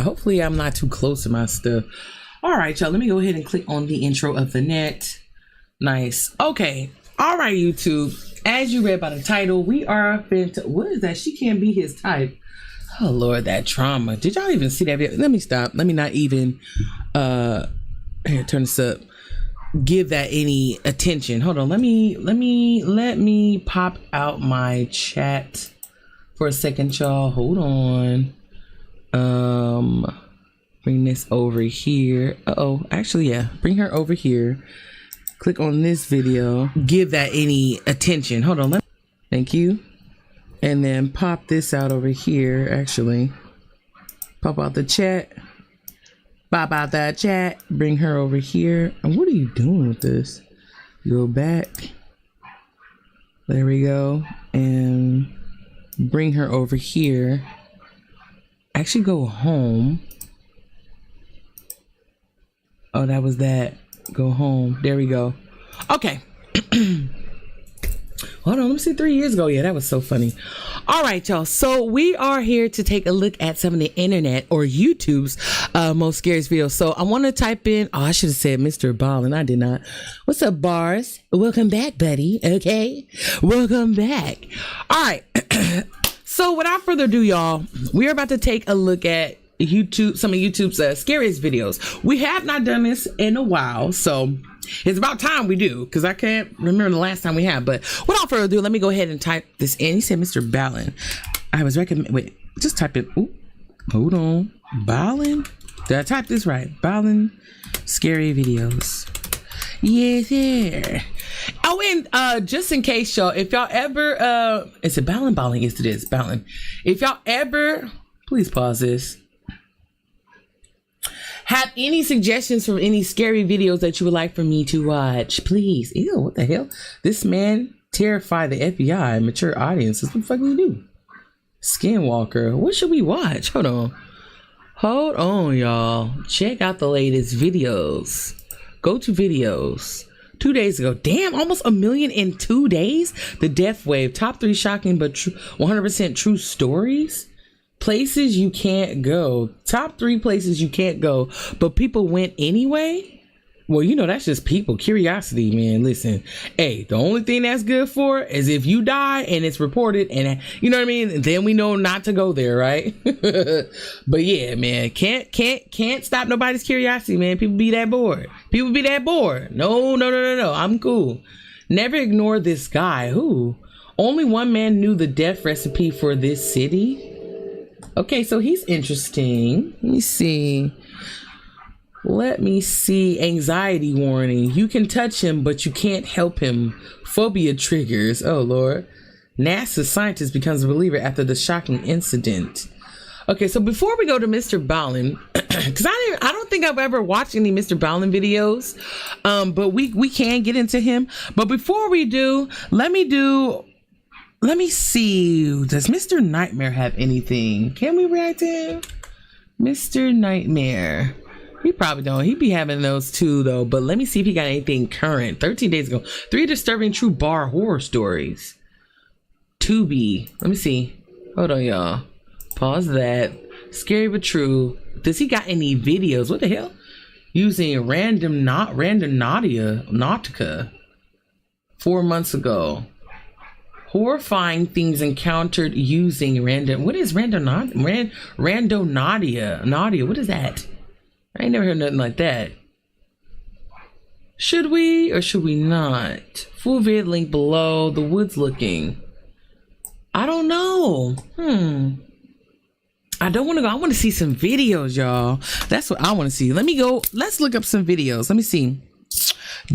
Hopefully I'm not too close to my stuff. All right, y'all, let me go ahead and click on the intro of the net. Nice. Okay. All right, YouTube. As you read by the title, we are what is that? She can't be his type. Oh Lord, that trauma. Did y'all even see that video? Let me stop. Let me not even here, turn this up. Give that any attention. Hold on. Let me pop out my chat for a second, y'all. Hold on. Bring this over here. Actually, yeah, bring her over here. Click on this video. Give that any attention. Hold on. Thank you. And then pop this out over here. Actually, pop out the chat. Pop out that chat. Bring her over here. And what are you doing with this? Go back. There we go. And bring her over here. Actually, go home. Oh, that was that. Go home. There we go. Okay. Hold on, let me see. 3 years ago. Yeah, that was so funny. All right, y'all. So we are here to take a look at some of the internet or YouTube's most scariest videos. So I want to type in, I should have said Mr. Ballin. I did not. What's up, Bars? Welcome back, buddy. Okay. Welcome back. All right. So without further ado, y'all, we are about to take a look at some of YouTube's scariest videos. We have not done this in a while, so it's about time we do, because I can't remember the last time we have. But without further ado, let me go ahead and type this in. He said Mr. Ballin. I was recommend. Wait, just type it. Ooh, hold on. Ballin? Did I type this right? Ballin scary videos. Yes, yeah. Oh, and just in case, y'all, if y'all ever is it Ballin? Yes, it is Ballin. If y'all ever, please pause this. Have any suggestions from any scary videos that you would like for me to watch? Please. Ew, what the hell? This man terrified the FBI and mature audiences. What the fuck do we do? Skinwalker. What should we watch? Hold on. Hold on, y'all. Check out the latest videos. Go to videos. 2 days ago. Damn, almost 1 million in 2 days? The Death Wave. Top 3 shocking but 100% true stories? Places you can't go. Top 3 places you can't go, but people went anyway? Well, you know, that's just people. Curiosity, man. Listen, hey, the only thing that's good for is if you die and it's reported and, you know what I mean? Then we know not to go there, right? But yeah, man, can't stop nobody's curiosity, man. People be that bored. People be that bored. No. I'm cool. Never ignore this guy. Who? Only one man knew the death recipe for this city. Okay, so he's interesting. Let me see. Anxiety warning. You can touch him, but you can't help him. Phobia triggers. Oh, Lord. NASA scientist becomes a believer after the shocking incident. Okay, so before we go to Mr. Ballin, because I don't think I've ever watched any Mr. Ballin videos, but we can get into him. But before we do, let me see. Does Mr. Nightmare have anything? Can we react to him? Mr. Nightmare. He probably don't. He be having those too, though. But let me see if he got anything current. 13 days ago. 3 disturbing true bar horror stories. Tubi. Let me see. Hold on, y'all. Pause that. Scary but true. Does he got any videos? What the hell? Using random Nautica. 4 months ago. Horrifying things encountered using random. What is Randonaudia? Nadia, what is that? I ain't never heard nothing like that. Should we or should we not? Full vid link below. The woods looking. I don't know. I don't want to go. I want to see some videos, y'all. That's what I want to see. Let me go. Let's look up some videos. Let me see.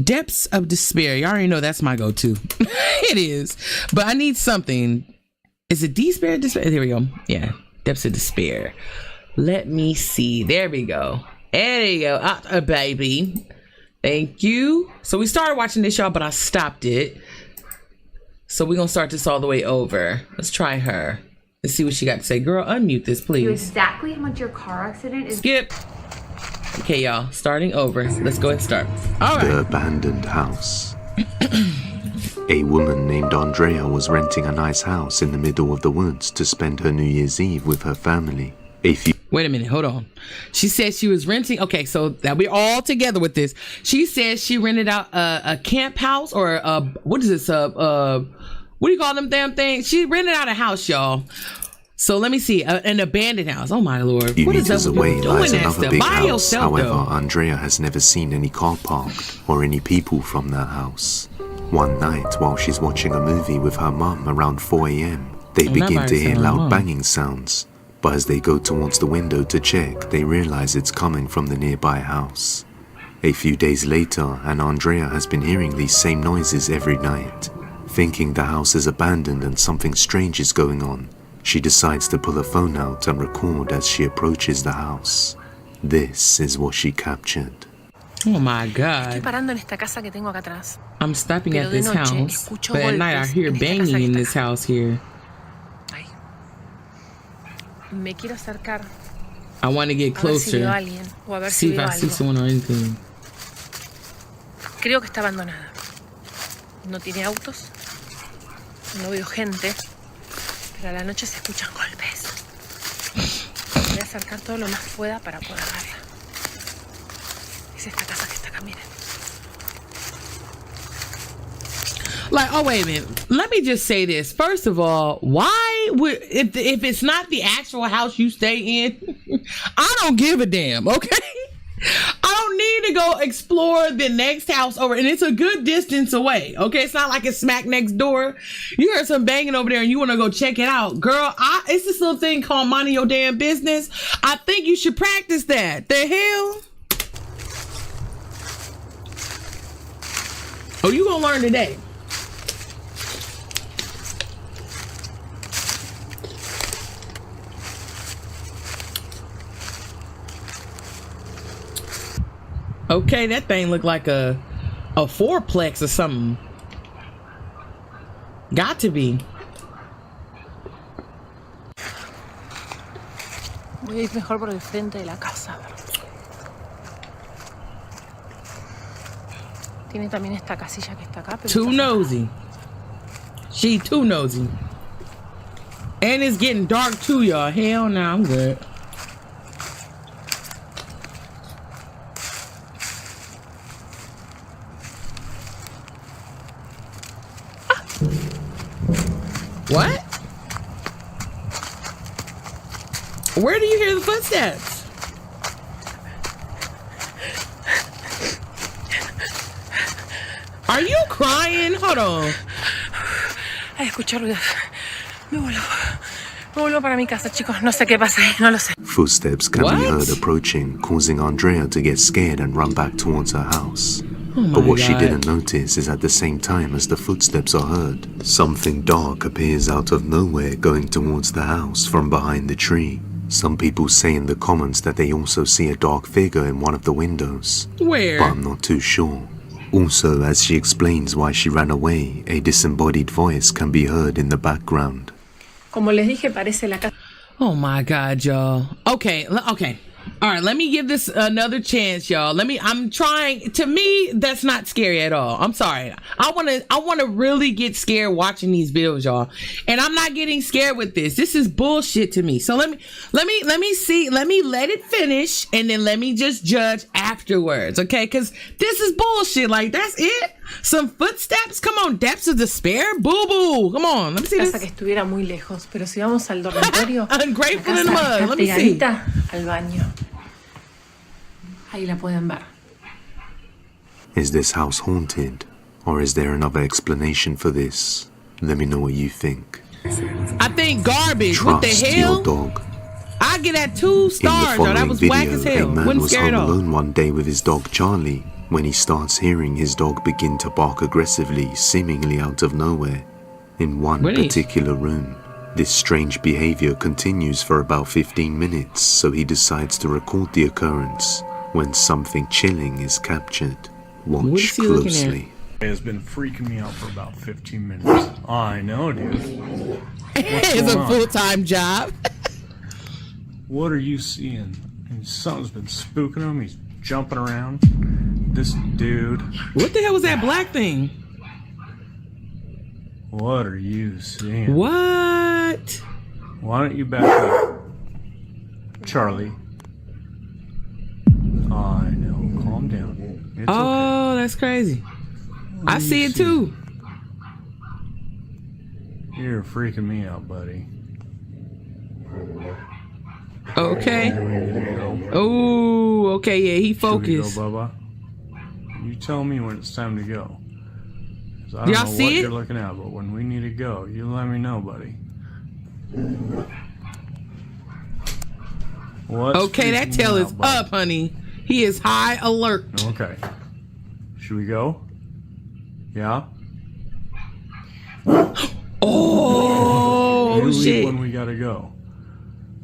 Depths of Despair. You already know that's my go-to. It is. But I need something. Is it Despair? Here we go. Yeah. Depths of Despair. Let me see. There we go. There you go. Baby. Thank you. So we started watching this, y'all, but I stopped it. So we're going to start this all the way over. Let's try her. Let's see what she got to say. Girl, unmute this, please. Exactly how much your car accident is. Skip. Okay, y'all, starting over. Let's go ahead and start. All right. The abandoned house. A woman named Andrea was renting a nice house in the middle of the woods to spend her New Year's Eve with her family. A few Wait a minute, hold on. She said she was renting. Okay, so that we're all together with this. She says she rented out a camp house or what is this? What do you call them damn things? She rented out a house, y'all. So let me see, an abandoned house. Oh my lord! Few What is meters up away with lies doing that another stuff big by house. yourself, However, though? Andrea has never seen any car parked or any people from that house. One night, while she's watching a movie with her mum around 4 a.m., they begin to hear loud banging sounds. But as they go towards the window to check, they realize it's coming from the nearby house. A few days later, and Andrea has been hearing these same noises every night. Thinking the house is abandoned and something strange is going on, she decides to pull her phone out and record as she approaches the house. This is what she captured. Oh my god. Estoy parando en esta casa que tengo acá atrás. I'm stopping Pero at de this noche house, escucho but at night I golpes hear en esta casa banging que in está this acá. house here. Ahí. Me quiero acercar. I want to get A ver si veo a closer, alguien o a ver see si if veo I see algo. someone or anything. Creo que está abandonada. No tiene autos. No veo gente. Pero a la noche se escuchan golpes. Me voy a acercar todo lo más pueda para poder verla. Es esta casa que está acá, miren. Like, oh wait a minute. Let me just say this. First of all, why would if it's not the actual house you stay in, I don't give a damn, okay? I don't need to go explore the next house over, and it's a good distance away, okay? It's not like it's smack next door. You heard some banging over there and you want to go check it out. Girl, it's this little thing called minding your damn business. I think you should practice that. The hell? Oh, you gonna learn today. Okay, that thing looked like a fourplex or something. Got to be. Voy a ir mejor por el frente de la casa. Tiene también esta casilla que está acá. Pero Too está nosy. She too nosy. And it's getting dark too, y'all. Hell no, I'm good. What? Where do you hear the footsteps? Are you crying? Hold on. Ay, escucho ruidos. Me vuelvo para mi casa, chicos. No sé qué pasa ahí, no lo sé. Footsteps can What? be heard approaching, causing Andrea to get scared and run back towards her house. Oh my But what she God. didn't notice is at the same time as the footsteps are heard, something dark appears out of nowhere going towards the house from behind the tree. Some people say in the comments that they also see a dark figure in one of the windows, Where? but I'm not too sure. Also, as she explains why she ran away, a disembodied voice can be heard in the background. Como les dije, parece la casa. Oh my God, y'all. Okay. All right, let me give this another chance, y'all. I'm trying. To me, that's not scary at all. I'm sorry. I want to really get scared watching these videos, y'all. And I'm not getting scared with this. This is bullshit to me. So let me let it finish, and then let me just judge afterwards, okay? Because this is bullshit. Like, that's it? Some footsteps? Come on, depths of despair? Boo-boo. Come on, let me see Casa this. que estuviera muy lejos, pero si vamos al dormitorio, Ungrateful la in the casa mud. está Let me see. pegadita al baño. Ahí la pueden ver. Is this house haunted? Or is there another explanation for this? Let me know what you think. I think garbage. What the Trust hell? your dog. I get at 2 In the stars, yo. That following was video, whack as a hell. man Wasn't was scared home at all. alone one day with his dog Charlie when he starts hearing his dog begin to bark aggressively, seemingly out of nowhere, in one Really? particular room. This strange behavior continues for about 15 minutes, so he decides to record the occurrence when something chilling is captured. What Watch is he looking at? closely. It has been freaking me out for about 15 minutes. I know, dude. It's going a on? full-time job. What are you seeing? And something's been spooking him. He's jumping around. This dude. What the hell was that black thing? What are you seeing? What? Why don't you back up? Charlie. I know. Calm down. It's Oh, that's crazy. I see it too. You're freaking me out, buddy. Okay. Oh, okay. Yeah, he focused. Should we go, Bubba? You tell me when it's time to go. 'Cause I don't Y'all know see what it? you're looking at, but when we need to go, you let me know, buddy. What's Okay, that freaking tail you is out, bud? up, honey. He is high alert. Okay. Should we go? Yeah? Oh, You leave shit. when we gotta go.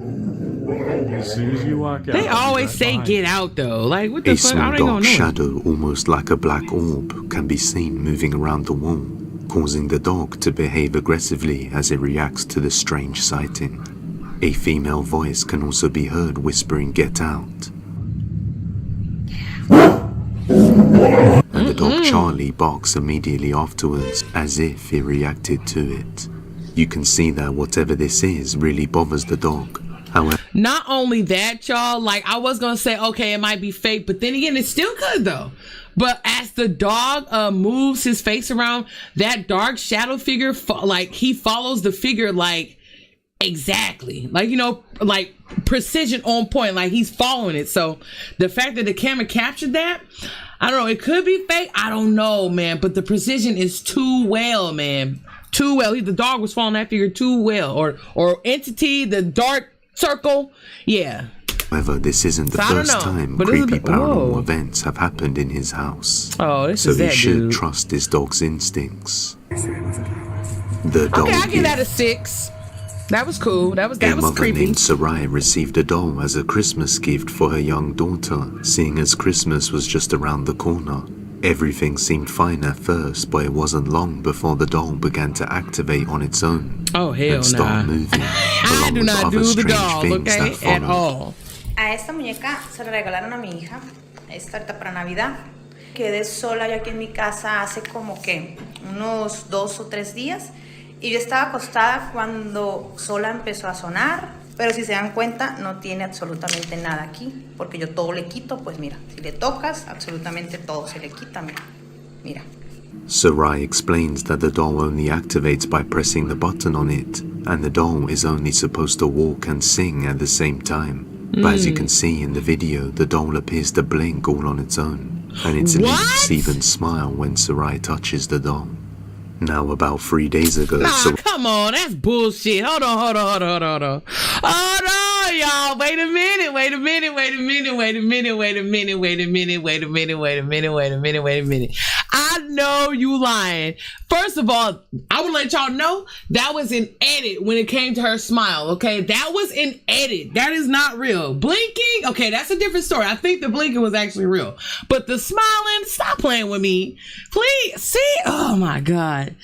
As soon as you walk out. They I'll be always right say behind get you. out though. Like what the A fuck? I small ain't gonna dark know. shadow, almost like a black orb, can be seen moving around the wall, causing the dog to behave aggressively as it reacts to the strange sighting. A female voice can also be heard whispering, "Get out." And the dog Charlie barks immediately afterwards, as if he reacted to it. You can see that whatever this is really bothers the dog. However, Not only that, y'all, like I was gonna say, okay, it might be fake, but then again, it's still good though. But as the dog moves his face around, that dark shadow figure, like he follows the figure like exactly, like, you know, like precision on point, like he's following it. So the fact that the camera captured that, I don't know, it could be fake. I don't know, man, but the precision is too well, man. Too well. The dog was following that figure too well. Or entity, the dark circle. Yeah. However, this isn't the So I don't first know, time but this is creepy the- paranormal whoa. events have happened in his house. Oh, this So is he that should dude. trust his dog's instincts. The doll Okay, I give that a gift. 6. That was cool. That A was mother creepy. named Sarai received a doll as a Christmas gift for her young daughter, seeing as Christmas was just around the corner. Everything seemed fine at first, but it wasn't long before the doll began to activate on its own Oh, hell and start nah. moving, I along do with not other do the strange doll, things okay? that At followed. all. A esta muñeca se la regalaron a mi hija, esta ahorita para Navidad. Quedé sola yo aquí en mi casa hace como que unos 2 o 3 días y yo estaba acostada cuando sola empezó a sonar, pero si se dan cuenta no tiene absolutamente nada aquí, porque yo todo le quito, pues mira, si le tocas absolutamente todo se le quita, mira, mira. Sarai explains that the doll only activates by pressing the button on it, and the doll is only supposed to walk and sing at the same time. But as you can see in the video, the doll appears to blink all on its own, and its What? lips even smile when Sarai touches the doll. Now, about 3 days ago, Nah, come on. That's bullshit. Hold on. Hold on, y'all. Wait a minute. I know you lying. First of all, I would let y'all know that was an edit when it came to her smile, okay? That was an edit. That is not real. Blinking, okay, that's a different story. I think the blinking was actually real. But the smiling, stop playing with me. Please, see? Oh, my God.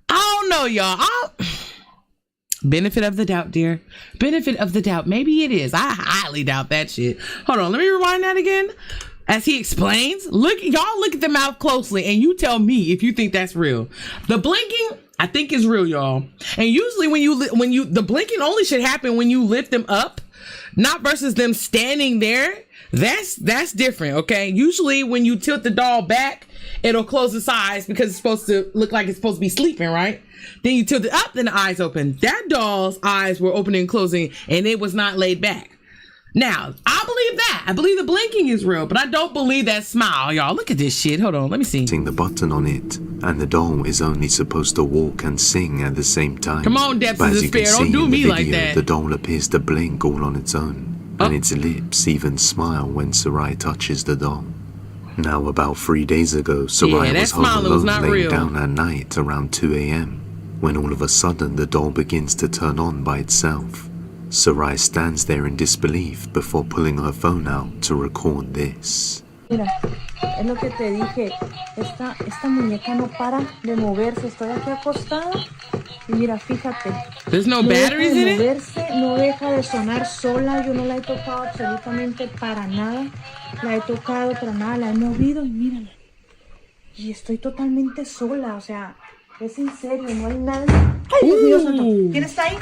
I don't know, y'all. Benefit of the doubt, dear. Benefit of the doubt. Maybe it is. I highly doubt that shit. Hold on. Let me rewind that again. As he explains, y'all look at the mouth closely and you tell me if you think that's real. The blinking, I think is real, y'all. And usually the blinking only should happen when you lift them up, not versus them standing there. That's different, okay? Usually when you tilt the doll back, it'll close its eyes because it's supposed to look like it's supposed to be sleeping, right? Then you tilt it up, then the eyes open. That doll's eyes were opening and closing, and it was not laid back. Now, I believe that. I believe the blinking is real, but I don't believe that smile, y'all. Look at this shit. Hold on, let me see. pressing the button on it, and the doll is only supposed to walk and sing at the same time. Come on, Depths But of as you can Despair, don't see do in the me like video, that. the doll appears to blink all on its own, and its lips even smile when Sarai touches the doll. Now, about 3 days ago, Sarai that was home smiling was alone not laying real. down at night around 2 a.m. when all of a sudden the doll begins to turn on by itself. Sarai stands there in disbelief before pulling her phone out to record this. Mira, es lo que te dije, esta muñeca no para de moverse, estoy aquí acostada y mira, fíjate. There's no No deja batteries de in it? moverse, no deja de sonar sola, yo no la he tocado absolutamente para nada, la he tocado para nada, la he movido y mírala. Y estoy totalmente sola, o sea, es en serio, no hay nadie. ¡Ay, Dios mío santo! ¿Quién está ahí?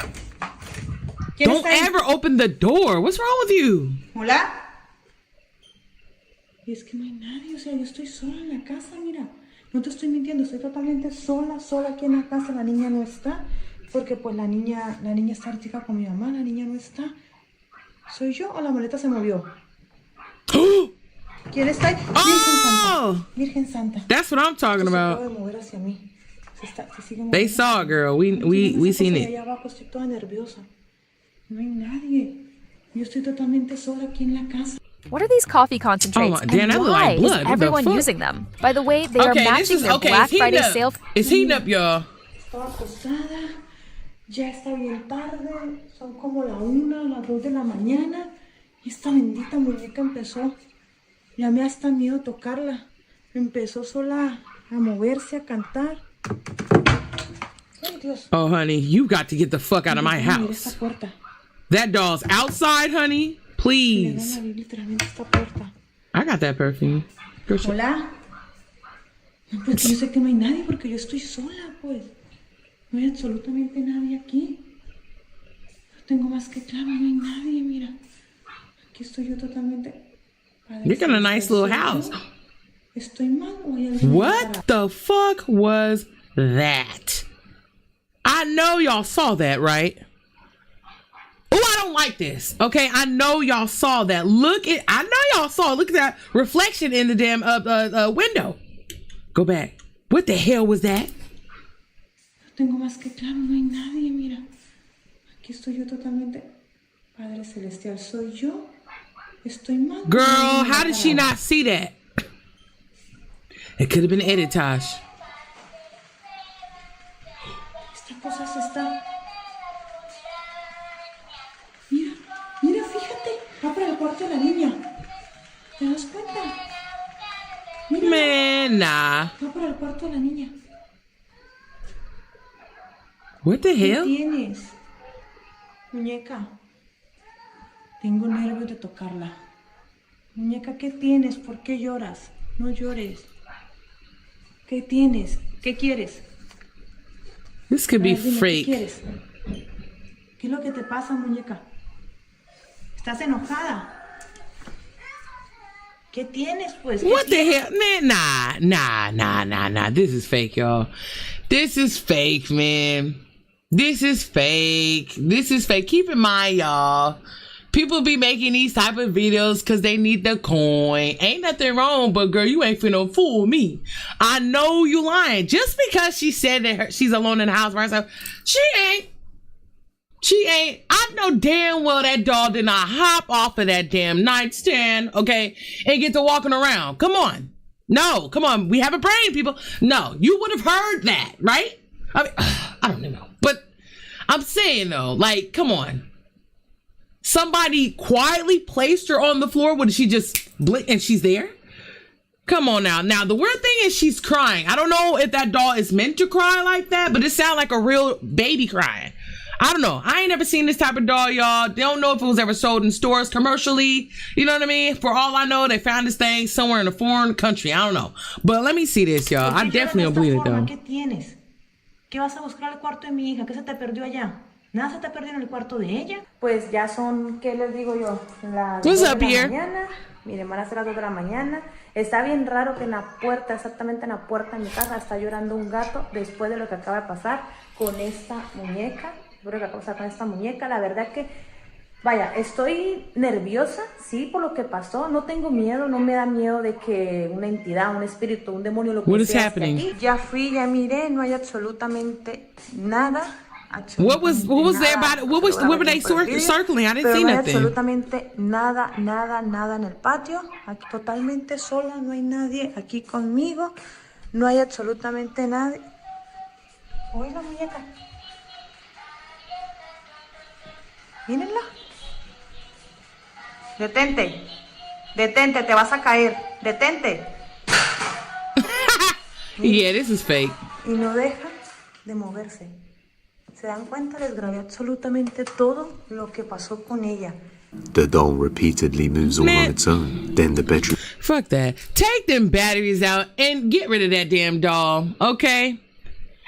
Don't ever open the door. What's wrong with you? Hola. Y es que no hay nadie, o sea, yo estoy sola en la casa, mira. No te estoy mintiendo, estoy totalmente sola aquí en la casa. La niña no está, porque pues la niña está ahorita con mi mamá, la niña no está. ¿Soy yo o la maleta se movió? ¿Quién está ahí? Virgen Santa. Virgen Santa. That's what I'm talking about. Se acaba de mover hacia mí. Se sigue They moviendo. saw, girl. We seen it. Allá abajo estoy toda nerviosa. No hay nadie. Yo estoy totalmente sola aquí en la casa. What are these coffee concentrates, Oh, damn, that and look why like blood. is What the everyone fuck? using them? By the way, they are Okay, this matching is their okay. Black It's heating Friday up. sale. It's heating up, y'all. Estaba acostada. Ya está bien tarde. Son como la 1, las 2 de la mañana. Y esta bendita muñeca empezó. Ya me da hasta miedo tocarla. Empezó sola a moverse, a cantar. Ay, Dios. Oh, honey, you got to get the fuck out of my Mira house. esta puerta. That doll's outside, honey. Mira, Please. van a abrir literalmente esta puerta. I got that perfume. Girl, shut- Hola. No, pues yo sé que no hay nadie porque yo estoy sola, pues. No hay absolutamente nadie aquí. No tengo más que claro, no hay nadie, mira. Aquí estoy yo totalmente. Padre You got a nice little celestial, house. ¿soy yo? ¿Estoy mal o hay alguien What the fuck was that? I know y'all saw that, right? Oh, I don't like this. Okay, I know y'all saw that. I know y'all saw. Look at that reflection in the damn window. Go back. What the hell was that? No tengo más que claro, no hay nadie, mira. Aquí estoy yo totalmente. Padre celestial, ¿soy yo? ¿Estoy mal? o hay Girl, alguien how did she parado? not see that? It could have been edited, Tosh. Esta cosa se está... Mira, mira, fíjate. Va para el cuarto de la niña. ¿Te das cuenta? Mira, Man, nah. va para el cuarto de la niña. What the ¿Qué hell? tienes? Muñeca. Tengo nervios de tocarla. Muñeca, ¿qué tienes? ¿Por qué lloras? No llores. ¿Qué tienes? ¿Qué quieres? This could A be ver, dime, ¿qué fake. quieres? ¿Qué es lo que te pasa, muñeca? ¿Estás enojada? ¿Qué tienes, pues? ¿Qué What the tienes? hell? Man, nah. This is fake, y'all. This is fake, man. This is fake. This is fake. Keep in mind, y'all. People be making these type of videos because they need the coin. Ain't nothing wrong, but girl, you ain't finna fool me. I know you lying. Just because she said that she's alone in the house by herself, she ain't. She ain't. I know damn well that dog did not hop off of that damn nightstand, okay, and get to walking around. Come on. No, come on. We have a brain, people. No, you would have heard that, right? I mean, I don't know. But I'm saying, though, like, come on. Somebody quietly placed her on the floor. Would she just blink and she's there? Come on now. Now, the weird thing is she's crying. I don't know if that doll is meant to cry like that, but it sounds like a real baby crying. I don't know. I ain't never seen this type of doll, y'all. They don't know if it was ever sold in stores commercially. You know what I mean? For all I know, they found this thing somewhere in a foreign country. I don't know. But let me see this, y'all. I ¿Por qué definitely don't lloras de believe esta it, forma? though. ¿Qué tienes? ¿Qué vas a buscar al cuarto de mi hija? ¿Qué se te perdió allá? ¿Nada se te perdió en el cuarto de ella? Pues ya son, ¿qué les digo yo? Las What's 2 up, de la here? mañana. Miren, van a ser las 2 de la mañana. Está bien raro que en la puerta, exactamente en la puerta de mi casa, está llorando un gato después de lo que acaba de pasar con esta muñeca. Creo que acaba de pasar con esta muñeca. La verdad que, vaya, estoy nerviosa, sí, por lo que pasó. No tengo miedo, no me da miedo de que una entidad, un espíritu, un demonio, lo que What is sea, esté happening? aquí. Ya fui, ya miré, no hay absolutamente nada. What was there about it? What were they circling? I didn't Pero see no hay nothing. absolutamente nada en el patio. Aquí totalmente sola, no hay nadie aquí conmigo. No hay absolutamente nadie. Oye, la muñeca. Mírenla. Detente, te vas a caer. Detente. Yeah, this is fake. Y no deja de moverse. ¿Se dan cuenta? Les grabé absolutamente todo lo que pasó con ella. The doll repeatedly moves all on its own. Then the bedroom Fuck that. Take them batteries out and get rid of that damn doll, okay?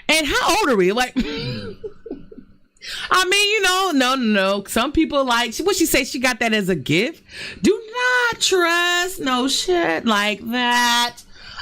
And how old are we? Like, I mean, you know, no. Some people like, what she say, she got that as a gift. Do not trust no shit like that.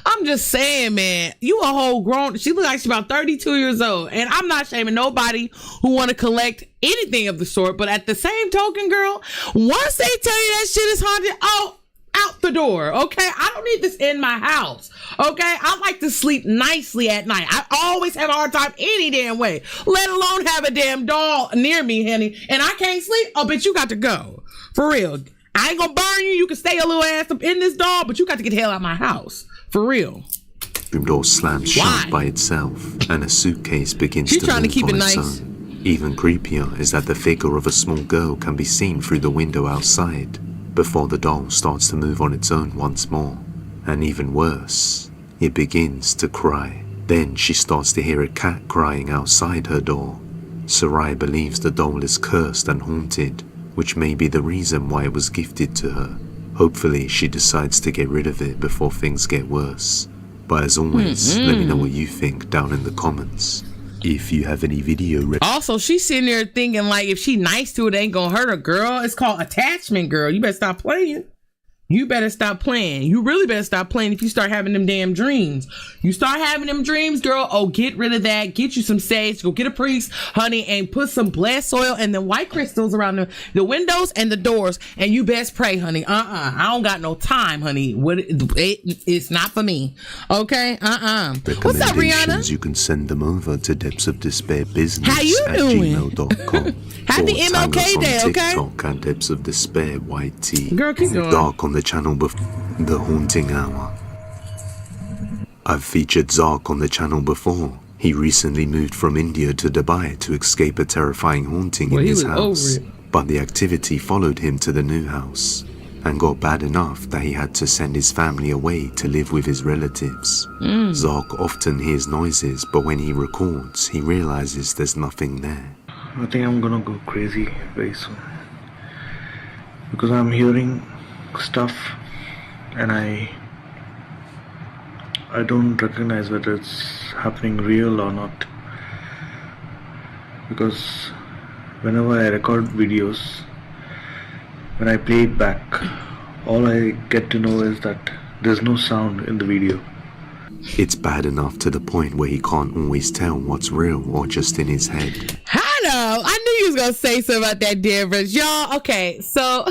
I'm just saying, man, you a whole grown, she look like she's about 32 years old. And I'm not shaming nobody who want to collect anything of the sort. But at the same token, girl, once they tell you that shit is haunted, oh, out the door, okay? I don't need this in my house, okay? I like to sleep nicely at night. I always have a hard time any damn way, let alone have a damn doll near me, honey. And I can't sleep? Oh, bitch, you got to go. For real. I ain't gonna burn you. You can stay your little ass up in this doll, but you got to get the hell out of my house. For real. The door slams shut by itself, and a suitcase begins to move keep on it its nice. own. Even creepier is that the figure of a small girl can be seen through the window outside, before the doll starts to move on its own once more. And even worse, it begins to cry. Then she starts to hear a cat crying outside her door. Sarai believes the doll is cursed and haunted, which may be the reason why it was gifted to her. Hopefully she decides to get rid of it before things get worse. But as always, let me know what you think down in the comments. If you have any video also, she's sitting there thinking like, if she nice to it, ain't gonna hurt her, girl. It's called attachment, girl. You better stop playing. You better stop playing. You really better stop playing if you start having them damn dreams. You start having them dreams, girl. Oh, get rid of that. Get you some sage. Go get a priest, honey, and put some blessed soil and then white crystals around the windows and the doors. And you best pray, honey. I don't got no time, honey. It's not for me. Okay? What's up, Rihanna? You can send them over to depthsofdespairbusiness How you doing? gmail.com. Happy MLK Day, okay? TikTok at Depths of Despair YT. Girl, keep going. Dark on the channel before The Haunting Hour. I've featured Zark on the channel before. He recently moved from India to Dubai to escape a terrifying haunting in his house. But the activity followed him to the new house and got bad enough that he had to send his family away to live with his relatives. Zark often hears noises, but when he records, he realizes there's nothing there. I think I'm gonna go crazy very soon, because I'm hearing stuff and I don't recognize whether it's happening real or not, because whenever I record videos, when I play it back, all I get to know is that there's no sound in the video. It's bad enough to the point where he can't always tell what's real or just in his head. Hello, I knew you was gonna say something about that difference, y'all. Okay, so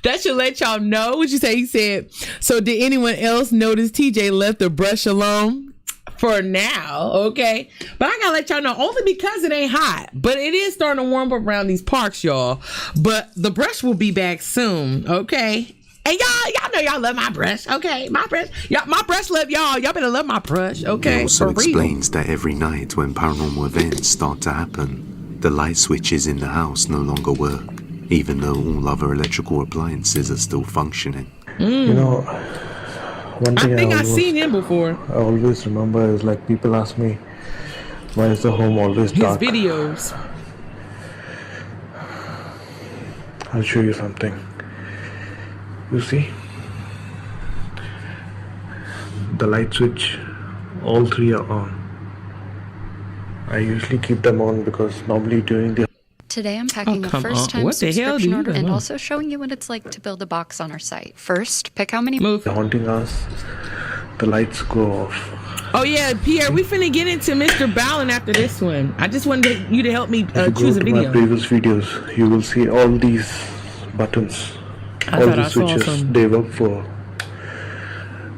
that should let y'all know what you say. He said, so did anyone else notice TJ left the brush alone for now? Okay, but I gotta let y'all know, only because it ain't hot, but it is starting to warm up around these parks, y'all. But the brush will be back soon, okay? And y'all know y'all love my brush, okay? My brush love y'all. Y'all better love my brush, okay? He also explains that every night when paranormal events start to happen, the light switches in the house no longer work, even though all other electrical appliances are still functioning. You know, one thing I think I've seen him before. I always remember is like people ask me, why is the home always dark? His videos. I'll show you something. You see? The light switch, all three are on. I usually keep them on because normally during the... Today I'm packing a first-time subscription order and also showing you what it's like to build a box on our site. First, pick how many... haunting us, the lights go off. Oh yeah, Pierre, we finna get into Mr. Ballin after this one. I just wanted you to help me choose a video. My previous videos, you will see all these buttons, all the switches. They work for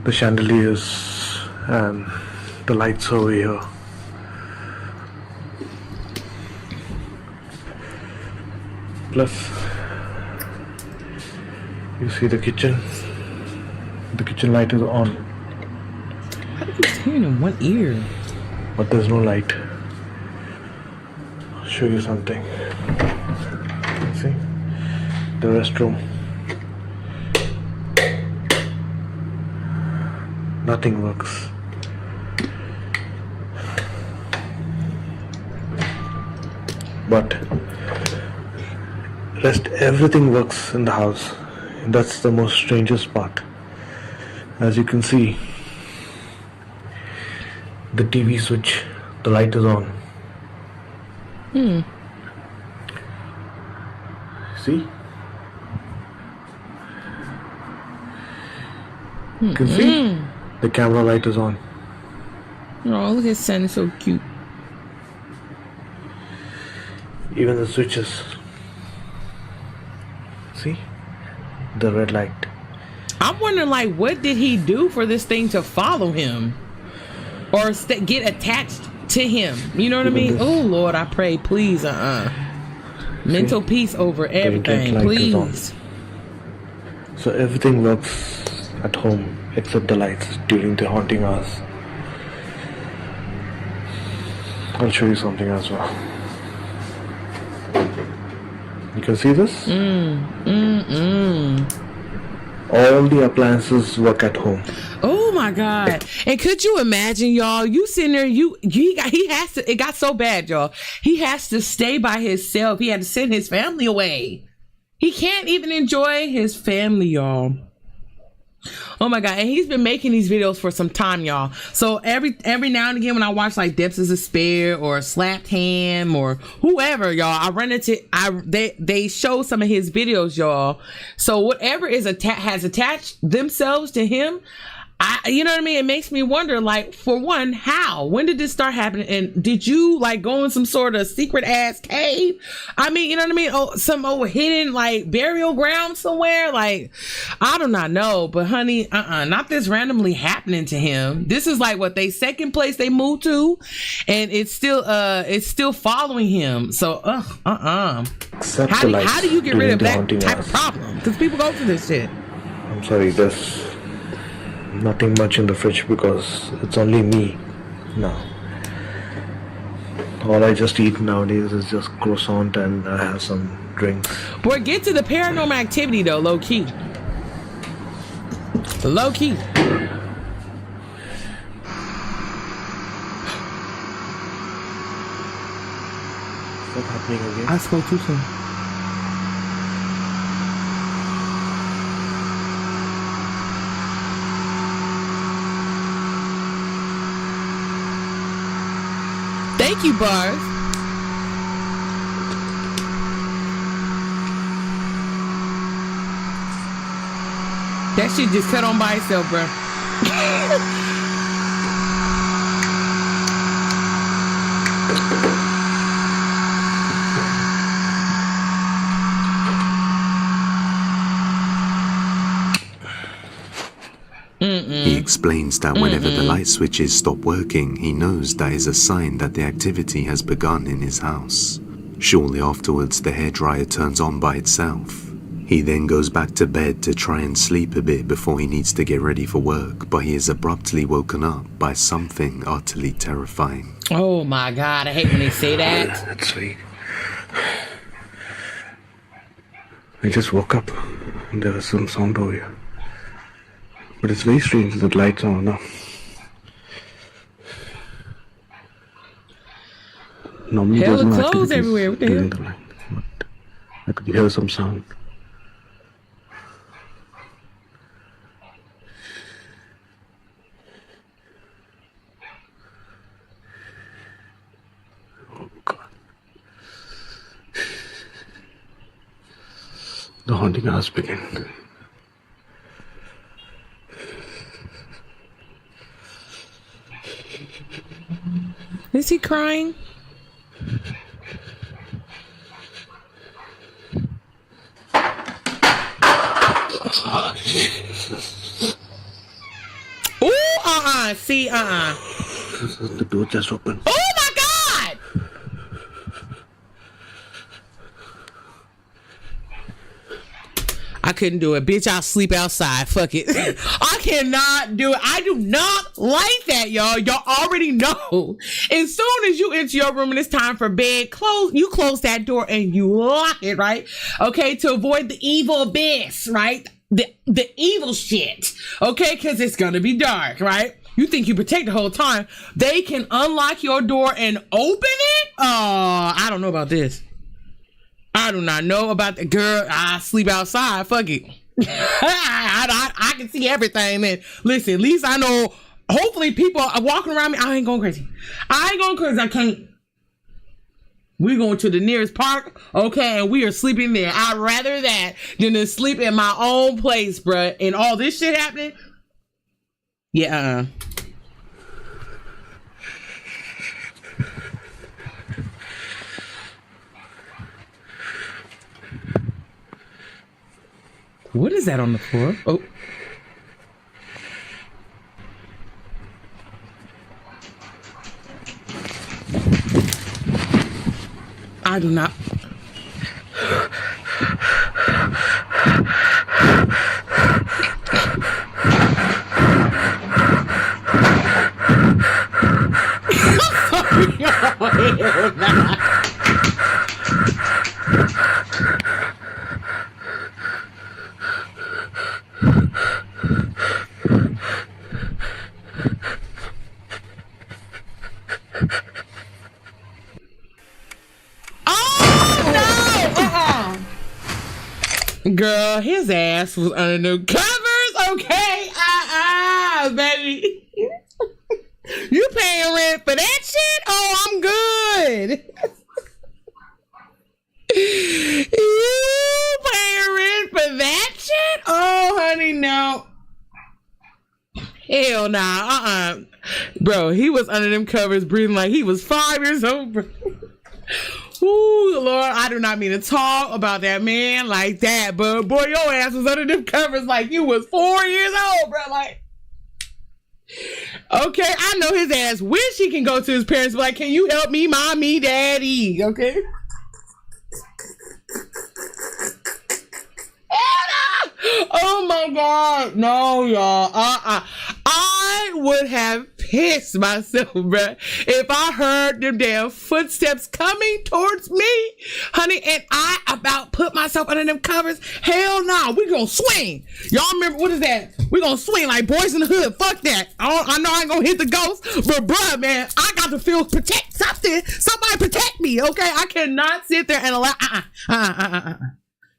the chandeliers and the lights over here. Plus, you see the kitchen. The kitchen light is on. How do you hear in one ear? But there's no light. I'll show you something. See? The restroom. Nothing works. But rest everything works in the house. And that's the most strangest part. As you can see, the TV switch, the light is on. See? You can see the camera light is on. Oh, look at Son, it's so cute. Even the switches. See? The red light. I'm wondering, like, what did he do for this thing to follow him? Or get attached to him? You know what I mean? Oh, Lord, I pray, please, mental peace over everything, please. So everything works at home except the lights during the haunting hours. I'll show you something as well. You can see this? All the appliances work at home. Oh my God. And could you imagine, y'all, you sitting there, it got so bad, y'all. He has to stay by himself. He had to send his family away. He can't even enjoy his family, y'all. Oh my God. And he's been making these videos for some time, y'all. So every now and again when I watch like Depths of Despair or Slapped Ham or whoever, y'all, I run into they show some of his videos, y'all. So whatever is has attached themselves to him, you know what I mean? It makes me wonder, like, for one, how? When did this start happening? And did you like go in some sort of secret ass cave? I mean, you know what I mean? Oh, some old hidden like burial ground somewhere? Like, I do not know. But honey, not this randomly happening to him. This is like what second place they moved to, and it's still following him. So, how do you get rid of that type of problem? Because people go through this shit. I'm sorry, there's nothing much in the fridge because it's only me now. All I just eat nowadays is just croissant and I have some drinks. Boy, get to the paranormal activity though, low key. Low key. What's happening again? I spoke too soon. Thank you, Bars. That shit just cut on by itself, bro. He explains that whenever the light switches stop working, he knows that is a sign that the activity has begun in his house. Shortly afterwards, the hairdryer turns on by itself. He then goes back to bed to try and sleep a bit before he needs to get ready for work, but he is abruptly woken up by something utterly terrifying. Oh my God, I hate when they say that. That's sweet. I just woke up and there was some sound over here. But it's very strange that lights are on now. Normally hell there's no clothes everywhere. What the hell? The light, but I could hear some sound. Oh God. The haunting hours begin. Is he crying? Ooh, see, The door just opened. Oh my God! I couldn't do it. Bitch, I'll sleep outside. Fuck it. I cannot do it. I do not like that, y'all. Y'all already know. As soon as you enter your room and it's time for bed, you close that door and you lock it, right? Okay, to avoid the evil abyss, right? The evil shit. Okay, because it's gonna be dark, right? You think you protect the whole time. They can unlock your door and open it? Oh, I don't know about this. I do not know about the girl. I sleep outside. Fuck it. I can see everything, man. Listen, at least I know. Hopefully, people are walking around me. I ain't going crazy. I can't. We're going to the nearest park, okay, and we are sleeping there. I'd rather that than to sleep in my own place, bruh. And all this shit happening? Yeah, What is that on the floor? Oh. I do not. Girl, his ass was under the covers, okay? Baby. You paying rent for that shit? Oh, I'm good. You paying rent for that shit? Oh, honey, no. Hell nah, Bro, he was under them covers breathing like he was 5 years old, bro. Ooh, Lord, I do not mean to talk about that man like that, but boy, your ass was under them covers like you was 4 years old, bro. Like, okay, I know his ass wish he can go to his parents and be like, can you help me, mommy, daddy? Okay. Oh my God, no, y'all. I would have pissed myself, bruh, if I heard them damn footsteps coming towards me, honey, and I about put myself under them covers. Hell no, we gonna swing. Y'all remember, what is that? We gonna swing like Boys in the Hood. Fuck that. I know I ain't gonna hit the ghost, but bruh, man, I got to feel protect something. Somebody protect me, okay? I cannot sit there and allow.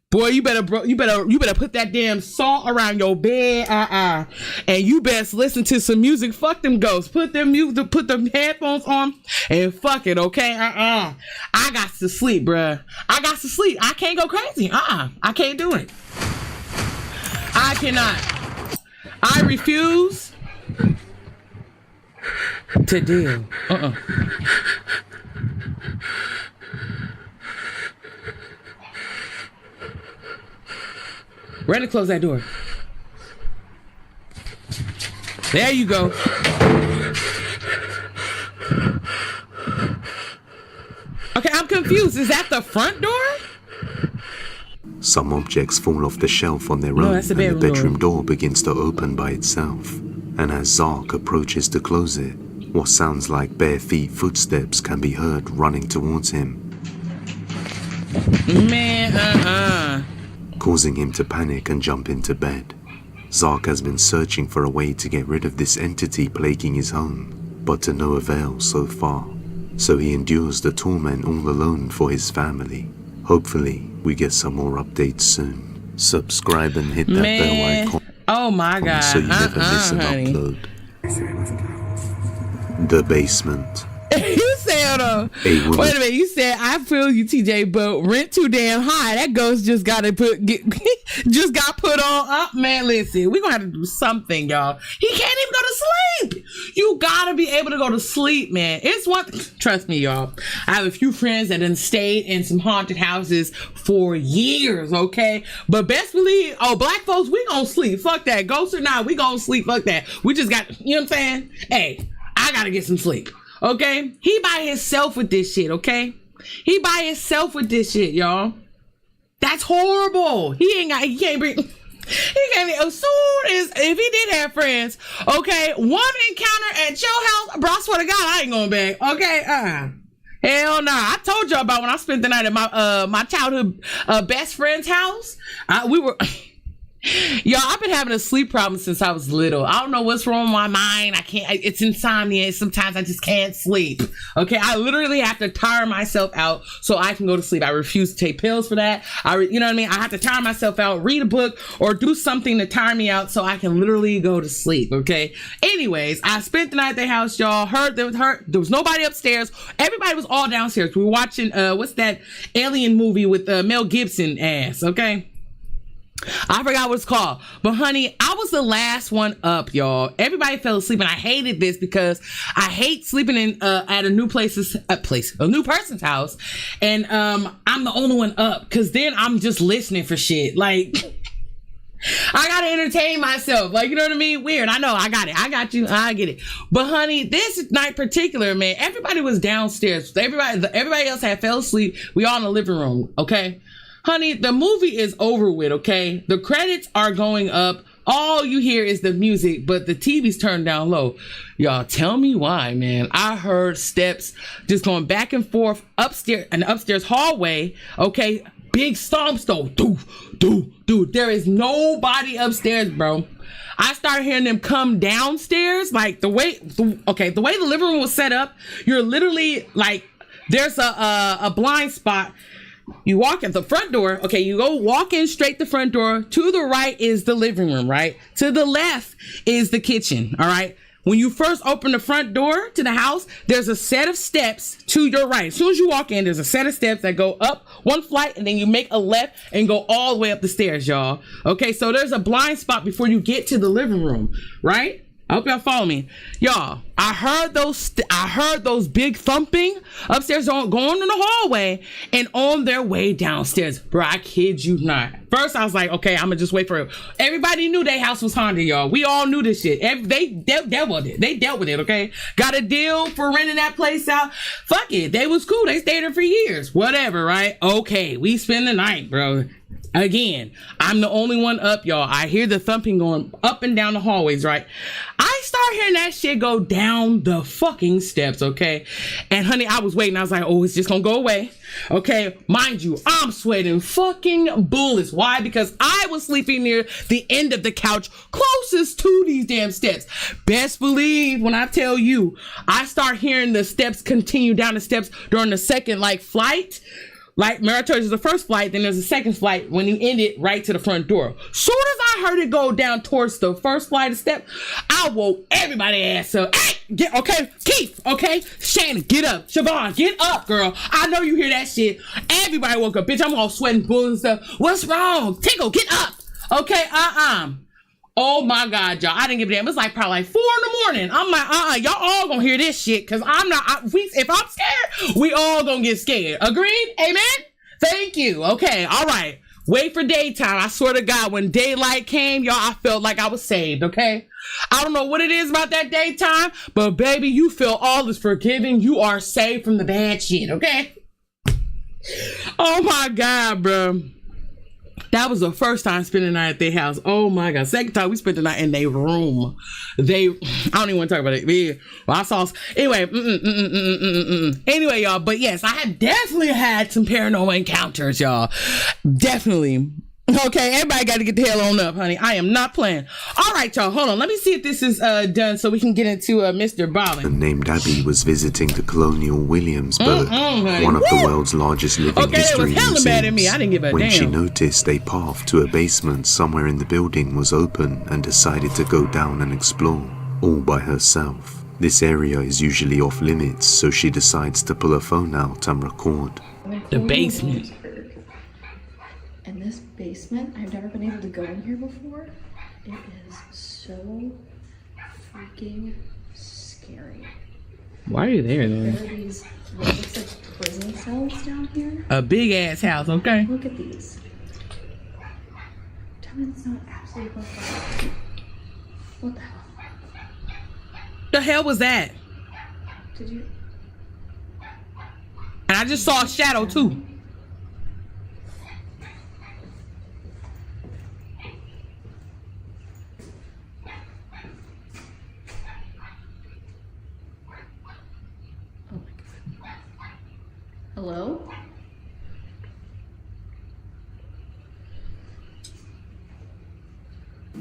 Boy, you better put that damn salt around your bed, and you best listen to some music. Fuck them ghosts. Put them headphones on, and fuck it, okay? I got to sleep, bruh. I got to sleep. I can't go crazy. I can't do it. I cannot. I refuse to deal. Ready to close that door. There you go. Okay, I'm confused. Is that the front door? Some objects fall off the shelf on their own, and the bedroom door begins to open by itself. And as Zark approaches to close it, what sounds like bare feet footsteps can be heard running towards him. Man, causing him to panic and jump into bed. Zark has been searching for a way to get rid of this entity plaguing his home, but to no avail so far. So he endures the torment all alone for his family. Hopefully, we get some more updates soon. Subscribe and hit that bell icon. Oh my God. So you never miss an upload. The basement. You said, wait a minute, you said, I feel you, TJ, but rent too damn high. That ghost just got put on up. Man, listen, we're gonna have to do something, y'all. He can't even go to sleep. You gotta be able to go to sleep, man. It's one, trust me, y'all. I have a few friends that done stayed in some haunted houses for years, okay? But best believe, black folks, we gonna sleep. Fuck that. Ghosts or not, we gonna sleep. Fuck that. We just got, you know what I'm saying? Hey, I gotta get some sleep. Okay, he by himself with this shit. Okay, he by himself with this shit, y'all. That's horrible. He can't bring. As soon as if he did have friends, okay, one encounter at your house, bro, I swear to God, I ain't going back. Okay, hell nah. I told y'all about when I spent the night at my childhood best friend's house. We were. Y'all, I've been having a sleep problem since I was little. I don't know what's wrong with my mind. It's insomnia. Sometimes I just can't sleep. Okay, I literally have to tire myself out so I can go to sleep. I refuse to take pills for that. You know what I mean? I have to tire myself out, read a book, or do something to tire me out so I can literally go to sleep. Okay. Anyways, I spent the night at their house, y'all. There was nobody upstairs. Everybody was all downstairs. We were watching what's that alien movie with Mel Gibson ass? Okay. I forgot what it's called, but honey, I was the last one up, y'all. Everybody fell asleep, and I hated this because I hate sleeping in at a new person's house, and I'm the only one up because then I'm just listening for shit. Like, I gotta entertain myself, like, you know what I mean? Weird. I know. I got it. I got you. I get it. But honey, this night particular, man, everybody was downstairs. Everybody else had fell asleep. We all in the living room. Okay. Honey, the movie is over with, okay? The credits are going up. All you hear is the music, but the TV's turned down low. Y'all, tell me why, man. I heard steps just going back and forth upstairs, an upstairs hallway, okay? Big stomps though. Dude, there is nobody upstairs, bro. I started hearing them come downstairs, like the way the living room was set up, you're literally like, there's a blind spot. You walk at the front door. Okay, you go walk in straight the front door. To the right is the living room, right? To the left is the kitchen, all right? When you first open the front door to the house, there's a set of steps to your right. As soon as you walk in, there's a set of steps that go up one flight, and then you make a left and go all the way up the stairs, y'all. Okay, so there's a blind spot before you get to the living room, right? I hope y'all follow me. Y'all, I heard those big thumping upstairs going in the hallway and on their way downstairs. Bro, I kid you not. First, I was like, okay, I'm gonna just wait for it. Everybody knew their house was haunted, y'all. We all knew this shit. They dealt with it. They dealt with it, okay? Got a deal for renting that place out. Fuck it. They was cool. They stayed there for years. Whatever, right? Okay, we spend the night, bro. Again, I'm the only one up, y'all. I hear the thumping going up and down the hallways, right? I start hearing that shit go down the fucking steps, okay? And honey, I was waiting. I was like, oh, it's just gonna go away. Okay, mind you, I'm sweating fucking bullets. Why? Because I was sleeping near the end of the couch closest to these damn steps. Best believe when I tell you, I start hearing the steps continue down the steps during the second flight. Like, remember I told you there's the first flight, then there's a second flight when you end it right to the front door. Soon as I heard it go down towards the first flight of steps, I woke everybody ass up. Hey, okay, Keith, okay, Shannon, get up. Siobhan, get up, girl. I know you hear that shit. Everybody woke up, bitch. I'm all sweating bullets and stuff. What's wrong? Tickle, get up. Okay, Oh my God, y'all. I didn't give a damn. It's like probably 4 a.m. I'm like, y'all all gonna hear this shit because I'm not, if I'm scared, we all gonna get scared. Agreed? Amen? Thank you. Okay, all right. Wait for daytime. I swear to God, when daylight came, y'all, I felt like I was saved, okay? I don't know what it is about that daytime, but baby, you feel all is forgiven. You are saved from the bad shit, okay? Oh my God, bro. That was the first time spending the night at their house. Oh my God. Second time we spent the night in their room. I don't even want to talk about it. Yeah. Well, I saw, anyway. Anyway, y'all. But yes, I have definitely had some paranormal encounters, y'all. Definitely. Okay, everybody got to get the hell on up, honey. I am not playing. All right, y'all. Hold on. Let me see if this is done so we can get into Mr. Bobbin. Named Abby was visiting the Colonial Williamsburg, one of the world's largest living history museums. Mad at me. I didn't give a when damn. She noticed a path to a basement somewhere in the building was open and decided to go down and explore, all by herself. This area is usually off limits, so she decides to pull her phone out and record. The basement. And this basement, I've never been able to go in here before. It is so freaking scary. Why are you there then? There are these, what looks like prison cells down here. A big ass house, okay? Look at these. Tell me it's not absolutely perfect. What the hell? The hell was that? Did you? And I just saw a shadow too. Hello?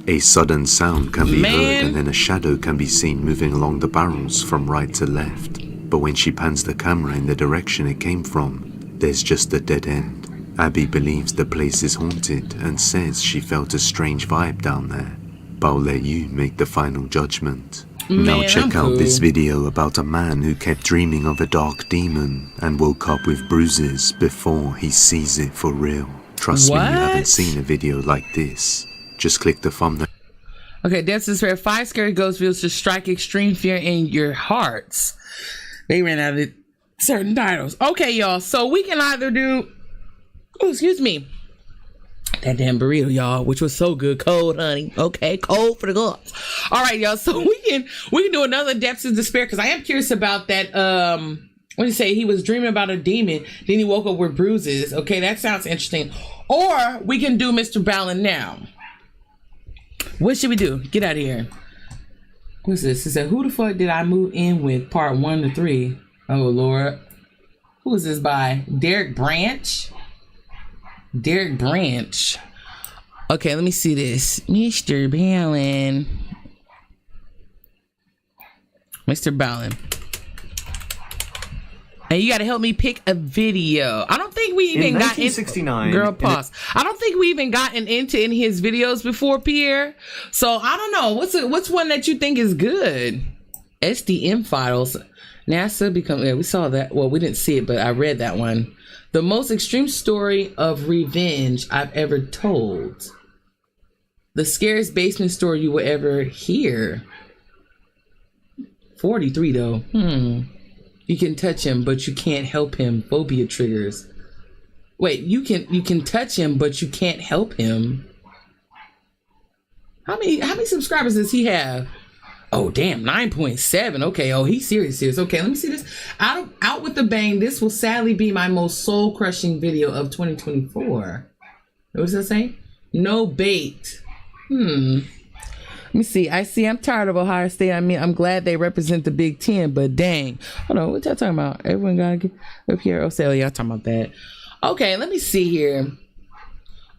A sudden sound can be heard and then a shadow can be seen moving along the barrels from right to left. But when she pans the camera in the direction it came from, there's just a dead end. Abby believes the place is haunted and says she felt a strange vibe down there. But I'll let you make the final judgment. Now check out this video about a man who kept dreaming of a dark demon and woke up with bruises before he sees it for real. Trust me, you haven't seen a video like this. Just click the thumbnail. Okay, that's this rare 5 scary ghost videos to strike extreme fear in your hearts. They ran out of certain titles. Okay, y'all. So we can either do, oh, excuse me, that damn burrito, y'all, which was so good. Cold, honey. Okay, cold for the gods. All right, y'all. So we can do another Depths of Despair because I am curious about that. What do you say? He was dreaming about a demon, then he woke up with bruises. Okay, that sounds interesting. Or we can do Mr. Ballin now. What should we do? Get out of here. What's this? It said, who the fuck did I move in with? Part 1 to 3. Oh, Lord. Who is this by? Derek Branch? Derek Branch. Okay, let me see this. Mr. Ballin. Mr. Ballin. And you got to help me pick a video. I don't think we even got into... Girl, pause. I don't think we even gotten into in his videos before, Pierre. So, I don't know. What's one that you think is good? SDM files. NASA become... Yeah, we saw that. Well, we didn't see it, but I read that one. The most extreme story of revenge I've ever told. The scariest basement story you will ever hear. 43, though. You can touch him, but you can't help him. Phobia triggers. Wait, you can touch him, but you can't help him. How many subscribers does he have? Oh, damn, 9.7. Okay, oh, he's serious. Okay, let me see this. Out with the bang. This will sadly be my most soul-crushing video of 2024. What does that say? No bait. Let me see. I'm tired of Ohio State. I mean, I'm glad they represent the Big Ten, but dang. Hold on, what y'all talking about? Everyone gotta get up here. Oh, say, y'all talking about that. Okay, let me see here.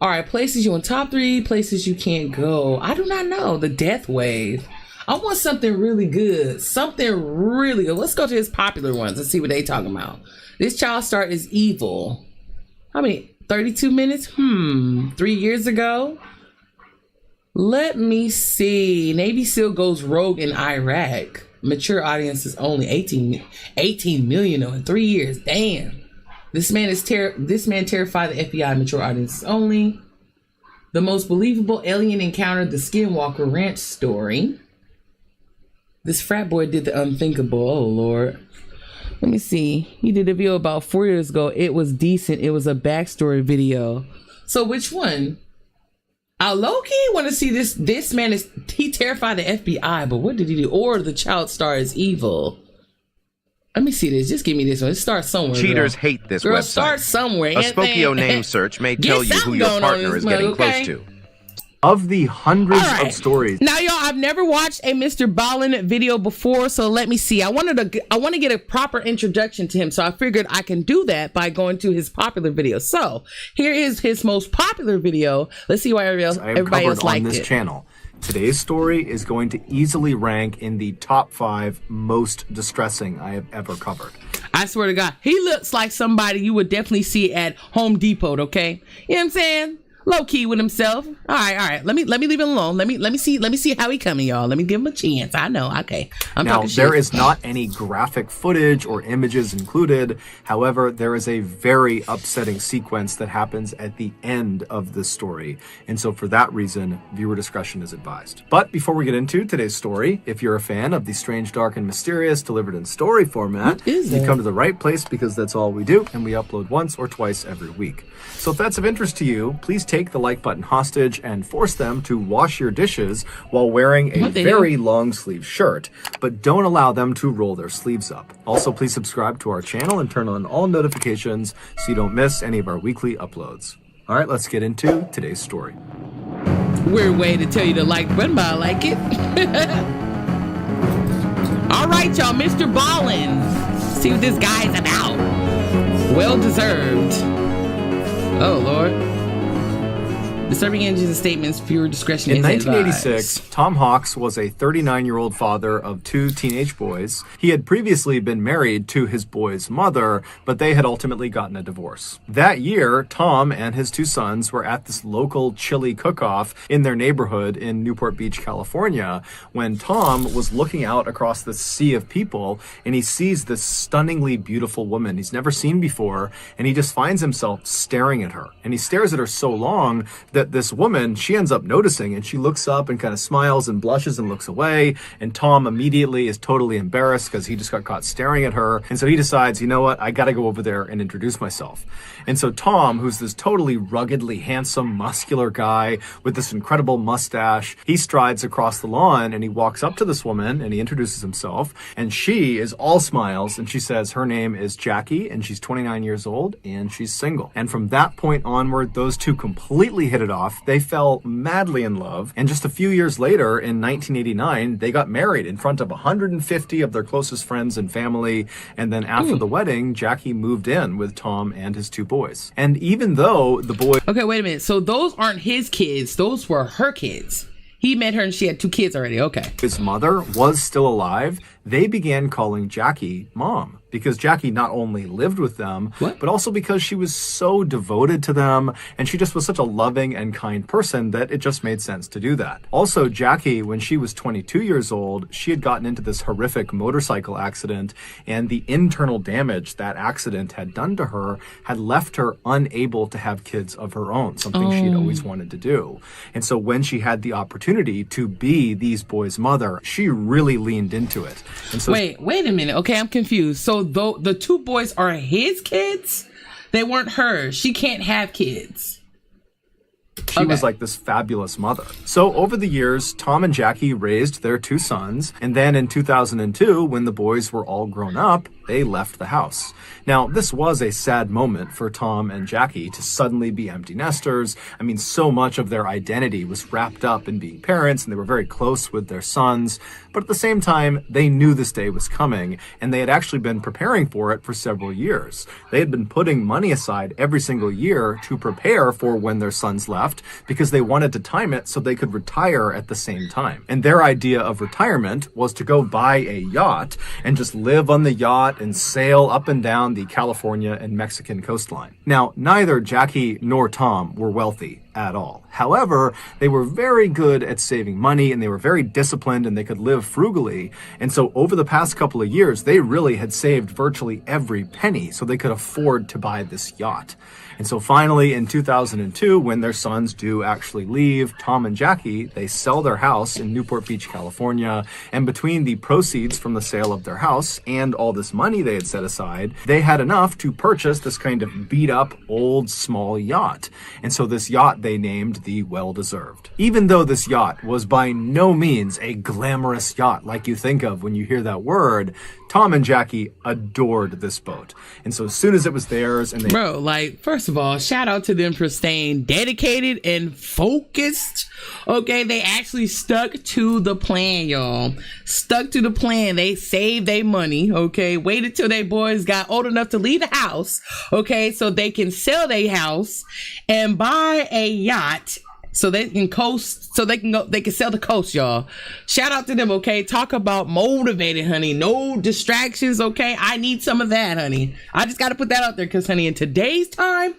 All right, places you want top 3, places you can't go. I do not know. The Death Wave. I want something really good. Something really good. Let's go to his popular ones and see what they talking about. This child star is evil. How many? 32 minutes? 3 years ago? Let me see. Navy SEAL goes rogue in Iraq. Mature audiences only. 18 million in 3 years. Damn. This man terrified the FBI. Mature audiences only. The most believable alien encounter. The Skinwalker Ranch story. This frat boy did the unthinkable. Oh, Lord. Let me see. He did a video about 4 years ago. It was decent. It was a backstory video. So which one? I low-key want to see this. This man he terrified the FBI, but what did he do? Or the child star is evil. Let me see this. Just give me this one. It starts somewhere. Cheaters hate this website. Start somewhere. A Spokio name search may tell you who your partner is getting close to. Of the hundreds of stories. Now, y'all, I've never watched a Mr. Ballin video before, so let me see. I want to get a proper introduction to him, so I figured I can do that by going to his popular video. So here is his most popular video. Let's see why everybody else liked it. On this channel. Today's story is going to easily rank in the top 5 most distressing I have ever covered. I swear to God, he looks like somebody you would definitely see at Home Depot. Okay, you know what I'm saying? Low key with himself. All right. Let me leave him alone. Let me see how he coming, y'all. Let me give him a chance. I know. Okay. Now, there is not any graphic footage or images included. However, there is a very upsetting sequence that happens at the end of this story. And so for that reason, viewer discretion is advised. But before we get into today's story, if you're a fan of the strange, dark, and mysterious delivered in story format, you come to the right place because that's all we do. And we upload once or twice every week. So if that's of interest to you, please take the like button hostage and force them to wash your dishes while wearing a very long sleeve shirt, but don't allow them to roll their sleeves up. Also, please subscribe to our channel and turn on all notifications so you don't miss any of our weekly uploads. All right, let's get into today's story. Weird way to tell you to like button, but I like it. All right, y'all, Mr. Ballin. See what this guy's about. Well deserved. Oh, Lord. Disturbing images and statements, pure discretion In is 1986, advised. Tom Hawks was a 39-year-old father of 2 teenage boys. He had previously been married to his boys' mother, but they had ultimately gotten a divorce. That year, Tom and his 2 sons were at this local chili cook-off in their neighborhood in Newport Beach, California, when Tom was looking out across the sea of people, and he sees this stunningly beautiful woman he's never seen before, and he just finds himself staring at her. And he stares at her so long that this woman, she ends up noticing, and she looks up and kind of smiles and blushes and looks away, and Tom immediately is totally embarrassed because he just got caught staring at her, and so he decides, you know what, I gotta go over there and introduce myself. And so Tom, who's this totally ruggedly handsome, muscular guy with this incredible mustache, he strides across the lawn and he walks up to this woman and he introduces himself, and she is all smiles, and she says her name is Jackie and she's 29 years old and she's single. And from that point onward, those two completely hit it off. They fell madly in love, and just a few years later, in 1989, they got married in front of 150 of their closest friends and family, and then after the wedding, Jackie moved in with Tom and his 2 boys. And even though the boys... Okay, wait a minute. So those aren't his kids. Those were her kids. He met her and she had 2 kids already. Okay. His mother was still alive. They began calling Jackie Mom, because Jackie not only lived with them, but also because she was so devoted to them, and she just was such a loving and kind person that it just made sense to do that. Also, Jackie, when she was 22 years old, she had gotten into this horrific motorcycle accident, and the internal damage that accident had done to her had left her unable to have kids of her own, something she had always wanted to do. And so when she had the opportunity to be these boys' mother, she really leaned into it. And so wait a minute. Okay, I'm confused. So the 2 boys are his kids? They weren't hers. She can't have kids. She was like this fabulous mother. So over the years, Tom and Jackie raised their 2 sons, and then in 2002, when the boys were all grown up, they left the house. Now, this was a sad moment for Tom and Jackie to suddenly be empty nesters. I mean, so much of their identity was wrapped up in being parents, and they were very close with their sons. But at the same time, they knew this day was coming, and they had actually been preparing for it for several years. They had been putting money aside every single year to prepare for when their sons left, because they wanted to time it so they could retire at the same time. And their idea of retirement was to go buy a yacht and just live on the yacht and sail up and down the California and Mexican coastline. Now, neither Jackie nor Tom were wealthy at all. However, they were very good at saving money, and they were very disciplined, and they could live frugally. And so over the past couple of years, they really had saved virtually every penny so they could afford to buy this yacht. And so finally, in 2002, when their sons do actually leave, Tom and Jackie, they sell their house in Newport Beach, California. And between the proceeds from the sale of their house and all this money they had set aside, they had enough to purchase this kind of beat-up, old, small yacht. And so this yacht they named the Well-Deserved. Even though this yacht was by no means a glamorous yacht like you think of when you hear that word, Tom and Jackie adored this boat. And so as soon as it was theirs and they... Bro, like, first of all, shout out to them for staying dedicated and focused. Okay, they actually stuck to the plan, y'all. Stuck to the plan. They saved their money, okay? Waited till they boys got old enough to leave the house, okay? So they can sell their house and buy a yacht so they can coast, so they can sell the coast, y'all. Shout out to them, okay? Talk about motivated, honey. No distractions, okay? I need some of that, honey. I just got to put that out there because, honey, in today's time,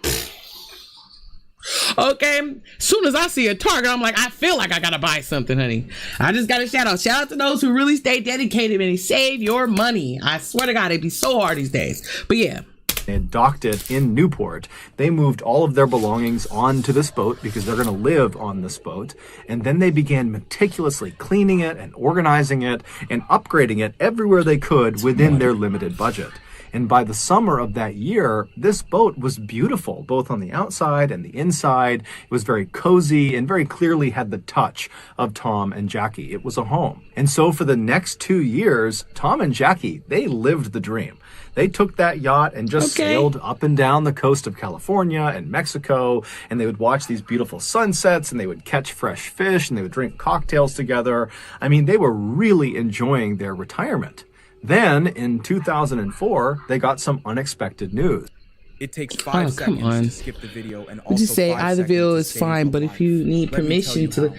okay, soon as I see a Target, I'm like, I feel like I got to buy something, honey. I just got to shout out to those who really stay dedicated and save your money. I swear to God, it'd be so hard these days. But yeah. They had docked it in Newport. They moved all of their belongings onto this boat because they're going to live on this boat. And then they began meticulously cleaning it and organizing it and upgrading it everywhere they could within their limited budget. And by the summer of that year, this boat was beautiful, both on the outside and the inside. It was very cozy and very clearly had the touch of Tom and Jackie. It was a home. And so for the next 2 years, Tom and Jackie, they lived the dream. They took that yacht and just sailed up and down the coast of California and Mexico, and they would watch these beautiful sunsets, and they would catch fresh fish, and they would drink cocktails together. I mean, they were really enjoying their retirement. Then, in 2004, they got some unexpected news. It takes 5 seconds to skip the video and also just say either video is fine, but if you need permission to...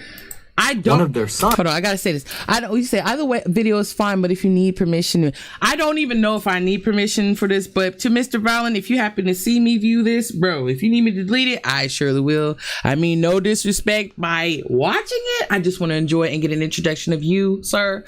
I don't. One of their sons. Hold on, I gotta say this. I don't. You say either way, video is fine, but if you need permission, I don't even know if I need permission for this. But to Mr. Valen, if you happen to see me view this, bro, if you need me to delete it, I surely will. I mean, no disrespect by watching it. I just want to enjoy it and get an introduction of you, sir.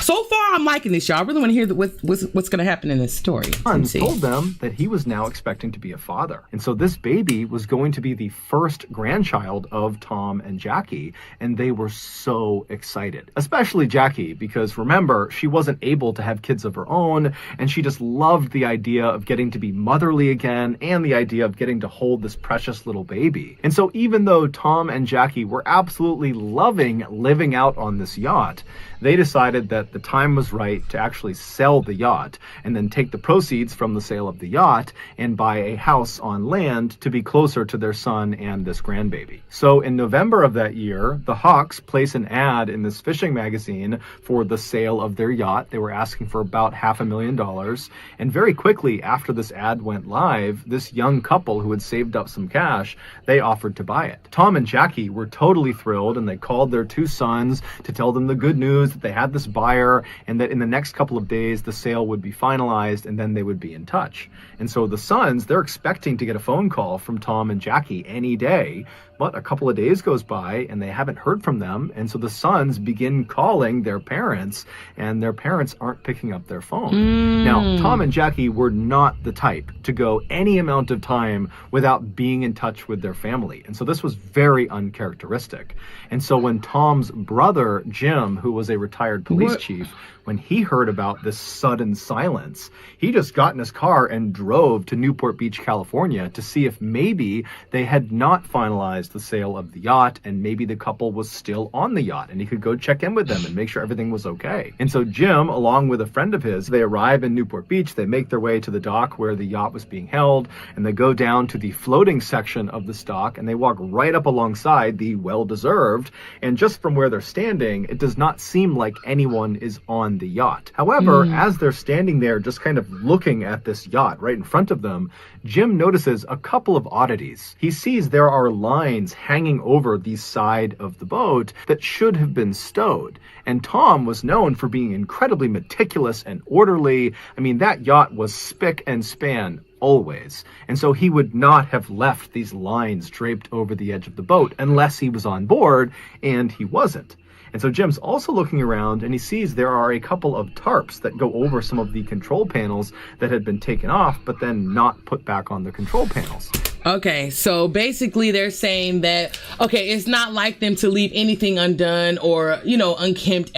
So far, I'm liking this, y'all. I really want to hear what's going to happen in this story. Son told them that he was now expecting to be a father. And so this baby was going to be the first grandchild of Tom and Jackie. And they were so excited, especially Jackie, because remember, she wasn't able to have kids of her own. And she just loved the idea of getting to be motherly again and the idea of getting to hold this precious little baby. And so even though Tom and Jackie were absolutely loving living out on this yacht, they decided that the time was right to actually sell the yacht and then take the proceeds from the sale of the yacht and buy a house on land to be closer to their son and this grandbaby. So in November of that year, the Hawks place an ad in this fishing magazine for the sale of their yacht. They were asking for about $500,000. And very quickly after this ad went live, this young couple who had saved up some cash, they offered to buy it. Tom and Jackie were totally thrilled, and they called their 2 sons to tell them the good news that they had this buyer and that in the next couple of days the sale would be finalized and then they would be in touch. And so the sons, they're expecting to get a phone call from Tom and Jackie any day. But a couple of days goes by and they haven't heard from them. And so the sons begin calling their parents, and their parents aren't picking up their phone. Now, Tom and Jackie were not the type to go any amount of time without being in touch with their family. And so this was very uncharacteristic. And so when Tom's brother, Jim, who was a retired police chief, when he heard about this sudden silence, he just got in his car and drove to Newport Beach, California to see if maybe they had not finalized the sale of the yacht and maybe the couple was still on the yacht and he could go check in with them and make sure everything was okay. And so Jim, along with a friend of his, they arrive in Newport Beach, they make their way to the dock where the yacht was being held, and they go down to the floating section of the dock and they walk right up alongside the well-deserved, and just from where they're standing, it does not seem like anyone is on the yacht. However, as they're standing there just kind of looking at this yacht right in front of them, Jim notices a couple of oddities. He sees there are lines hanging over the side of the boat that should have been stowed. And Tom was known for being incredibly meticulous and orderly. I mean, that yacht was spick and span always. And so he would not have left these lines draped over the edge of the boat unless he was on board, and he wasn't. And so Jim's also looking around and he sees there are a couple of tarps that go over some of the control panels that had been taken off, but then not put back on the control panels. Okay, so basically they're saying that, okay, it's not like them to leave anything undone or, unkempt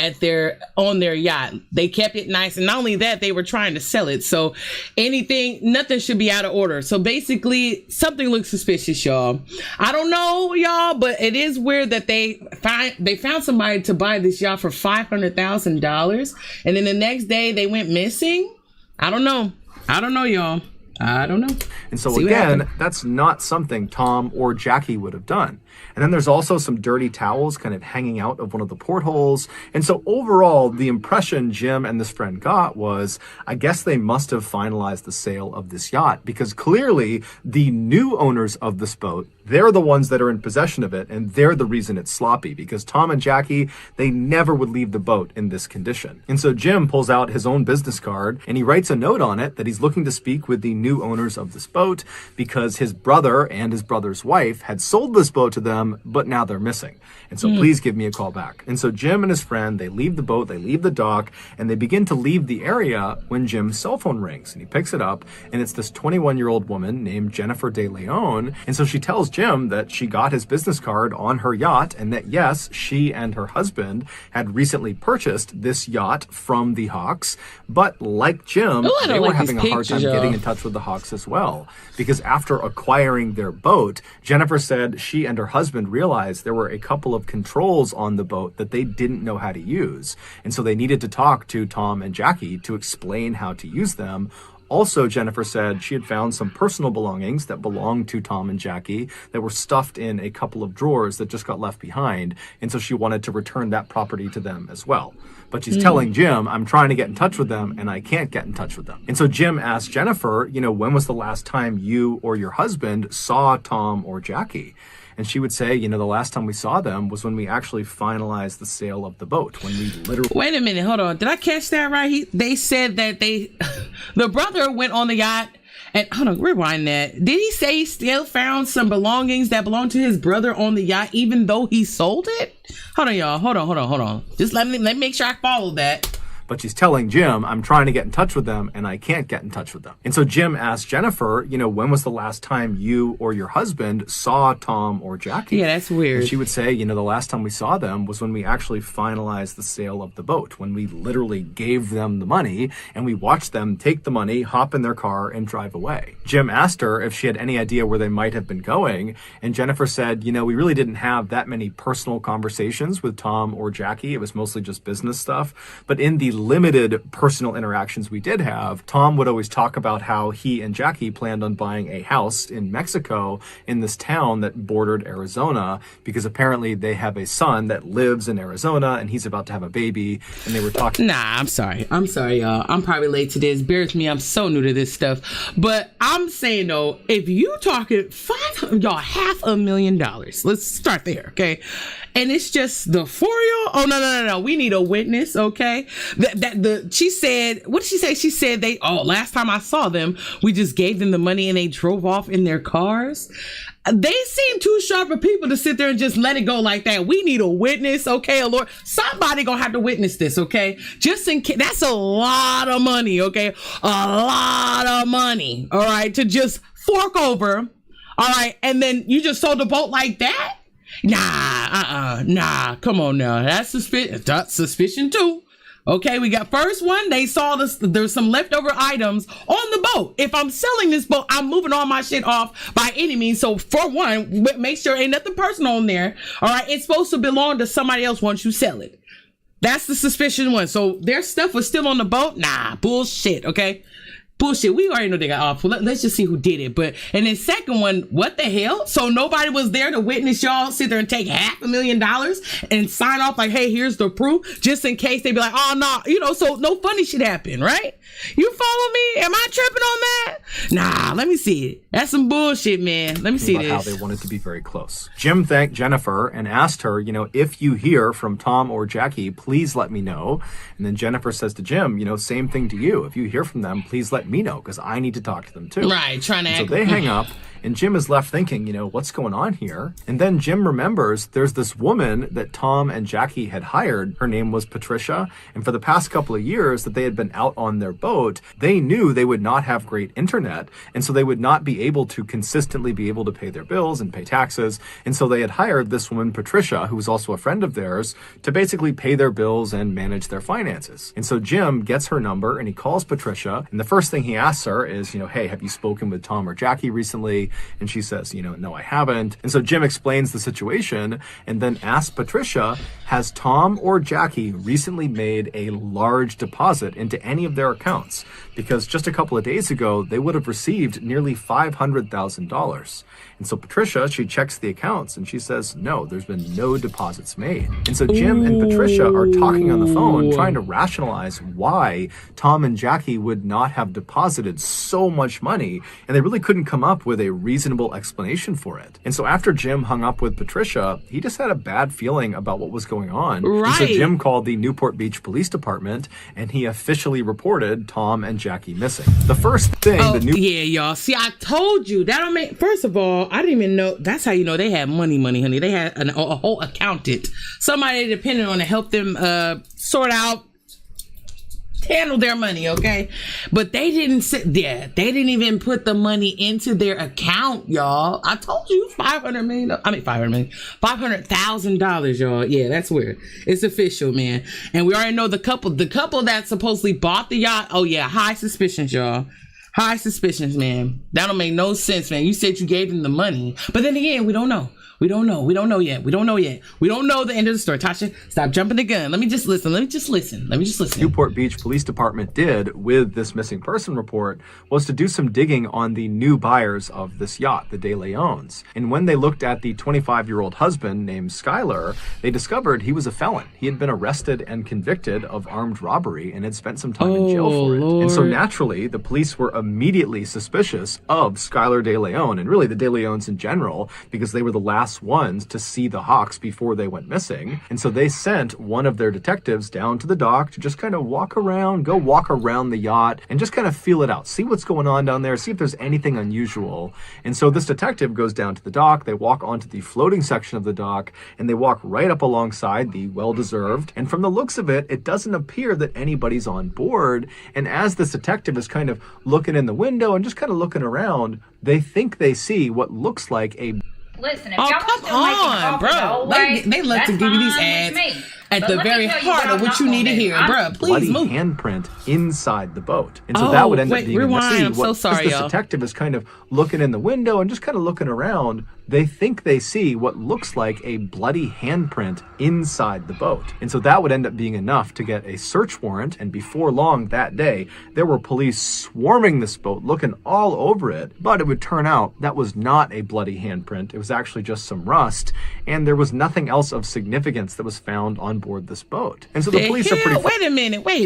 on their yacht. They kept it nice. And not only that, they were trying to sell it. So nothing should be out of order. So basically something looks suspicious, y'all. I don't know, y'all, but it is weird that they found somebody to buy this yacht for $500,000. And then the next day they went missing. I don't know, y'all. I don't know. And so again, that's not something Tom or Jackie would have done. And then there's also some dirty towels kind of hanging out of one of the portholes. And so overall, the impression Jim and this friend got was, I guess they must have finalized the sale of this yacht, because clearly the new owners of this boat, they're the ones that are in possession of it, and they're the reason it's sloppy, because Tom and Jackie, they never would leave the boat in this condition. And so Jim pulls out his own business card and he writes a note on it that he's looking to speak with the new owners of this boat because his brother and his brother's wife had sold this boat to them, but now they're missing. And so please give me a call back. And so Jim and his friend, they leave the boat, they leave the dock, and they begin to leave the area when Jim's cell phone rings. And he picks it up, and it's this 21-year-old woman named Jennifer De Leon. And so she tells Jim that she got his business card on her yacht, and that yes, she and her husband had recently purchased this yacht from the Hawks. But like Jim, they were having a hard time getting in touch with the Hawks as well. Because after acquiring their boat, Jennifer said she and her husband realized there were a couple of controls on the boat that they didn't know how to use. And so they needed to talk to Tom and Jackie to explain how to use them. Also, Jennifer said she had found some personal belongings that belonged to Tom and Jackie that were stuffed in a couple of drawers that just got left behind. And so she wanted to return that property to them as well. But she's telling Jim, I'm trying to get in touch with them and I can't get in touch with them. And so Jim asked Jennifer, when was the last time you or your husband saw Tom or Jackie? And she would say, the last time we saw them was when we actually finalized the sale of the boat. When we literally... Wait a minute, hold on. Did I catch that right? They said that the brother went on the yacht and, hold on, rewind that. Did he say he still found some belongings that belonged to his brother on the yacht, even though he sold it? Hold on, y'all. Hold on. Just let me make sure I follow that. But she's telling Jim, I'm trying to get in touch with them and I can't get in touch with them. And so Jim asked Jennifer, when was the last time you or your husband saw Tom or Jackie? Yeah, that's weird. And she would say, the last time we saw them was when we actually finalized the sale of the boat, when we literally gave them the money and we watched them take the money, hop in their car and drive away. Jim asked her if she had any idea where they might have been going. And Jennifer said, we really didn't have that many personal conversations with Tom or Jackie. It was mostly just business stuff. But in the limited personal interactions we did have, Tom would always talk about how he and Jackie planned on buying a house in Mexico in this town that bordered Arizona, because apparently they have a son that lives in Arizona and he's about to have a baby, and they were talking... Nah, I'm sorry, y'all. I'm probably late to this. Bear with me, I'm so new to this stuff. But I'm saying, though, if you talking $500,000, let's start there, okay? And it's just the four of y'all? Oh, no. We need a witness, okay? She said, what did she say? She said last time I saw them, we just gave them the money and they drove off in their cars. They seem too sharp of people to sit there and just let it go like that. We need a witness, okay? Lord, somebody gonna have to witness this, okay? Just in case. That's a lot of money, okay? A lot of money, all right? To just fork over, all right? And then you just sold the boat like that? Nah, come on now. That's suspicion too. Okay, we got first one. They saw there's some leftover items on the boat. If I'm selling this boat, I'm moving all my shit off by any means. So for one, make sure ain't nothing personal on there. All right, it's supposed to belong to somebody else once you sell it. That's the suspicion one. So their stuff was still on the boat. Nah, bullshit. Okay. Bullshit. We already know they got awful. Let's just see who did it. And then second one, what the hell? So nobody was there to witness y'all sit there and take $500,000 and sign off like, hey, here's the proof, just in case they be like, oh no, so no funny shit happened, right? You follow me? Am I tripping on that? Nah, let me see it. That's some bullshit, man. Let me see this. How they wanted to be very close. Jim thanked Jennifer and asked her, if you hear from Tom or Jackie, please let me know. And then Jennifer says to Jim, same thing to you. If you hear from them, please let me know, because I need to talk to them too. Right, trying to act. So they hang up. And Jim is left thinking, what's going on here? And then Jim remembers there's this woman that Tom and Jackie had hired. Her name was Patricia. And for the past couple of years that they had been out on their boat, they knew they would not have great internet. And so they would not be able to consistently be able to pay their bills and pay taxes. And so they had hired this woman, Patricia, who was also a friend of theirs, to basically pay their bills and manage their finances. And so Jim gets her number and he calls Patricia. And the first thing he asks her is, hey, have you spoken with Tom or Jackie recently? And she says, no, I haven't. And so Jim explains the situation and then asks Patricia, has Tom or Jackie recently made a large deposit into any of their accounts? Because just a couple of days ago, they would have received nearly $500,000. And so Patricia, she checks the accounts and she says, no, there's been no deposits made. And so Jim and Patricia are talking on the phone, trying to rationalize why Tom and Jackie would not have deposited so much money. And they really couldn't come up with a reasonable explanation for it. And so after Jim hung up with Patricia, he just had a bad feeling about what was going on. Right. And so Jim called the Newport Beach Police Department and he officially reported Tom and Jackie missing. The first thing yeah, y'all. See, I told you that'll make. First of all, I didn't even know. That's how you know they had money, honey. They had a whole accountant, somebody dependent on to help them sort out, handle their money, okay? But they didn't sit there. They didn't even put the money into their account, y'all. I told you $500,000, y'all. Yeah, that's weird. It's official, man. And we already know the couple that supposedly bought the yacht. Oh yeah, high suspicions, y'all. High suspicions, man. That don't make no sense, man. You said you gave them the money, but then again, we don't know. We don't know. We don't know yet. We don't know yet. We don't know the end of the story. Tasha, stop jumping the gun. Let me just listen. Newport Beach Police Department did with this missing person report was to do some digging on the new buyers of this yacht, the De Leons. And when they looked at the 25-year-old husband named Skylar, they discovered he was a felon. He had been arrested and convicted of armed robbery and had spent some time in jail for it. Lord. And so naturally, the police were immediately suspicious of Skylar De Leon, and really the De Leons in general, because they were the last ones to see the Hawks before they went missing. And so they sent one of their detectives down to the dock to just kind of walk around the yacht and just kind of feel it out, see what's going on down there, see if there's anything unusual. And so this detective goes down to the dock, they walk onto the floating section of the dock, and they walk right up alongside the well-deserved. And from the looks of it, it doesn't appear that anybody's on board. And as this detective is kind of looking in the window and just kind of looking around, they think they see what looks like a... Listen, if y'all are still making coffee the whole way, they love to give you these ads at the very heart of what you need to hear, bro. Please move. Handprint inside the boat, and so that would end up being rewind. I'm so sorry, y'all. This detective is kind of looking in the window and just kind of looking around. They think they see what looks like a bloody handprint inside the boat, and so that would end up being enough to get a search warrant. And before long that day, there were police swarming this boat, looking all over it. But it would turn out that was not a bloody handprint. It was actually just some rust, and there was nothing else of significance that was found on board this boat. And so the police are pretty... Wait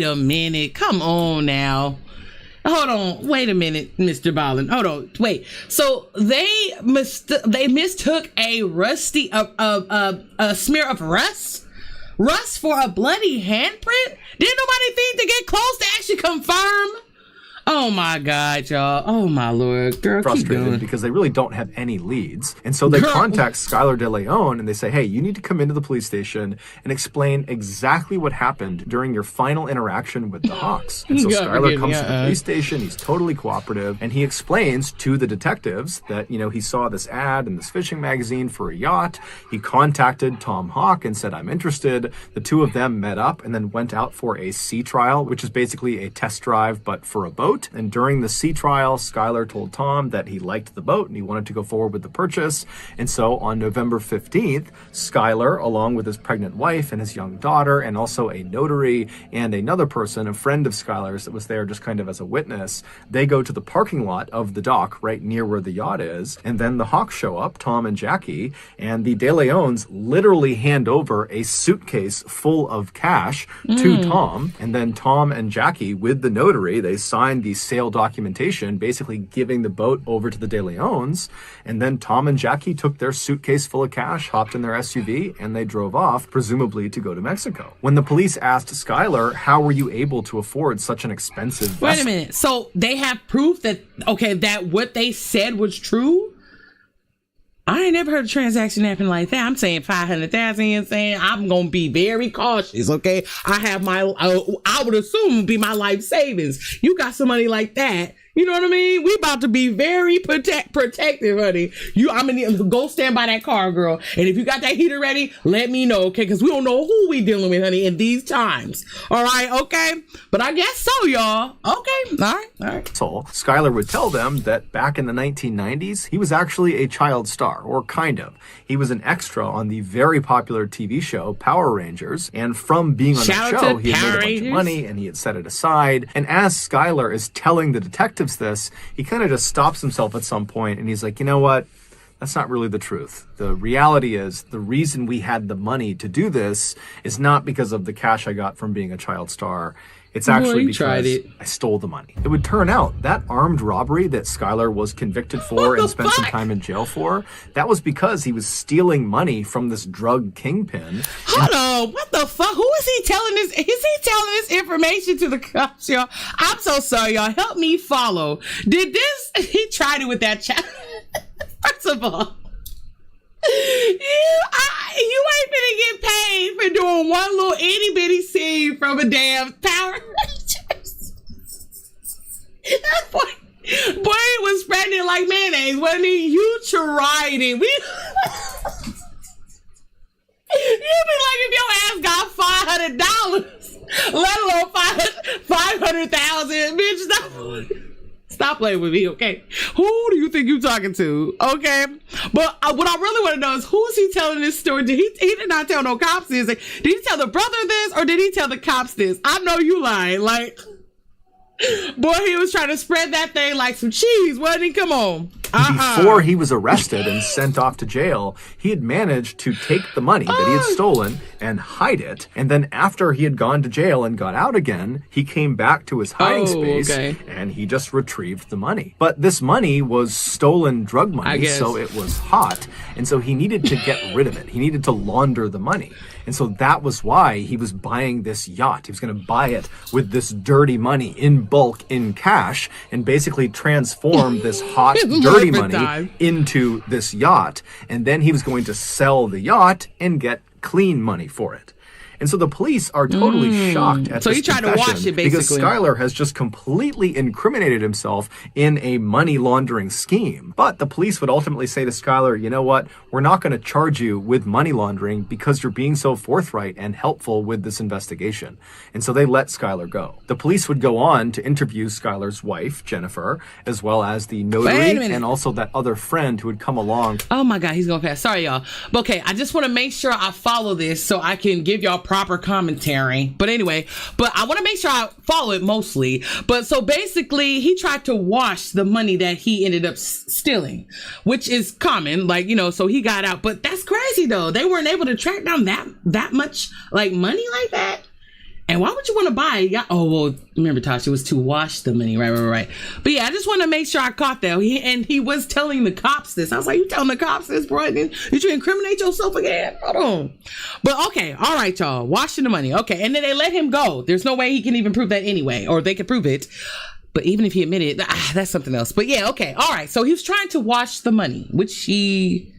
a minute. Come on now. Hold on. Wait a minute, Mr. Ballin. Hold on. Wait. So they mistook a smear of rust for a bloody handprint? Didn't nobody think to get close to actually confirm? Oh my God, y'all. Oh my Lord. Girl, frustrated keep going. Because they really don't have any leads. And so they contact Skylar De Leon and they say, hey, you need to come into the police station and explain exactly what happened during your final interaction with the Hawks. And so Skylar comes to the police station. He's totally cooperative. And he explains to the detectives that, you know, he saw this ad in this fishing magazine for a yacht. He contacted Tom Hawk and said, I'm interested. The two of them met up and then went out for a sea trial, which is basically a test drive, but for a boat. And during the sea trial, Skylar told Tom that he liked the boat and he wanted to go forward with the purchase. And so on November 15th, Skylar, along with his pregnant wife and his young daughter, and also a notary and another person, a friend of Skylar's that was there just kind of as a witness, they go to the parking lot of the dock right near where the yacht is. And then the Hawks show up, Tom and Jackie, and the De Leons literally hand over a suitcase full of cash to Tom. And then Tom and Jackie, with the notary, they signed the sale documentation, basically giving the boat over to the De Leons. And then Tom and Jackie took their suitcase full of cash, hopped in their SUV, and they drove off, presumably to go to Mexico. When the police asked Skylar, how were you able to afford such an expensive vessel? Wait a minute. So they have proof that, that what they said was true? I ain't never heard a transaction happen like that. I'm saying 500,000 and saying I'm going to be very cautious, okay? I have I would assume be my life savings. You got some money like that. You know what I mean? We about to be very protective, honey. I'm gonna go stand by that car, girl. And if you got that heater ready, let me know, okay? Because we don't know who we dealing with, honey, in these times. All right, okay? But I guess so, y'all. Okay, all right. So Skylar would tell them that back in the 1990s, he was actually a child star, or kind of. He was an extra on the very popular TV show Power Rangers. And from being on that show, he had made a bunch of money and he had set it aside. And as Skylar is telling the detectives this, he kind of just stops himself at some point and he's like, you know what? That's not really the truth. The reality is the reason we had the money to do this is not because of the cash I got from being a child star. It's actually because I stole the money. It would turn out that armed robbery that Skylar was convicted for and spent some time in jail for, that was because he was stealing money from this drug kingpin. Hold on, what the fuck? Who is he telling this? Is he telling this information to the cops, y'all? I'm so sorry, y'all. Help me follow. He tried it with that child. First of all, you ain't gonna get paid for doing one little itty bitty scene from a damn Power Rangers. That boy was spreading it like mayonnaise, wasn't he? You tried it. You'd be like if your ass got $500, let alone 500,000, bitch. Stop playing with me, okay? Who do you think you're talking to? Okay, but what I really want to know is who's he telling this story? He did not tell no cops this. Did he tell the brother this, or did he tell the cops this? I know you lying. Like, boy, he was trying to spread that thing like some cheese, wasn't he? Come on. Before he was arrested and sent off to jail, he had managed to take the money that he had stolen and hide it. And then after he had gone to jail and got out again, he came back to his hiding space and he just retrieved the money. But this money was stolen drug money, so it was hot. And so he needed to get rid of it. He needed to launder the money. And so that was why he was buying this yacht. He was going to buy it with this dirty money in bulk, in cash, and basically transform this hot, dirty money into this yacht. And then he was going to sell the yacht and get clean money for it. And so the police are totally shocked at this confession, to wash it, because Skylar has just completely incriminated himself in a money laundering scheme. But the police would ultimately say to Skylar, you know what, we're not going to charge you with money laundering because you're being so forthright and helpful with this investigation. And so they let Skylar go. The police would go on to interview Skylar's wife, Jennifer, as well as the notary and also that other friend who had come along. Oh my God, he's going fast. Sorry, y'all. But okay, I just want to make sure I follow this so I can give y'all proper commentary. But anyway, I want to make sure I follow it mostly. But so basically, he tried to wash the money that he ended up stealing, which is common, like, you know, so he got out. But that's crazy though. They weren't able to track down that much like money like that. And why would you want to buy it? Oh, well, remember, Tasha, it was to wash the money. Right. But yeah, I just want to make sure I caught that. He was telling the cops this. I was like, you telling the cops this, bro? Did you incriminate yourself again? Hold on. But okay, all right, y'all. Washing the money. Okay, and then they let him go. There's no way he can even prove that anyway, or they could prove it. But even if he admitted, that's something else. But yeah, okay, all right. So he was trying to wash the money, which he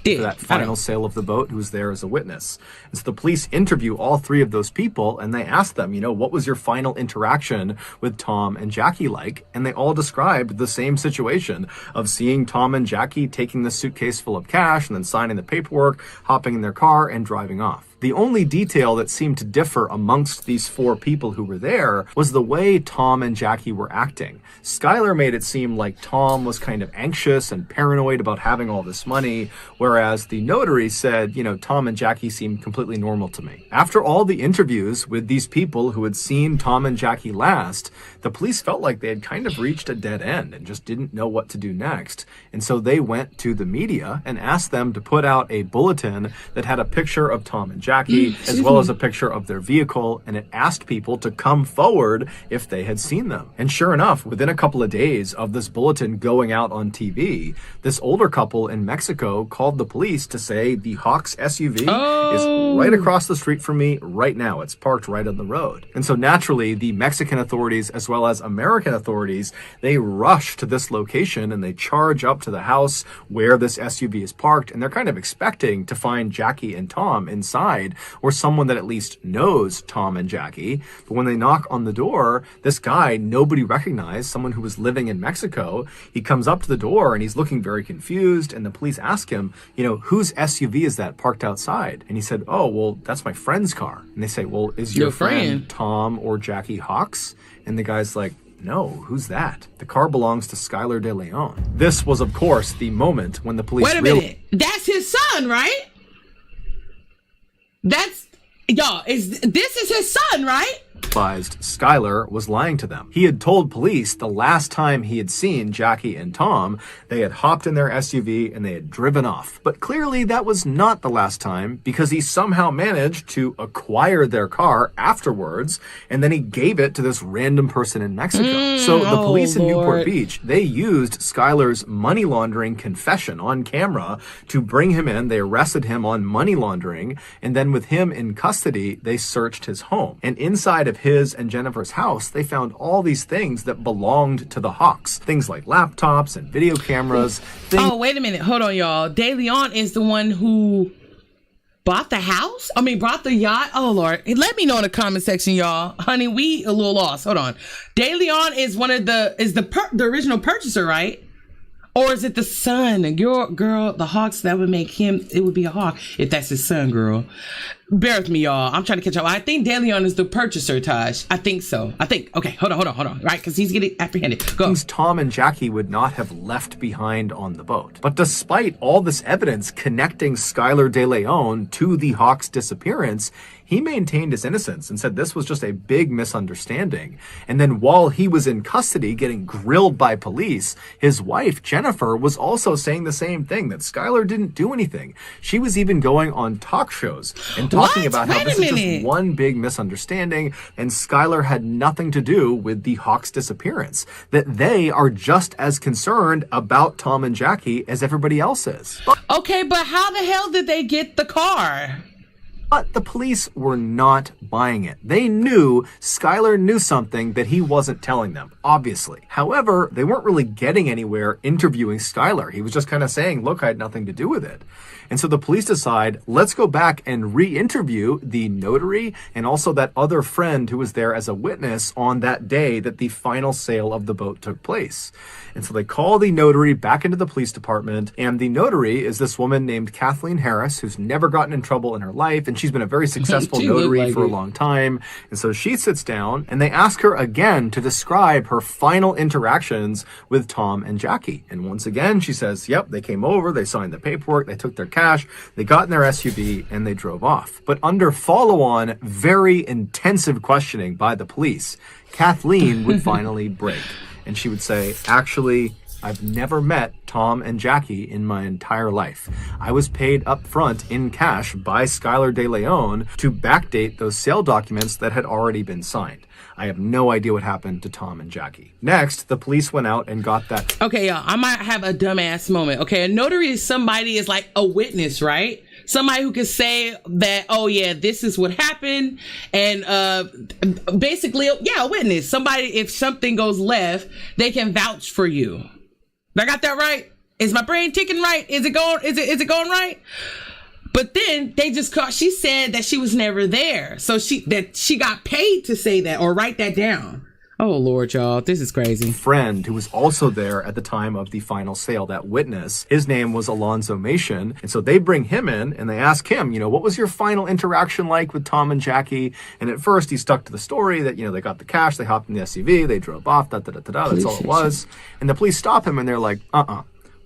did. For that final sale of the boat, who was there as a witness. And so the police interview all three of those people, and they ask them, you know, what was your final interaction with Tom and Jackie like? And they all described the same situation of seeing Tom and Jackie taking the suitcase full of cash and then signing the paperwork, hopping in their car, and driving off. The only detail that seemed to differ amongst these four people who were there was the way Tom and Jackie were acting. Skylar made it seem like Tom was kind of anxious and paranoid about having all this money, whereas the notary said, you know, Tom and Jackie seemed completely normal to me. After all the interviews with these people who had seen Tom and Jackie last, the police felt like they had kind of reached a dead end and just didn't know what to do next. And so they went to the media and asked them to put out a bulletin that had a picture of Tom and Jackie, as well as a picture of their vehicle, and it asked people to come forward if they had seen them. And sure enough, within a couple of days of this bulletin going out on TV, this older couple in Mexico called the police to say the Hawks SUV is right across the street from me right now. It's parked right on the road. And so naturally, the Mexican authorities, as well as American authorities, they rush to this location and they charge up to the house where this SUV is parked, and they're kind of expecting to find Jackie and Tom inside, or someone that at least knows Tom and Jackie. But when they knock on the door, this guy nobody recognized, someone who was living in Mexico, he comes up to the door and he's looking very confused, and the police ask him, you know, whose SUV is that parked outside? And he said, oh, well, that's my friend's car. And they say, well, is your friend Tom or Jackie Hawks? And the guy's like, no, who's that? The car belongs to Skylar De Leon. This was, of course, the moment when the police Wait a minute. That's his son, right? This is his son, right? Realized Skylar was lying to them. He had told police the last time he had seen Jackie and Tom, they had hopped in their SUV and they had driven off. But clearly that was not the last time, because he somehow managed to acquire their car afterwards, and then he gave it to this random person in Mexico. So the police in Newport Beach, they used Skylar's money laundering confession on camera to bring him in. They arrested him on money laundering, and then with him in custody, they searched his home. And inside of his and Jennifer's house, they found all these things that belonged to the Hawks. Things like laptops and video cameras. Oh, wait a minute. Hold on, y'all. De Leon is the one who bought the house? Bought the yacht? Oh, Lord. Let me know in the comment section, y'all. Honey, we a little lost. Hold on. De Leon is one of the original purchaser, right? Or is it the son? Girl, the Hawks, that would make him, it would be a Hawk if that's his son, girl. Bear with me, y'all. I'm trying to catch up. I think DeLeon is the purchaser, Taj. I think so. Okay, hold on. Right, because he's getting apprehended. Go. Tom and Jackie would not have left behind on the boat. But despite all this evidence connecting Skylar De Leon to the Hawks' disappearance, he maintained his innocence and said this was just a big misunderstanding. And then while he was in custody getting grilled by police, his wife, Jennifer, was also saying the same thing, that Skylar didn't do anything. She was even going on talk shows and talking about how this is just one big misunderstanding and Skylar had nothing to do with the Hawks' disappearance, that they are just as concerned about Tom and Jackie as everybody else is. Okay, but how the hell did they get the car? But the police were not buying it. They knew Skylar knew something that he wasn't telling them, obviously. However, they weren't really getting anywhere interviewing Skylar. He was just kind of saying, look, I had nothing to do with it. And so the police decide, let's go back and re-interview the notary and also that other friend who was there as a witness on that day that the final sale of the boat took place. And so they call the notary back into the police department, and the notary is this woman named Kathleen Harris, who's never gotten in trouble in her life, and she's been a very successful notary for a long time. And so she sits down, and they ask her again to describe her final interactions with Tom and Jackie. And once again, she says, yep, they came over, they signed the paperwork, they took their cash, they got in their SUV, and they drove off. But under follow-on, very intensive questioning by the police, Kathleen would finally break. And she would say, actually, I've never met Tom and Jackie in my entire life. I was paid up front in cash by Skylar De Leon to backdate those sale documents that had already been signed. I have no idea what happened to Tom and Jackie. Next, the police went out and got that. Okay, y'all, I might have a dumbass moment. Okay, a notary is somebody is like a witness, right? Somebody who can say that, oh yeah, this is what happened. And basically, yeah, a witness. Somebody, if something goes left, they can vouch for you. I got that right? Is my brain ticking right? Is it going right? But then they just caught, she said that she was never there. So she got paid to say that or write that down. Oh, Lord, y'all. This is crazy. Friend who was also there at the time of the final sale, that witness, his name was Alonzo Mason. And so they bring him in and they ask him, what was your final interaction like with Tom and Jackie? And at first he stuck to the story that, they got the cash, they hopped in the SUV, they drove off, that's all it was. And the police stop him and they're like,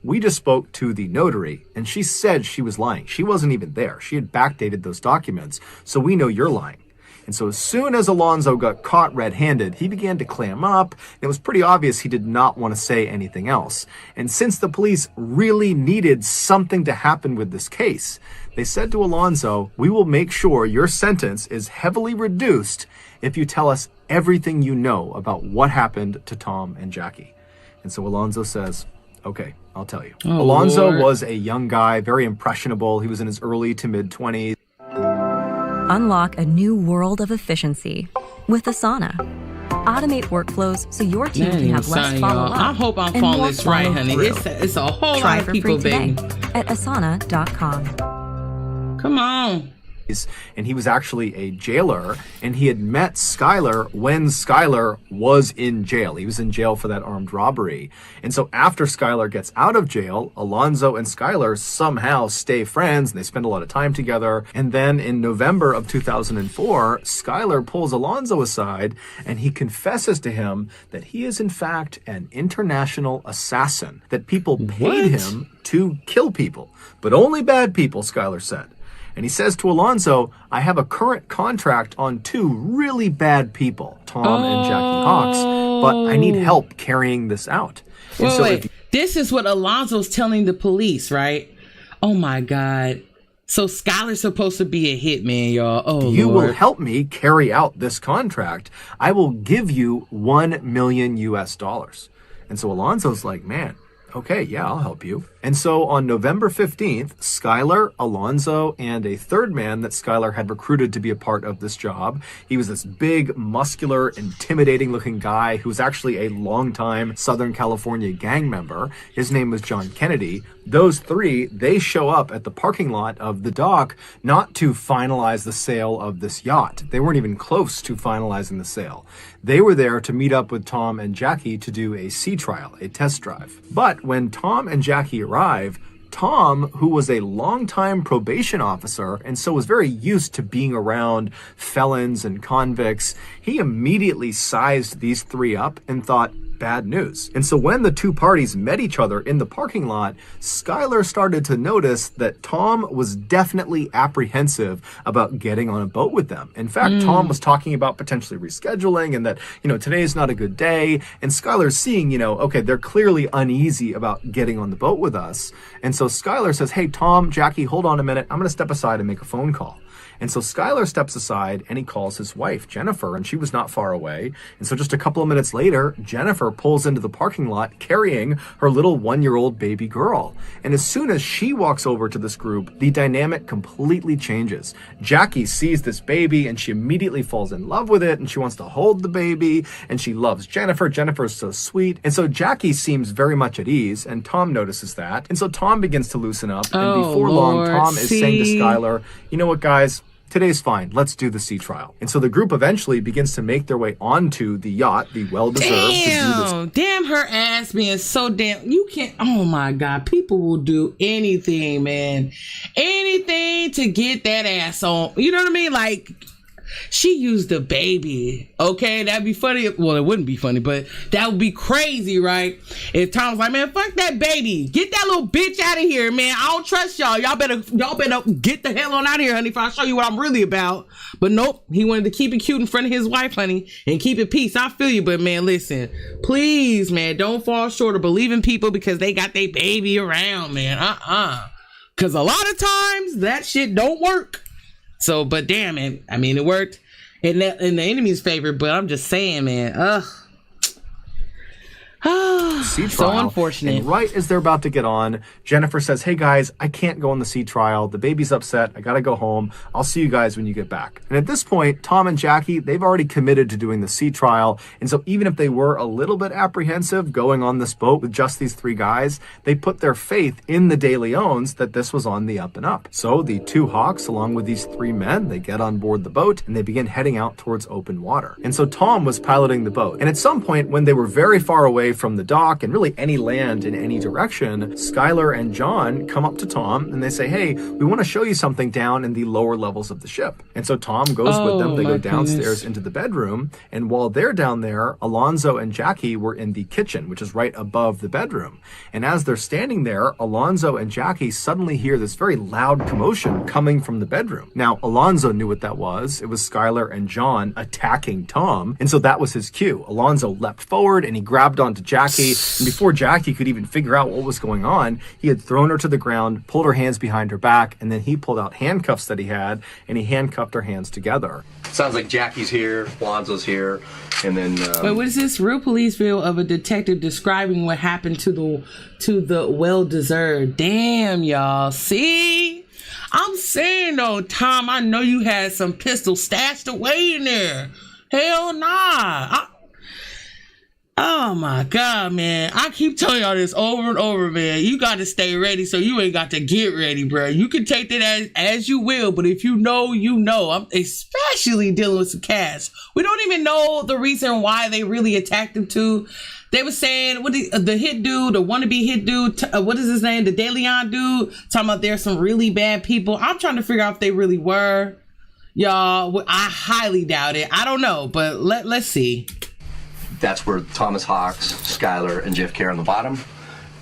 we just spoke to the notary and she said she was lying. She wasn't even there. She had backdated those documents. So we know you're lying. And so as soon as Alonzo got caught red-handed, he began to clam up. It was pretty obvious he did not want to say anything else. And since the police really needed something to happen with this case, they said to Alonzo, we will make sure your sentence is heavily reduced if you tell us everything you know about what happened to Tom and Jackie. And so Alonzo says, okay, I'll tell you. Oh, Alonzo Lord. was a young guy, very impressionable. He was in his early to mid-20s. Unlock a new world of efficiency with Asana. Automate workflows so your team can have less follow-up. I hope I'm following this right, honey. It's a whole lot of people, baby. At asana.com. Come on. And he was actually a jailer, and he had met Skylar when Skylar was in jail. He was in jail for that armed robbery. And so after Skylar gets out of jail, Alonzo and Skylar somehow stay friends, and they spend a lot of time together. And then in November of 2004, Skylar pulls Alonzo aside, and he confesses to him that he is in fact an international assassin, that people paid him to kill people, but only bad people, Skylar said. And he says to Alonzo, I have a current contract on 2 really bad people, Tom and Jackie Hawks, but I need help carrying this out. And wait. This is what Alonzo's telling the police, right? Oh my God. So Skylar's supposed to be a hitman, y'all. Oh, you Lord. will help me carry out this contract. I will give you $1 million US. And so Alonzo's like, man, okay, yeah, I'll help you. And so on November 15th, Skylar, Alonzo, and a third man that Skylar had recruited to be a part of this job. He was this big, muscular, intimidating-looking guy who was actually a longtime Southern California gang member. His name was John Kennedy. Those 3, they show up at the parking lot of the dock not to finalize the sale of this yacht. They weren't even close to finalizing the sale. They were there to meet up with Tom and Jackie to do a sea trial, a test drive. But when Tom and Jackie arrive, Tom, who was a longtime probation officer and so was very used to being around felons and convicts, he immediately sized these three up and thought, bad news. And so when the two parties met each other in the parking lot, Skylar started to notice that Tom was definitely apprehensive about getting on a boat with them. In fact, Tom was talking about potentially rescheduling and that, today is not a good day. And Skylar's seeing, okay, they're clearly uneasy about getting on the boat with us. And so Skylar says, hey, Tom, Jackie, hold on a minute. I'm going to step aside and make a phone call. And so Skylar steps aside and he calls his wife, Jennifer, and she was not far away. And so just a couple of minutes later, Jennifer pulls into the parking lot carrying her little 1-year-old baby girl. And as soon as she walks over to this group, the dynamic completely changes. Jackie sees this baby and she immediately falls in love with it and she wants to hold the baby and she loves Jennifer. Jennifer is so sweet. And so Jackie seems very much at ease and Tom notices that. And so Tom begins to loosen up. And before long, Tom is saying to Skylar, you know what, guys? Today's fine. Let's do the sea trial. And so the group eventually begins to make their way onto the yacht, the well-deserved. Damn her ass being so damn. You can't. Oh my God. People will do anything, man. Anything to get that ass on. You know what I mean? Like, she used the baby. Okay, that'd be funny. Well, it wouldn't be funny, but that would be crazy, right? If Tom's like, man, fuck that baby. Get that little bitch out of here, man. I don't trust y'all. Y'all better get the hell on out of here, honey, if I show you what I'm really about. But nope, he wanted to keep it cute in front of his wife, honey, and keep it peace. I feel you, but man, listen, please, man, don't fall short of believing people because they got their baby around, man. Because a lot of times that shit don't work. So, but damn it, I mean, it worked in the enemy's favor, but I'm just saying, man, sea trial. So unfortunate. And right as they're about to get on, Jennifer says, hey guys, I can't go on the sea trial. The baby's upset. I gotta go home. I'll see you guys when you get back. And at this point, Tom and Jackie, they've already committed to doing the sea trial. And so even if they were a little bit apprehensive going on this boat with just these three guys, they put their faith in the De Leons that this was on the up and up. So the two Hawks, along with these three men, they get on board the boat and they begin heading out towards open water. And so Tom was piloting the boat. And at some point when they were very far away from the dock and really any land in any direction, Skylar and John come up to Tom and they say, hey, we want to show you something down in the lower levels of the ship. And so Tom goes with them. They go downstairs into the bedroom. And while they're down there, Alonzo and Jackie were in the kitchen, which is right above the bedroom. And as they're standing there, Alonzo and Jackie suddenly hear this very loud commotion coming from the bedroom. Now, Alonzo knew what that was. It was Skylar and John attacking Tom. And so that was his cue. Alonzo leapt forward and he grabbed onto Jackie. And before Jackie could even figure out what was going on, he had thrown her to the ground, pulled her hands behind her back, and then he pulled out handcuffs that he had, and he handcuffed her hands together. Sounds like Jackie's here, Alonzo's here, and then... Wait, what is this? Real police video of a detective describing what happened to the well-deserved. Damn, y'all. See? I'm saying, though, Tom, I know you had some pistols stashed away in there. Hell nah. Oh my God, man. I keep telling y'all this over and over, man. You got to stay ready so you ain't got to get ready, bro. You can take that as you will, but if you know, you know. I'm especially dealing with some cats. We don't even know the reason why they really attacked him too. They were saying, the hit dude, the wannabe hit dude, what is his name? The De Leon dude, talking about there's some really bad people. I'm trying to figure out if they really were. Y'all, I highly doubt it. I don't know, but let's see. That's where Thomas Hawks, Skylar, and JFK are on the bottom.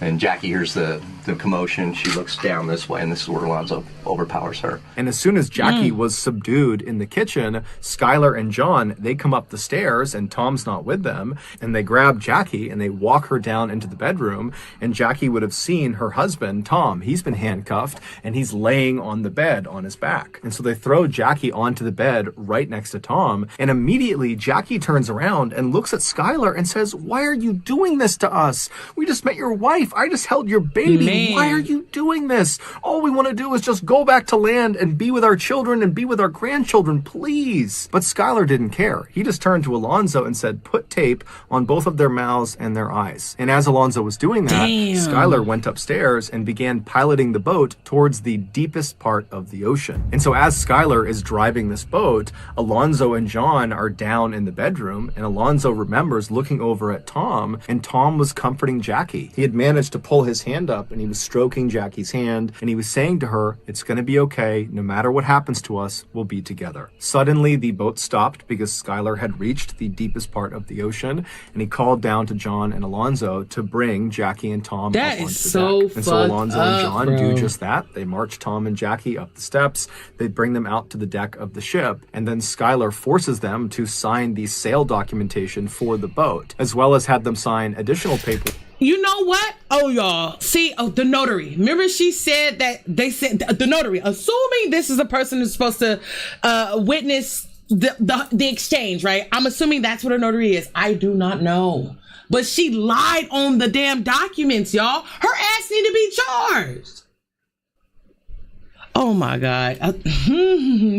And Jackie hears the commotion. She looks down this way, and this is where Alonzo overpowers her. And as soon as Jackie was subdued in the kitchen, Skylar and John, they come up the stairs, and Tom's not with them, and they grab Jackie, and they walk her down into the bedroom, and Jackie would have seen her husband, Tom. He's been handcuffed, and he's laying on the bed on his back. And so they throw Jackie onto the bed right next to Tom, and immediately Jackie turns around and looks at Skylar and says, why are you doing this to us? We just met your wife. I just held your baby. Man. Why are you doing this? All we want to do is just go back to land and be with our children and be with our grandchildren, please. But Skylar didn't care. He just turned to Alonzo and said, put tape on both of their mouths and their eyes. And as Alonzo was doing that, Skylar went upstairs and began piloting the boat towards the deepest part of the ocean. And so as Skylar is driving this boat, Alonzo and John are down in the bedroom, and Alonzo remembers looking over at Tom, and Tom was comforting Jackie. He had managed to pull his hand up, and he he was stroking Jackie's hand, and he was saying to her, "It's going to be okay. No matter what happens to us, we'll be together." Suddenly, the boat stopped because Skylar had reached the deepest part of the ocean, and he called down to John and Alonzo to bring Jackie and Tom up onto the deck. And so Alonzo and John do just that. They march Tom and Jackie up the steps. They bring them out to the deck of the ship, and then Skylar forces them to sign the sale documentation for the boat, as well as had them sign additional paper. You know what? Oh, y'all. See, the notary. Remember she said that they said the notary, assuming this is a person who's supposed to witness the exchange, right? I'm assuming that's what a notary is. I do not know. But she lied on the damn documents, y'all. Her ass need to be charged. Oh my God.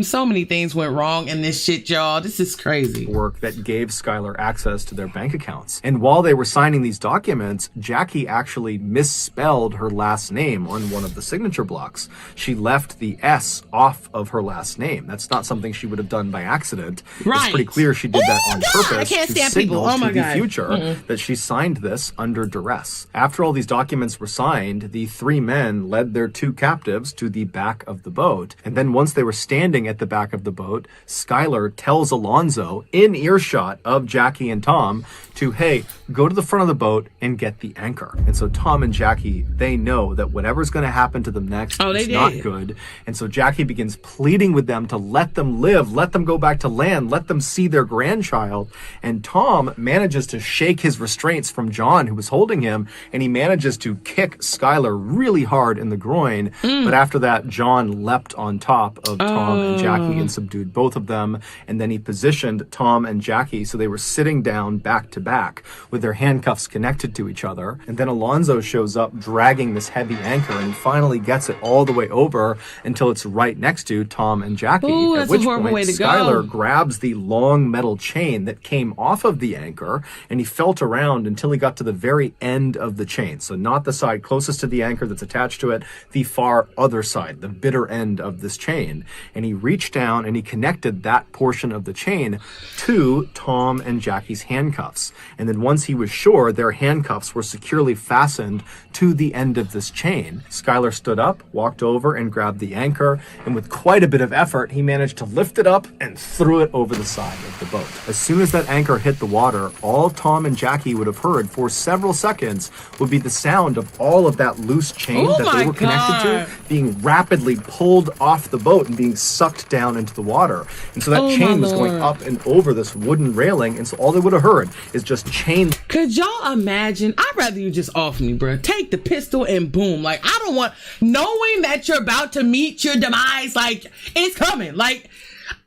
So many things went wrong in this shit, y'all. This is crazy. Work that gave Skylar access to their bank accounts. And while they were signing these documents, Jackie actually misspelled her last name on one of the signature blocks. She left the S off of her last name. That's not something she would have done by accident. Right. It's pretty clear she did that on purpose to signal to the future that she signed this under duress. After all these documents were signed, the three men led their two captives to the back of the boat. And then once they were standing at the back of the boat, Skylar tells Alonzo, in earshot of Jackie and Tom, to, hey, go to the front of the boat and get the anchor. And so Tom and Jackie, they know that whatever's going to happen to them next is not good. And so Jackie begins pleading with them to let them live, let them go back to land, let them see their grandchild. And Tom manages to shake his restraints from John, who was holding him, and he manages to kick Skylar really hard in the groin. But after that, John leapt on top of Tom and Jackie and subdued both of them. And then he positioned Tom and Jackie so they were sitting down back to back with their handcuffs connected to each other. And then Alonzo shows up dragging this heavy anchor, and he finally gets it all the way over until it's right next to Tom and Jackie. Ooh, at which point Skylar grabs the long metal chain that came off of the anchor, and he felt around until he got to the very end of the chain. So not the side closest to the anchor that's attached to it, the far other side, the bitter end of this chain. And he reached down and he connected that portion of the chain to Tom and Jackie's handcuffs. And then once he was sure their handcuffs were securely fastened to the end of this chain, Skylar stood up, walked over and grabbed the anchor, and with quite a bit of effort, he managed to lift it up and threw it over the side of the boat. As soon as that anchor hit the water, all Tom and Jackie would have heard for several seconds would be the sound of all of that loose chain that they were connected to being rapidly pulled off the boat and being sucked down into the water. And so that chain was going up and over this wooden railing, and so all they would have heard is just chain. Could y'all imagine? I'd rather you just off me, bro. Take the pistol and boom. Like, I don't want, knowing that you're about to meet your demise, like, it's coming. Like,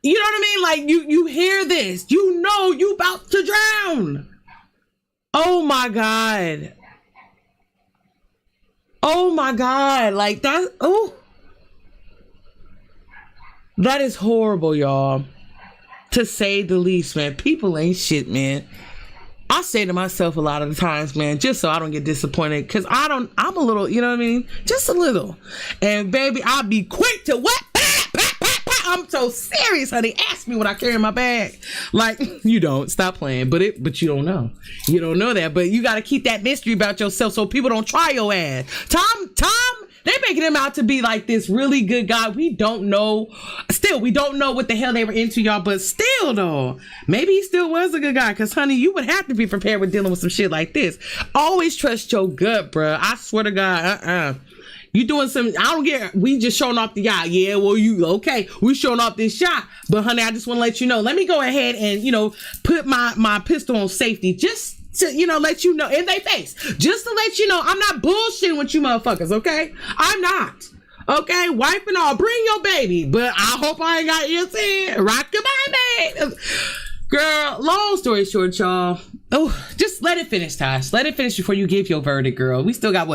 you know what I mean? Like, you hear this, you know you about to drown. Oh my God. Oh my God. Like, that, oh. That is horrible, y'all. To say the least, man. People ain't shit, man. I say to myself a lot of the times, man, just so I don't get disappointed, because I'm a little, you know what I mean? Just a little. And baby, I'll be quick to what? I'm so serious, honey. Ask me what I carry in my bag. Like, you don't. Stop playing. But you don't know. You don't know that. But you got to keep that mystery about yourself so people don't try your ass. Tom, they making him out to be like this really good guy. We don't know. Still, we don't know what the hell they were into, y'all. But still, though, maybe he still was a good guy. Because, honey, you would have to be prepared with dealing with some shit like this. Always trust your gut, bruh. I swear to God, You doing some, I don't get, we just showing off the yacht. Yeah, well, you, okay, we showing off this shot. But, honey, I just want to let you know. Let me go ahead and, put my pistol on safety. Just to, let you know in their face. Just to let you know, I'm not bullshitting with you motherfuckers, okay? I'm not. Okay? Wife and all, bring your baby. But I hope I ain't got ears in. Rock your baby. Girl, long story short, y'all. Oh, just let it finish, Tosh. Let it finish before you give your verdict, girl. We still got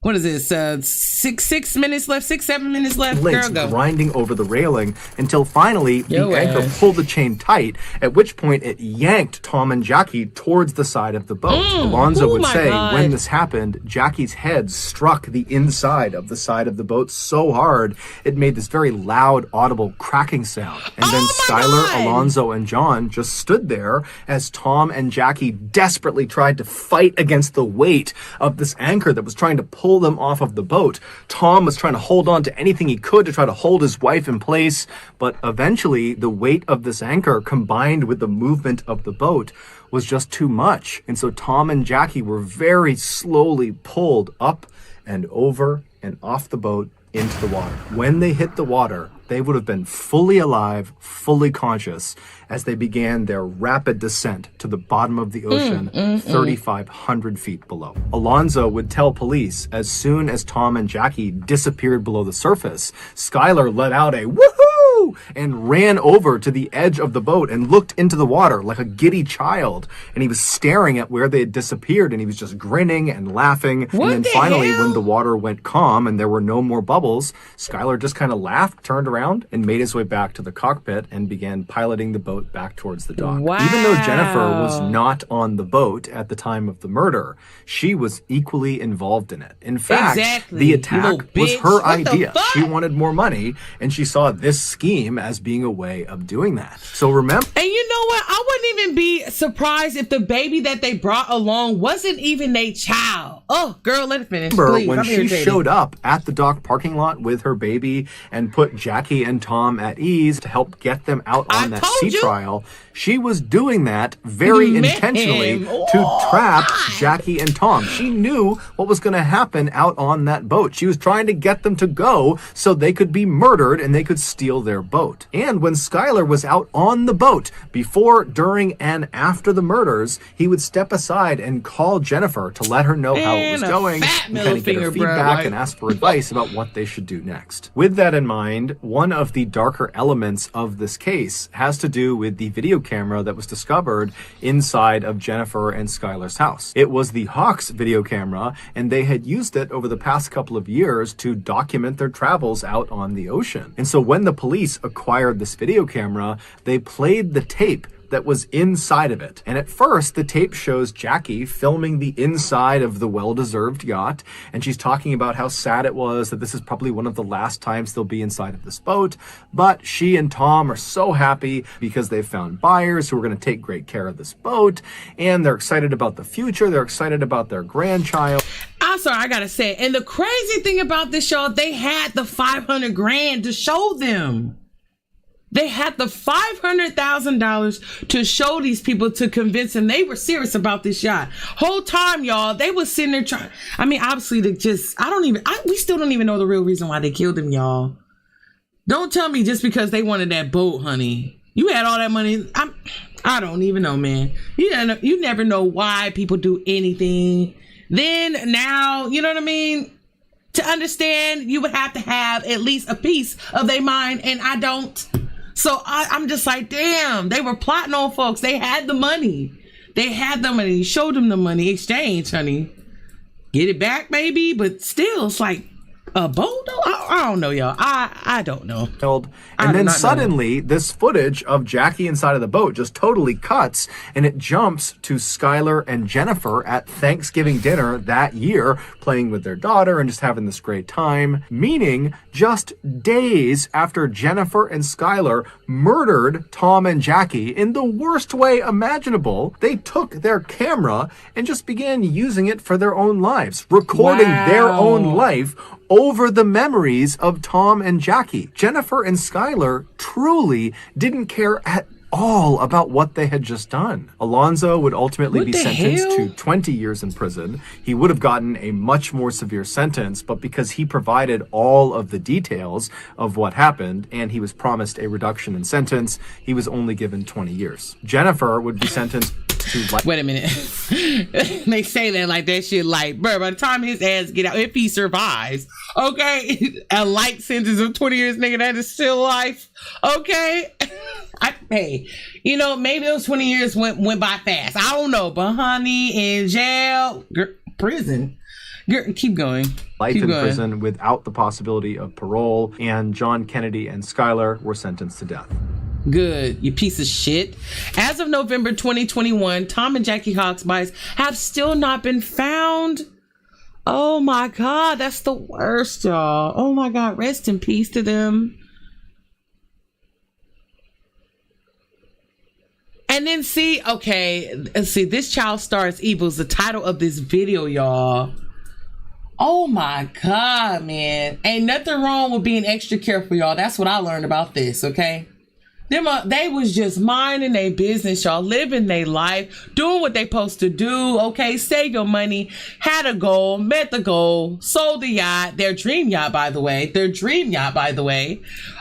what is this? 7 minutes left. Links Girl, go. grinding over the railing until finally the anchor pulled the chain tight, at which point it yanked Tom and Jackie towards the side of the boat. Alonzo would say when this happened, Jackie's head struck the inside of the side of the boat so hard it made this very loud, audible cracking sound. And then Skylar, Alonzo, and John just stood there as Tom and Jackie desperately tried to fight against the weight of this anchor that was trying to pull pull them off of the boat. Tom was trying to hold on to anything he could to try to hold his wife in place, but eventually the weight of this anchor combined with the movement of the boat was just too much. And so Tom and Jackie were very slowly pulled up and over and off the boat into the water. When they hit the water, they would have been fully alive, fully conscious, as they began their rapid descent to the bottom of the ocean, 3,500 feet below. Alonzo would tell police as soon as Tom and Jackie disappeared below the surface, Skylar let out a woohoo and ran over to the edge of the boat and looked into the water like a giddy child. And he was staring at where they had disappeared, and he was just grinning and laughing. And then finally, when the water went calm and there were no more bubbles, Skylar just kind of laughed, turned around, and made his way back to the cockpit and began piloting the boat back towards the dock. Wow. Even though Jennifer was not on the boat at the time of the murder, she was equally involved in it. In fact, the attack was her idea. She wanted more money, and she saw this scheme as being a way of doing that. So remember... And you know what? I wouldn't even be surprised if the baby that they brought along wasn't even a child. Oh, girl, let it finish, please. When she showed up at the dock parking lot with her baby and put Jackie and Tom at ease to help get them out on that sea trial, she was doing that very intentionally to trap Jackie and Tom. She knew what was going to happen out on that boat. She was trying to get them to go so they could be murdered and they could steal their boat. And when Skylar was out on the boat, before, during, and after the murders, he would step aside and call Jennifer to let her know how it was going and kind of get her feedback and ask for advice about what they should do next. With that in mind, one of the darker elements of this case has to do with the video camera that was discovered inside of Jennifer and Skylar's house. It was the Hawks video camera, and they had used it over the past couple of years to document their travels out on the ocean. And so when the police acquired this video camera, they played the tape that was inside of it. And at first, the tape shows Jackie filming the inside of the well-deserved yacht, and she's talking about how sad it was that this is probably one of the last times they'll be inside of this boat. But she and Tom are so happy because they've found buyers who are going to take great care of this boat, and they're excited about the future. They're excited about their grandchild. I'm sorry, I gotta say it. And the crazy thing about this, y'all, they had the $500,000 to show them. They had the $500,000 to show these people, to convince them they were serious about this yacht. Whole time, y'all, they was sitting there trying. I mean, obviously, we still don't even know the real reason why they killed him, y'all. Don't tell me just because they wanted that boat, honey. You had all that money. I don't even know, man. You never know why people do anything. Then, now, you know what I mean? To understand, you would have to have at least a piece of their mind, and I don't. So I'm just like, damn, they were plotting on folks. They had the money. They had the money. Showed them the money. Exchange, honey. Get it back, maybe. But still, it's like a boat? I don't know, y'all. I don't know. And then suddenly, this footage of Jackie inside of the boat just totally cuts, and it jumps to Skylar and Jennifer at Thanksgiving dinner that year, playing with their daughter and just having this great time. Meaning, just days after Jennifer and Skylar murdered Tom and Jackie in the worst way imaginable, they took their camera and just began using it for their own lives, recording their own life over the memories of Tom and Jackie. Jennifer and Skylar truly didn't care at all about what they had just done. Alonzo would ultimately be sentenced to 20 years in prison. He would have gotten a much more severe sentence, but because he provided all of the details of what happened and he was promised a reduction in sentence, he was only given 20 years. Jennifer would be sentenced to life. Wait a minute. They say that like that shit light. Bro, by the time his ass get out, if he survives, okay, a light sentence of 20 years, nigga, that is still life. Okay. Hey, you know, maybe those 20 years went by fast. I don't know, but honey, in jail, prison. Keep going. Life in prison without the possibility of parole, and John Kennedy and Skylar were sentenced to death. Good, you piece of shit. As of November 2021, Tom and Jackie Hawks' bodies have still not been found. Oh my God, that's the worst, y'all. Oh my God, rest in peace to them. And then see, okay, let's see, This Child Stars Evil is the title of this video, y'all. Oh my God, man. Ain't nothing wrong with being extra careful, y'all. That's what I learned about this, okay? They was just minding their business, y'all, living their life, doing what they supposed to do, okay? Save your money, had a goal, met the goal, sold the yacht, their dream yacht, by the way,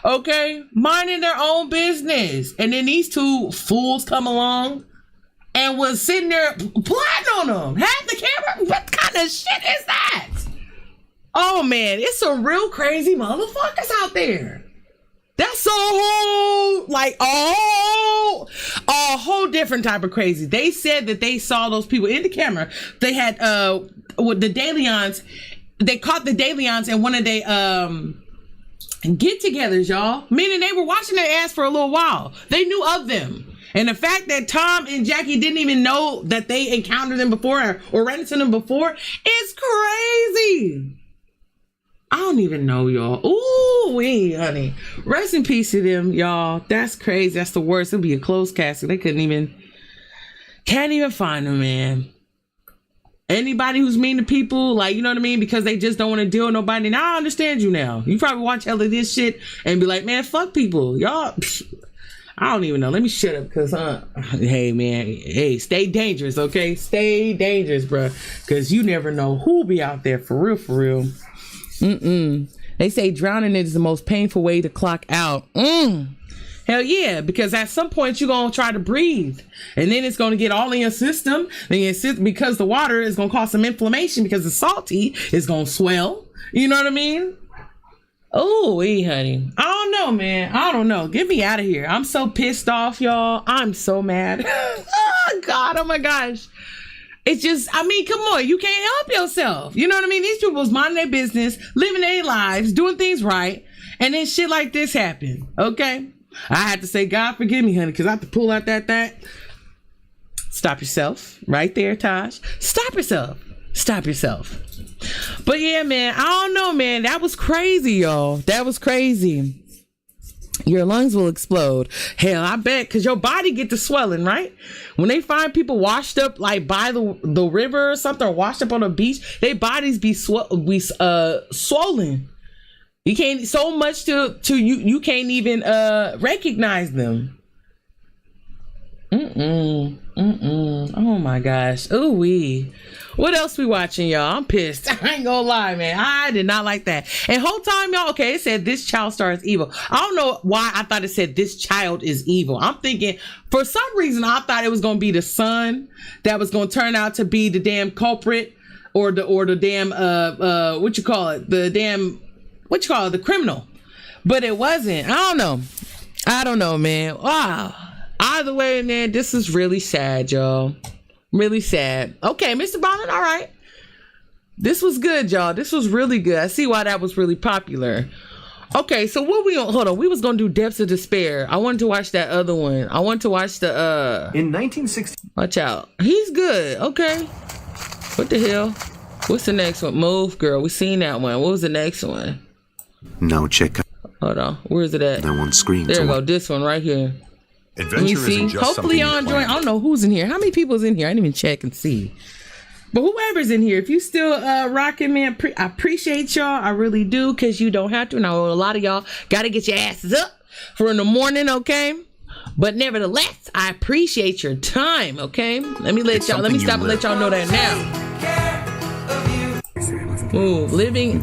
okay? Minding their own business. And then these two fools come along and was sitting there plotting on them. Had the camera. What kind of shit is that? Oh, man, it's some real crazy motherfuckers out there. That's a whole different type of crazy. They said that they saw those people in the camera. They had with the DeLeons. They caught the DeLeons in one of their get-togethers, y'all. Meaning they were watching their ass for a little while. They knew of them. And the fact that Tom and Jackie didn't even know that they encountered them before or ran into them before is crazy. I don't even know, y'all. Ooh, honey. Rest in peace to them, y'all. That's crazy. That's the worst. It'll be a closed casket. They can't even find them, man. Anybody who's mean to people, like, you know what I mean? Because they just don't want to deal with nobody. Now I understand you now. You probably watch hell of this shit and be like, man, fuck people. Y'all, I don't even know. Let me shut up because, hey, man. Hey, stay dangerous, okay? Stay dangerous, bro. Because you never know who'll be out there for real, for real. They say drowning is the most painful way to clock out. Hell yeah, because at some point you're gonna try to breathe, and then it's gonna get all in your system. Then because the water is gonna cause some inflammation because it's salty, it's gonna swell. You know what I mean? Oh, honey, I don't know, man. I don't know. Get me out of here. I'm so pissed off, y'all. I'm so mad. Oh God, oh my gosh. It's just, I mean, come on, you can't help yourself. You know what I mean? These people was minding their business, living their lives, doing things right, and then shit like this happened, okay? I had to say, God forgive me, honey, because I have to pull out that. Stop yourself. Right there, Taj. Stop yourself. But yeah, man, I don't know, man. That was crazy, y'all. That was crazy. Your lungs will explode. Hell, I bet, because your body get to swelling, right? When they find people washed up like by the river or something, or washed up on a beach, their bodies be swollen. You can't, so much to you can't even recognize them. Oh my gosh. Ooh wee. What else we watching, y'all? I'm pissed. I ain't gonna lie, man. I did not like that. And whole time, y'all, okay, it said this child star is evil. I don't know why I thought it said this child is evil. I'm thinking, for some reason, I thought it was gonna be the son that was gonna turn out to be the damn culprit or the damn the criminal. But it wasn't. I don't know, man. Wow. Either way, man, this is really sad, y'all. Really sad. Okay, Mr. Ballin, all right. This was good, y'all. This was really good. I see why that was really popular. Okay, so what hold on. We was gonna do Depths of Despair. I wanted to watch that other one. I wanted to watch the In 1960. Watch out. He's good. Okay. What the hell? What's the next one? Move, girl. We seen that one. What was the next one? Now check out. Hold on. Where is it at? Now on screen. There we go. This one right here. Adventure Let me see. isn't just Hopefully y'all enjoying. I don't know who's in here. How many people's in here? I didn't even check and see. But whoever's in here, if you still rocking, man, I appreciate y'all. I really do, because you don't have to. And I know a lot of y'all got to get your asses up for in the morning, okay? But nevertheless, I appreciate your time, okay? Let me stop and let y'all know that now. Ooh, the living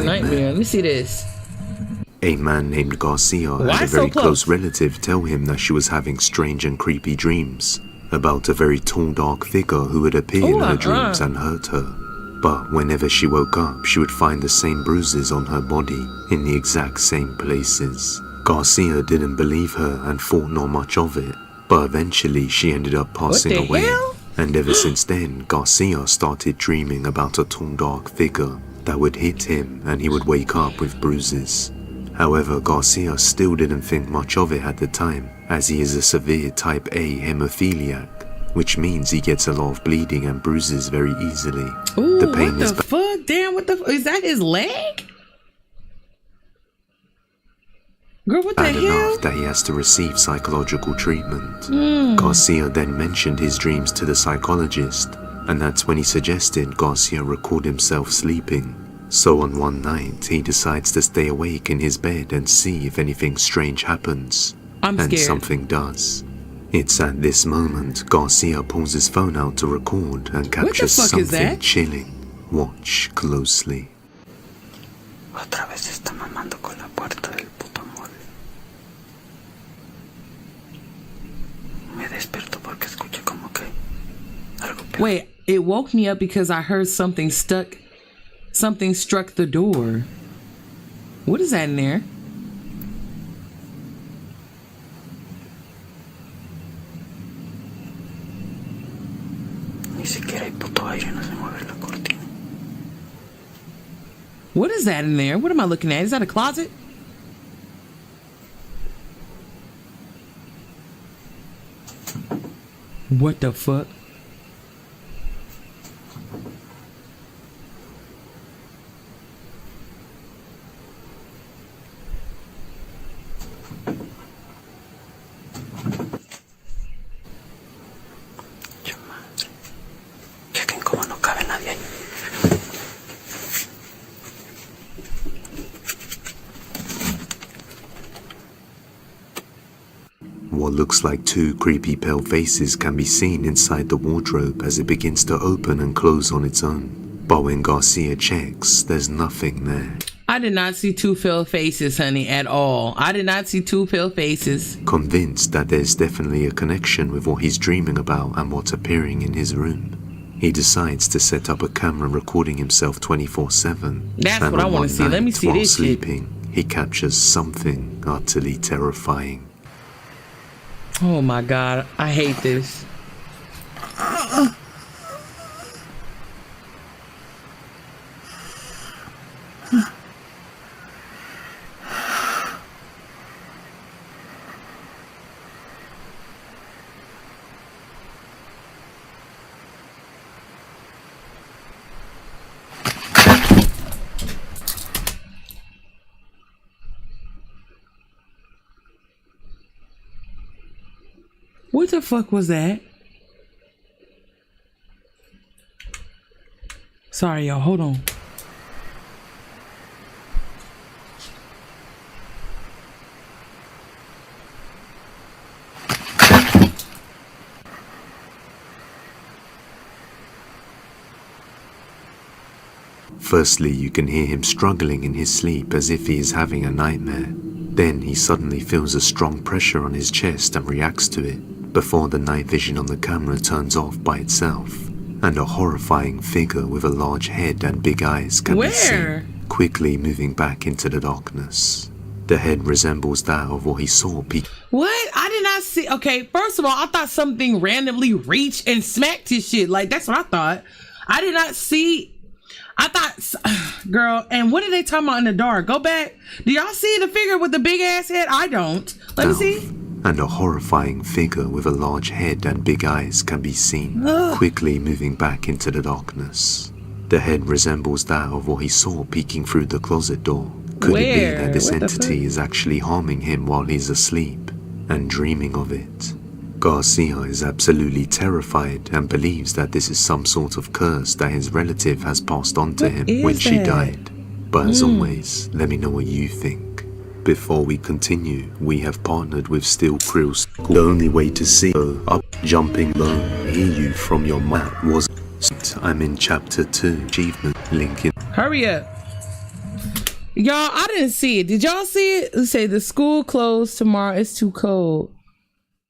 nightmare. Let me see this. A man named Garcia had a very close relative tell him that she was having strange and creepy dreams about a very tall, dark figure who would appear in her dreams and hurt her. But whenever she woke up, she would find the same bruises on her body in the exact same places. Garcia didn't believe her and thought not much of it, but eventually she ended up passing away. And ever since then, Garcia started dreaming about a tall, dark figure that would hit him and he would wake up with bruises. However, Garcia still didn't think much of it at the time, as he is a severe type A hemophiliac, which means he gets a lot of bleeding and bruises very easily. Ooh, the pain what the fuck? Damn, is that his leg? Girl, what the hell? Enough that he has to receive psychological treatment. Garcia then mentioned his dreams to the psychologist, and that's when he suggested Garcia record himself sleeping. So on one night, he decides to stay awake in his bed and see if anything strange happens. I'm scared. And something does. It's at this moment Garcia pulls his phone out to record and captures something chilling. Watch closely. Otra vez está mamando con la puerta del puto mall. Me despierto porque escuché como que algo peor. Wait, it woke me up because I heard something struck the door. What is that in there? Ni siquiera hay puto aire, no se mueve la cortina. What is that in there? What am I looking at? Is that a closet? What the fuck? Chequen cómo no cabe nadie ahí. What looks like two creepy pale faces can be seen inside the wardrobe as it begins to open and close on its own. But when Garcia checks, there's nothing there. I did not see two pale faces, honey, at all. I did not see two pale faces. Convinced that there's definitely a connection with what he's dreaming about and what's appearing in his room, he decides to set up a camera recording himself 24/7. That's what I want to see. Let me see while this sleeping, he captures something utterly terrifying. Oh my God, I hate this. What the fuck was that? Sorry, y'all. Hold on. Firstly, you can hear him struggling in his sleep as if he is having a nightmare. Then he suddenly feels a strong pressure on his chest and reacts to it, before the night vision on the camera turns off by itself, and a horrifying figure with a large head and big eyes can be seen, quickly moving back into the darkness. The head resembles that of what he saw What? I did not see. Okay, first of all, I thought something randomly reached and smacked his shit. Like, that's what I thought. I did not see. I thought, girl, and what are they talking about in the dark? Go back. Do y'all see the figure with the big ass head? I don't. Let me see. And a horrifying figure with a large head and big eyes can be seen, quickly moving back into the darkness. The head resembles that of what he saw peeking through the closet door. Could it be that this entity is actually harming him while he's asleep and dreaming of it? Garcia is absolutely terrified and believes that this is some sort of curse that his relative has passed on to him when she died. But as always, let me know what you think. Before we continue, we have partnered with Steel Krill's. The only way to see up, jumping low, hear you from your mat was. I'm in chapter 2, achievement, link in. Hurry up. Y'all, I didn't see it. Did y'all see it? Let's say the school closed tomorrow. It's too cold.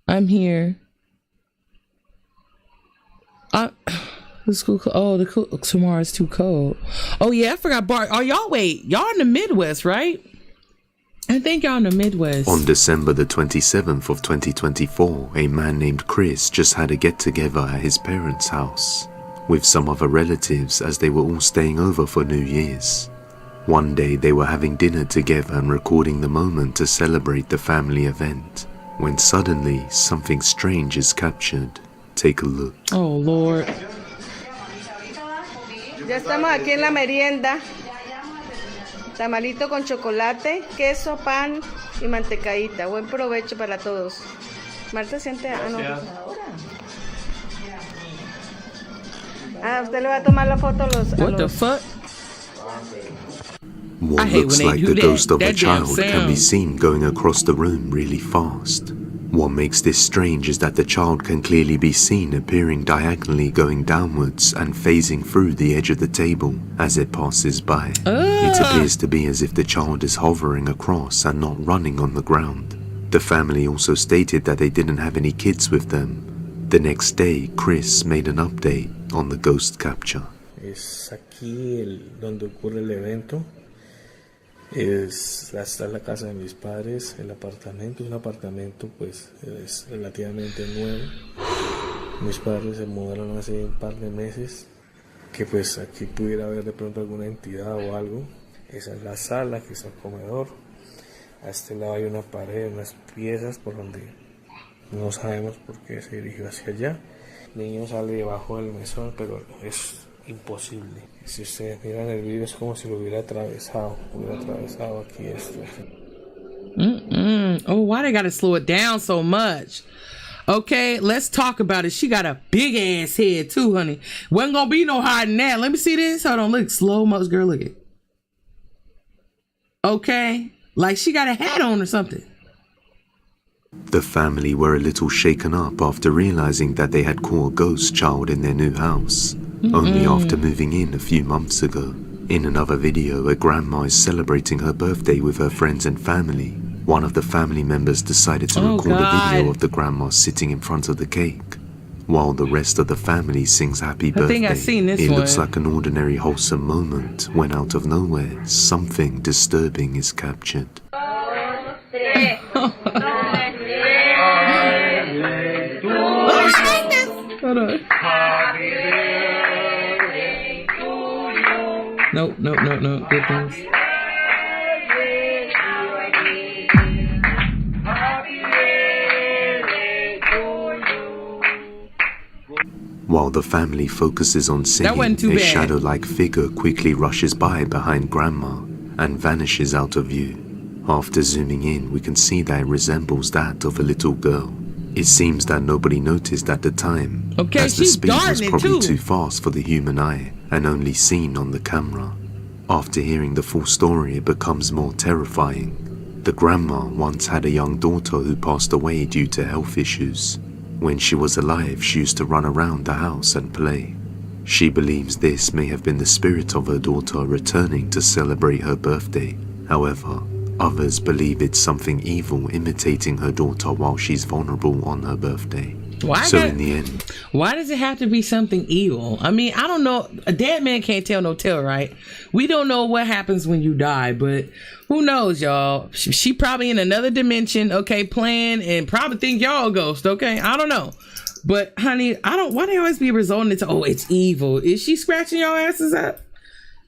I'm here. The school. Tomorrow is too cold. Oh yeah, I forgot. Bart. Oh y'all y'all in the Midwest, right? I think y'all in the Midwest. On December the 27th of 2024, a man named Chris just had a get-together at his parents' house with some other relatives as they were all staying over for New Year's. One day they were having dinner together and recording the moment to celebrate the family event, when suddenly something strange is captured. Take a look. Oh Lord. Ya estamos aquí en la merienda. Tamalito con chocolate, queso, pan y mantecadita. Buen provecho para todos. Marta siente... Ah, usted le va a tomar la foto a los... What the fuck? What looks like the ghost of a child can be seen going across the room really fast. What makes this strange is that the child can clearly be seen appearing diagonally going downwards and phasing through the edge of the table as it passes by. It appears to be as if the child is hovering across and not running on the ground. The family also stated that they didn't have any kids with them. The next day, Chris made an update on the ghost capture. Es aquí donde ocurre el evento. Está la casa de mis padres, el apartamento es un apartamento pues es relativamente nuevo. Mis padres se mudaron hace un par de meses, que pues aquí pudiera haber de pronto alguna entidad o algo. Esa es la sala, que es el comedor. A este lado hay una pared, unas piezas por donde no sabemos por qué se dirigió hacia allá. El niño sale debajo del mesón, pero es imposible. Si ustedes miran el video es como si lo hubiera atravesado aquí esto. Oh, why they gotta slow it down so much? Okay, let's talk about it. She got a big ass head too, honey. Wasn't gonna be no hiding that. Let me see this. Hold on, look, slow motion, girl, look it. Okay, like she got a hat on or something. The family were a little shaken up after realizing that they had caught a ghost child in their new house. Only after moving in a few months ago. In another video, a grandma is celebrating her birthday with her friends and family. One of the family members decided to record a video of the grandma sitting in front of the cake, while the rest of the family sings happy birthday. I think I've seen this It one. looks like an ordinary wholesome moment when out of nowhere, something disturbing is captured. Hold on. No, good things. While the family focuses on singing, a shadow-like figure quickly rushes by behind Grandma and vanishes out of view. After zooming in, we can see that it resembles that of a little girl. It seems that nobody noticed at the time, as the speed was probably too fast for the human eye and only seen on the camera. After hearing the full story, it becomes more terrifying. The grandma once had a young daughter who passed away due to health issues. When she was alive, she used to run around the house and play. She believes this may have been the spirit of her daughter returning to celebrate her birthday. However, others believe it's something evil imitating her daughter while she's vulnerable on her birthday. In the end, why does it have to be something evil? I mean, I don't know. A dead man can't tell no tale, right? We don't know what happens when you die, but who knows, y'all? She probably in another dimension, okay, playing and probably think y'all a ghost, okay? I don't know. But honey, why they always be resorting to, oh, it's evil. Is she scratching y'all asses up?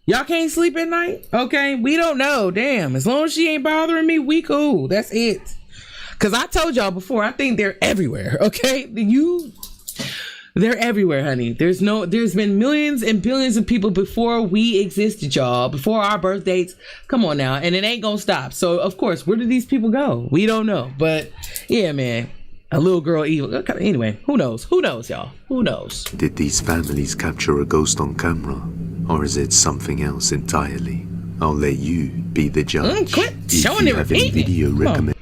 Y'all can't sleep at night? Okay, we don't know. Damn, as long as she ain't bothering me, we cool. That's it. Because I told y'all before, I think they're everywhere, okay? They're everywhere, honey. There's been millions and billions of people before we existed, y'all. Before our birth dates. Come on now. And it ain't gonna stop. So, of course, where do these people go? We don't know. But, yeah, man. A little girl evil. Anyway, who knows? Who knows, y'all? Who knows? Did these families capture a ghost on camera? Or is it something else entirely? I'll let you be the judge. Quit showing if you have any video recommend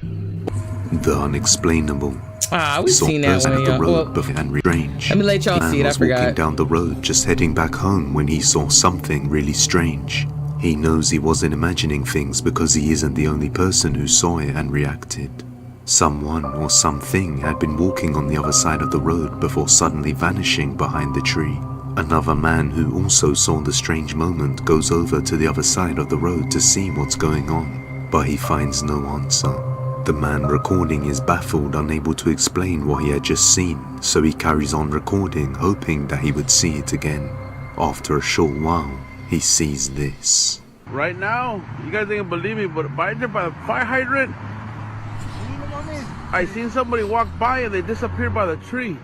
the unexplainable. We've seen that one, y'all. Strange. Let me let y'all see it. I forgot. Walking down the road, just heading back home when he saw something really strange. He knows he wasn't imagining things because he isn't the only person who saw it and reacted. Someone or something had been walking on the other side of the road before suddenly vanishing behind the tree. Another man who also saw the strange moment goes over to the other side of the road to see what's going on, but he finds no answer. The man recording is baffled, unable to explain what he had just seen, so he carries on recording, hoping that he would see it again. After a short while, he sees this. Right now, you guys ain't believe me, but by there by the fire hydrant, I seen somebody walk by and they disappeared by the tree.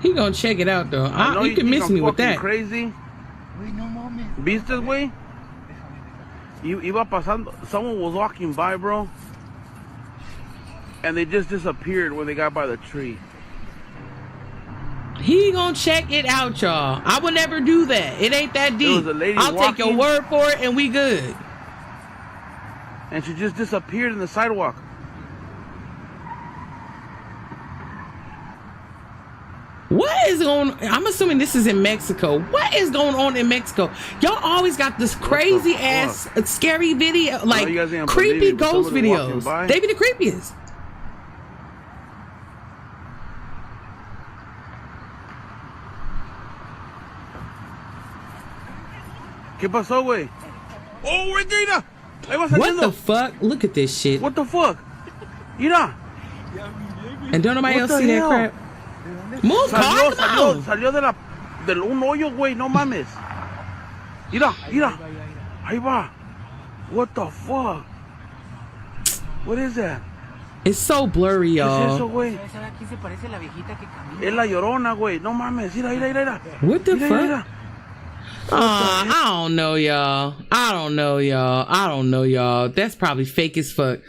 He gonna check it out though. You can miss me with that. Crazy. ¿Viste, güey? Iba pasando. Someone was walking by, bro, and they just disappeared when they got by the tree. He gonna check it out, y'all. I would never do that. It ain't that deep. I'll take your word for it and we good. And she just disappeared in the sidewalk. What is going on? I'm assuming this is in Mexico. What is going on in Mexico? Y'all always got this crazy ass scary video, like creepy ghost videos. They be the creepiest. ¿Qué pasó, güey? Oh, Regina! What the fuck? Look at this shit. What the fuck? Mira. And don't nobody else see that crap? Move, car, salió de un hoyo, güey, no mames. Mira. Ahí va. What the fuck? What is that? It's so blurry, y'all. ¿Qué es eso, güey? Es la llorona, güey. No mames. Mira. What the fuck? I don't know, y'all. That's probably fake as fuck.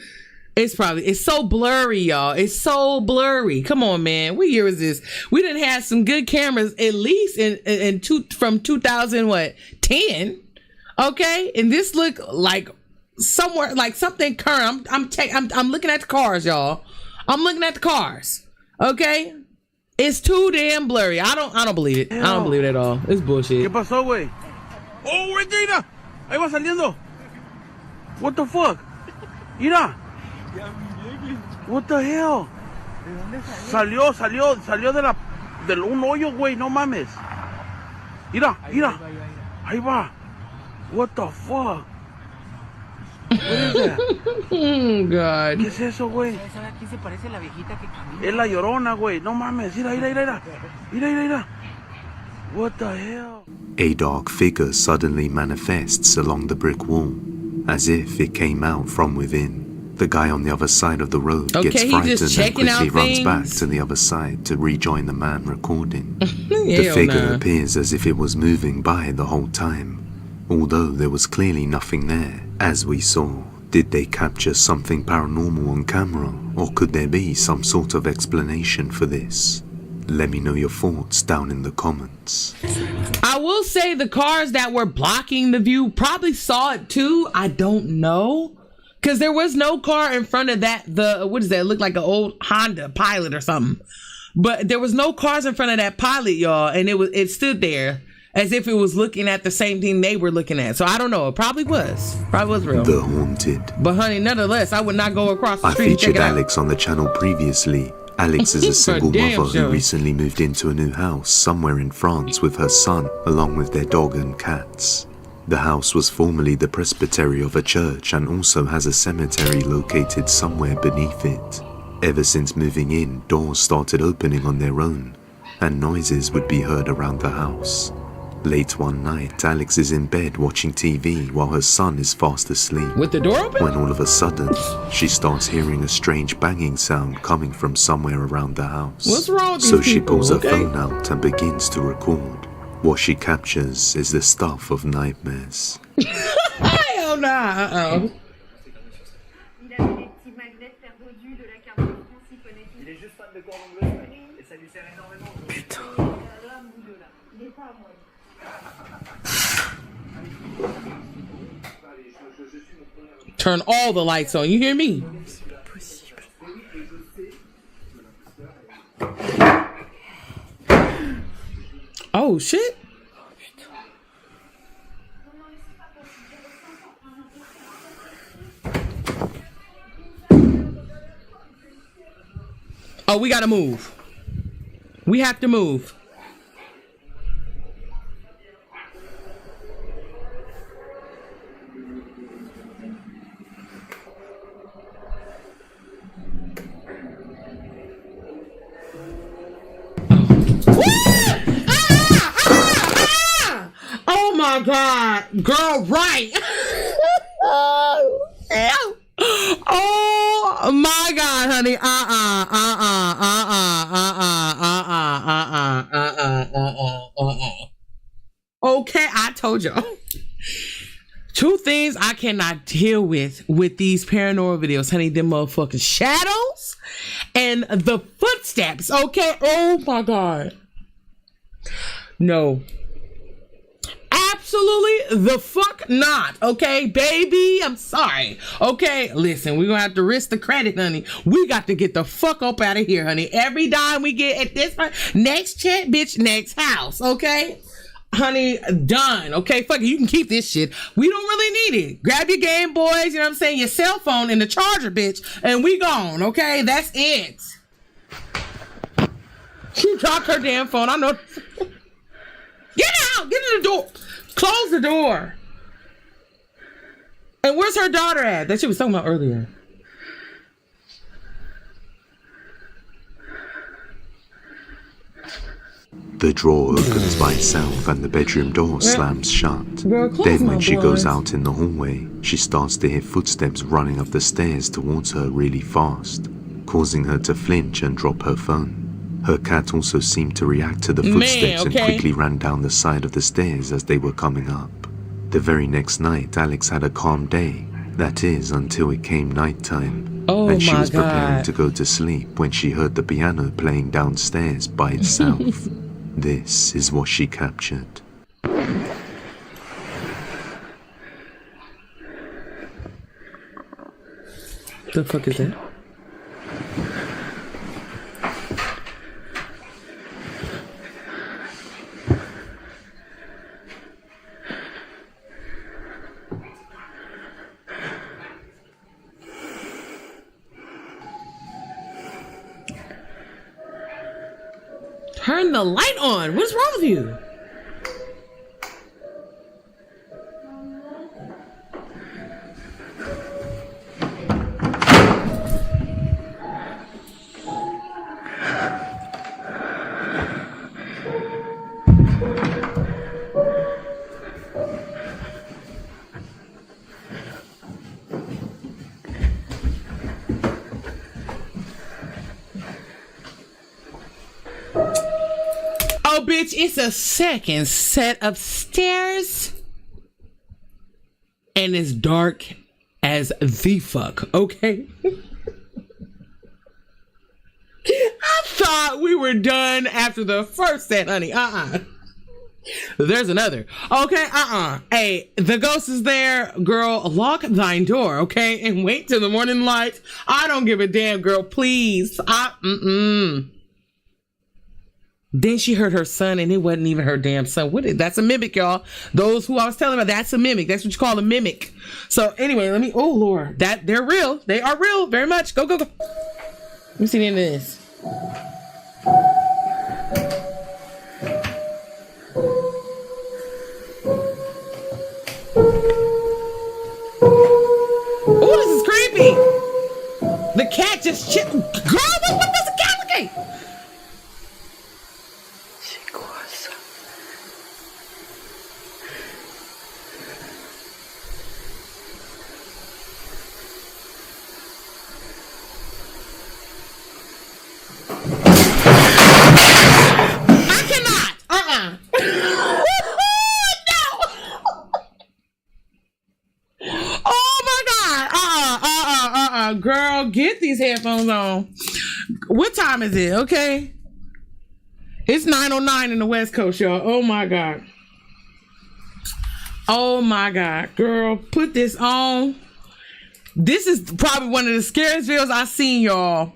It's so blurry, y'all. It's so blurry. Come on, man. What year is this? We done had some good cameras at least from 2010. Okay, and this look like somewhere like something current. I'm looking at the cars, y'all. I'm looking at the cars. Okay, it's too damn blurry. I don't believe it. I don't believe it at all. It's bullshit. ¿Qué pasó, güey? Oh, Regina. Ahí va saliendo. What the fuck? Mira. What the hell? Salió de un hoyo, güey, no mames. Mira. Ahí va. What the fuck? What is that? Oh, God. ¿Qué es eso, güey? Es la llorona, güey. No mames. Mira. What the hell? A dark figure suddenly manifests along the brick wall, as if it came out from within. The guy on the other side of the road gets frightened and quickly runs back to the other side to rejoin the man recording. The figure appears as if it was moving by the whole time, although there was clearly nothing there. As we saw, did they capture something paranormal on camera, or could there be some sort of explanation for this? Let me know your thoughts down in the comments. I will say the cars that were blocking the view probably saw it too. I don't know. Because there was no car in front of that, what does that look like, an old Honda Pilot or something. But there was no cars in front of that Pilot, y'all. And it stood there as if it was looking at the same thing they were looking at. So I don't know. It probably was. Probably was real. The Haunted. But honey, nonetheless, I would not go across the street. I featured Alex on the channel previously. Alex is a single mother who recently moved into a new house somewhere in France with her son, along with their dog and cats. The house was formerly the presbytery of a church and also has a cemetery located somewhere beneath it. Ever since moving in, doors started opening on their own, and noises would be heard around the house. Late one night, Alex is in bed watching TV while her son is fast asleep. With the door open? When all of a sudden, she starts hearing a strange banging sound coming from somewhere around the house. What's wrong with So these she people? pulls her phone out and begins to record. What she captures is the stuff of nightmares. Hell nah, Turn all the lights on, you hear me? Oh shit. Oh, we gotta move. We have to move. Oh my God, girl, right? Oh my God, honey. Okay, I told y'all. Two things I cannot deal with these paranormal videos, honey. Them motherfucking shadows and the footsteps. Okay. Oh my God. No. Absolutely the fuck not. Okay, baby, I'm sorry. Okay, listen, we're gonna have to risk the credit, honey. We got to get the fuck up out of here, honey. Every dime we get at this point, next check, bitch, next house. Okay, honey, done. Okay, fuck it, you can keep this shit. We don't really need it. Grab your Game Boys, you know what I'm saying, your cell phone and the charger, bitch, and we gone. Okay, that's it. She dropped her damn phone. I know. Get out! Get in the door. Close the door. And where's her daughter at? That she was talking about earlier. The drawer opens by itself and the bedroom door slams shut. Then when she goes out in the hallway, she starts to hear footsteps running up the stairs towards her really fast, causing her to flinch and drop her phone. Her cat also seemed to react to the footsteps and quickly ran down the side of the stairs as they were coming up. The very next night, Alex had a calm day. That is, until it came nighttime. And she was preparing to go to sleep when she heard the piano playing downstairs by itself. This is what she captured. The fuck is that? Turn the light on. What's wrong with you? Oh, bitch, it's a second set of stairs. And it's dark as the fuck, okay? I thought we were done after the first set, honey. There's another. Okay, Hey, the ghost is there. Girl, lock thine door, okay? And wait till the morning light. I don't give a damn, girl, please. Then she heard her son, and it wasn't even her damn son. That's a mimic, y'all. Those who I was telling about, that's a mimic. That's what you call a mimic. So anyway, oh Lord, they're real. They are real, very much. Go. Let me see the end of this. Oh, this is creepy. The cat just girl, what does the cat look like? Girl, get these headphones on. What time is it? Okay, it's 9:09 in the West Coast, y'all. Oh my god, girl, put this on. This is probably one of the scariest videos I've seen, y'all.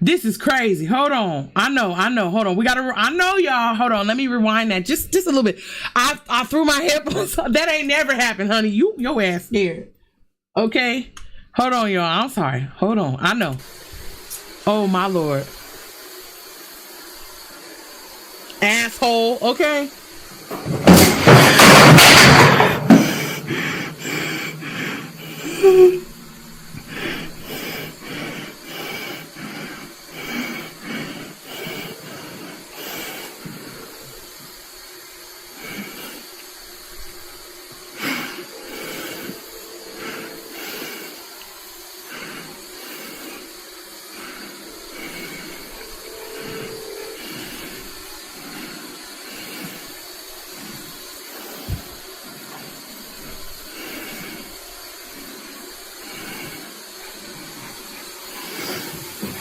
This is crazy. Hold on. I know. Hold on. I know, y'all. Hold on. Let me rewind that just a little bit. I threw my headphones on. That ain't never happened, honey. Your ass scared. Okay. Hold on, y'all. I'm sorry. Hold on. I know. Oh, my Lord. Asshole. Okay.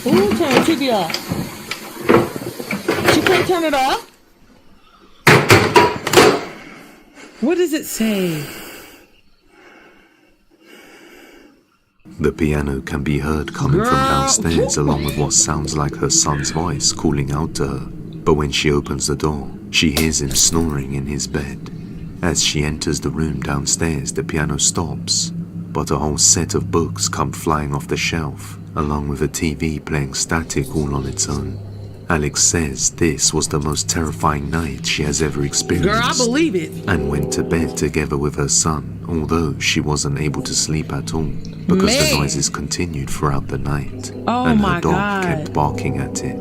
Ooh, turn the TV off. She can't turn it off. What does it say? The piano can be heard coming from downstairs along with what sounds like her son's voice calling out to her. But when she opens the door, she hears him snoring in his bed. As she enters the room downstairs, the piano stops, but a whole set of books come flying off the shelf, along with a TV playing static all on its own. Alex says this was the most terrifying night she has ever experienced. Girl, I believe it. And went to bed together with her son, although she wasn't able to sleep at all because the noises continued throughout the night. And her dog kept barking at it.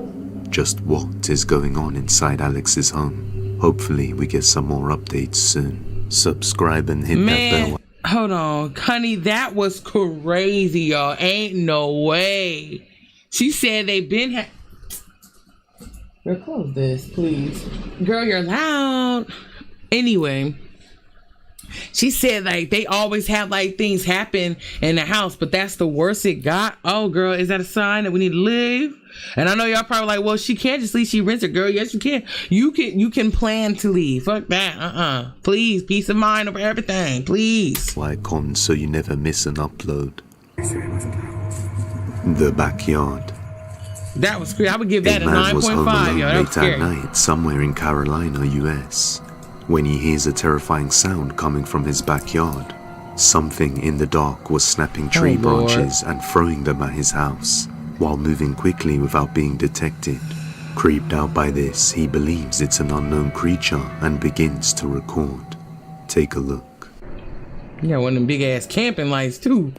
Just what is going on inside Alex's home? Hopefully we get some more updates soon. Subscribe and hit that bell. Hold on, honey, that was crazy, y'all. Ain't no way. She said they've been Girl, close this, please. Girl, you're loud. Anyway, she said like they always have like things happen in the house, but that's the worst it got. Oh, girl, is that a sign that we need to leave? And I know y'all probably like, well, she can't just leave. She rents it, girl. Yes, you can. You can plan to leave. Fuck that. Please, peace of mind over everything. Please. Icon so you never miss an upload. The backyard. That was scary. I would give that a 9.5. A man was home alone Yo, that was late scary. at night somewhere in Carolina, US, when he hears a terrifying sound coming from his backyard. Something in the dark was snapping tree branches and throwing them at his house, while moving quickly without being detected. Creeped out by this, he believes it's an unknown creature and begins to record. Take a look. You got one of them big ass camping lights too.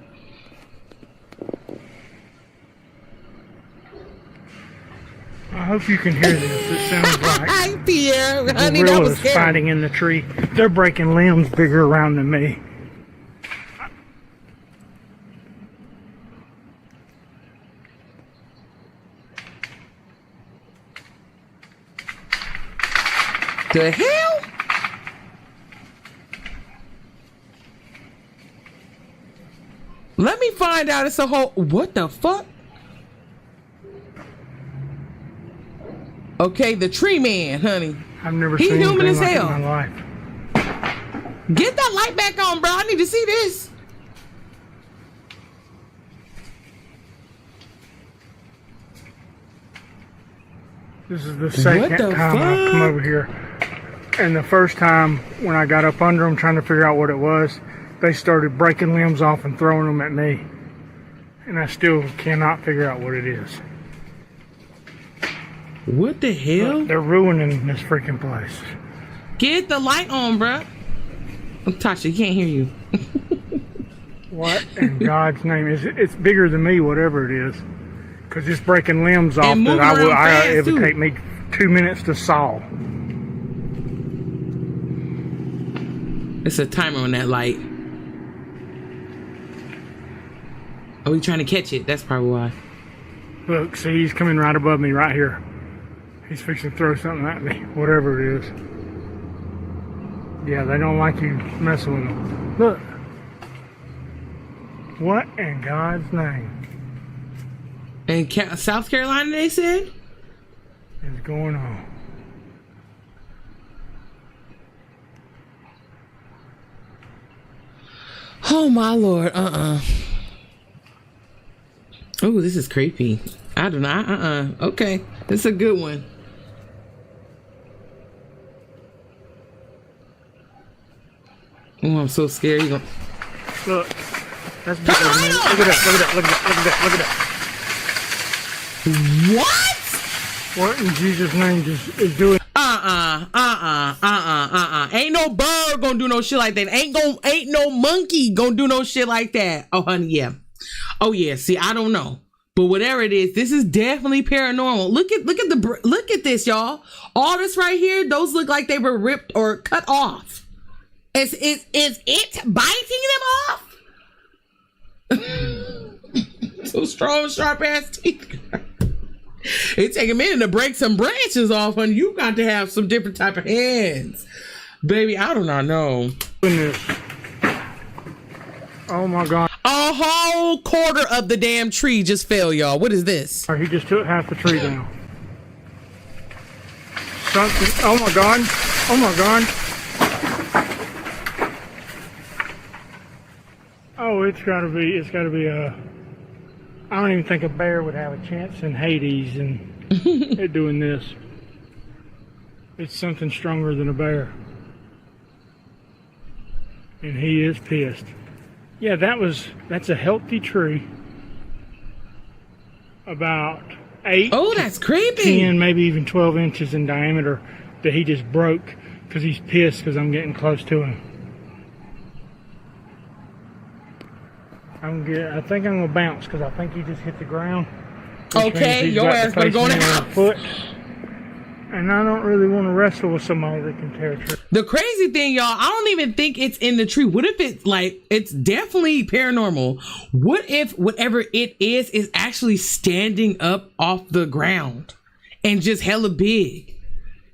I hope you can hear this. It sounds like Pierre, honey, gorillas fighting in the tree. They're breaking limbs bigger around than me. The hell? Let me find out. It's a whole. What the fuck? Okay, the tree man, honey. I've never seen human as anything hell. like it in my life. Get that light back on, bro. I need to see this. This is the second time I've come over here. And the first time when I got up under them trying to figure out what it was, they started breaking limbs off and throwing them at me. And I still cannot figure out what it is. What the hell? They're ruining this freaking place. Get the light on, bruh. Tasha, you can't hear you. What in God's name is it? It's bigger than me, whatever it is. Because it's breaking limbs off that it would take me 2 minutes to saw. It's a timer on that light. Are we trying to catch it? That's probably why. Look, see, he's coming right above me right here. He's fixing to throw something at me, whatever it is. Yeah, they don't like you messing with them. Look. What in God's name? In South Carolina, they said? Is going on? Oh, my Lord. Oh, this is creepy. I don't know. Okay. This is a good one. Oh, I'm so scared. Look. That's bigger than me. Look at that. Look at that. Look at that. Look at that. Look at that. What? What in Jesus' name is doing? Ain't no bird gonna do no shit like that. Ain't no monkey gonna do no shit like that. Oh, honey, yeah. Oh, yeah. See, I don't know. But whatever it is, this is definitely paranormal. Look at this, y'all. All this right here, those look like they were ripped or cut off. Is it biting them off? So strong, sharp ass teeth. It take a minute to break some branches off, and you got to have some different type of hands, baby. I do not know. Oh my God! A whole quarter of the damn tree just fell, y'all. What is this? He just took half the tree down. Something. Oh my God! Oh my God! Oh, it's gotta be a... I don't even think a bear would have a chance in Hades and doing this. It's something stronger than a bear. And he is pissed. Yeah, that's a healthy tree. About 8. Oh, that's creepy. 10, maybe even 12 inches in diameter that he just broke because he's pissed because I'm getting close to him. I think I'm gonna bounce because I think he just hit the ground. Okay, your ass gonna go in the house. Foot. And I don't really want to wrestle with somebody that can tear a tree. The crazy thing, y'all, I don't even think it's in the tree. What if it's like, it's definitely paranormal. What if whatever it is actually standing up off the ground and just hella big?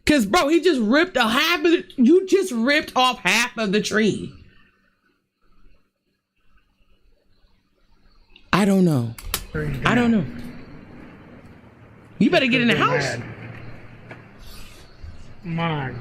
Cause bro, he just ripped you just ripped off half of the tree. I don't know. I don't know. You better get in the house. My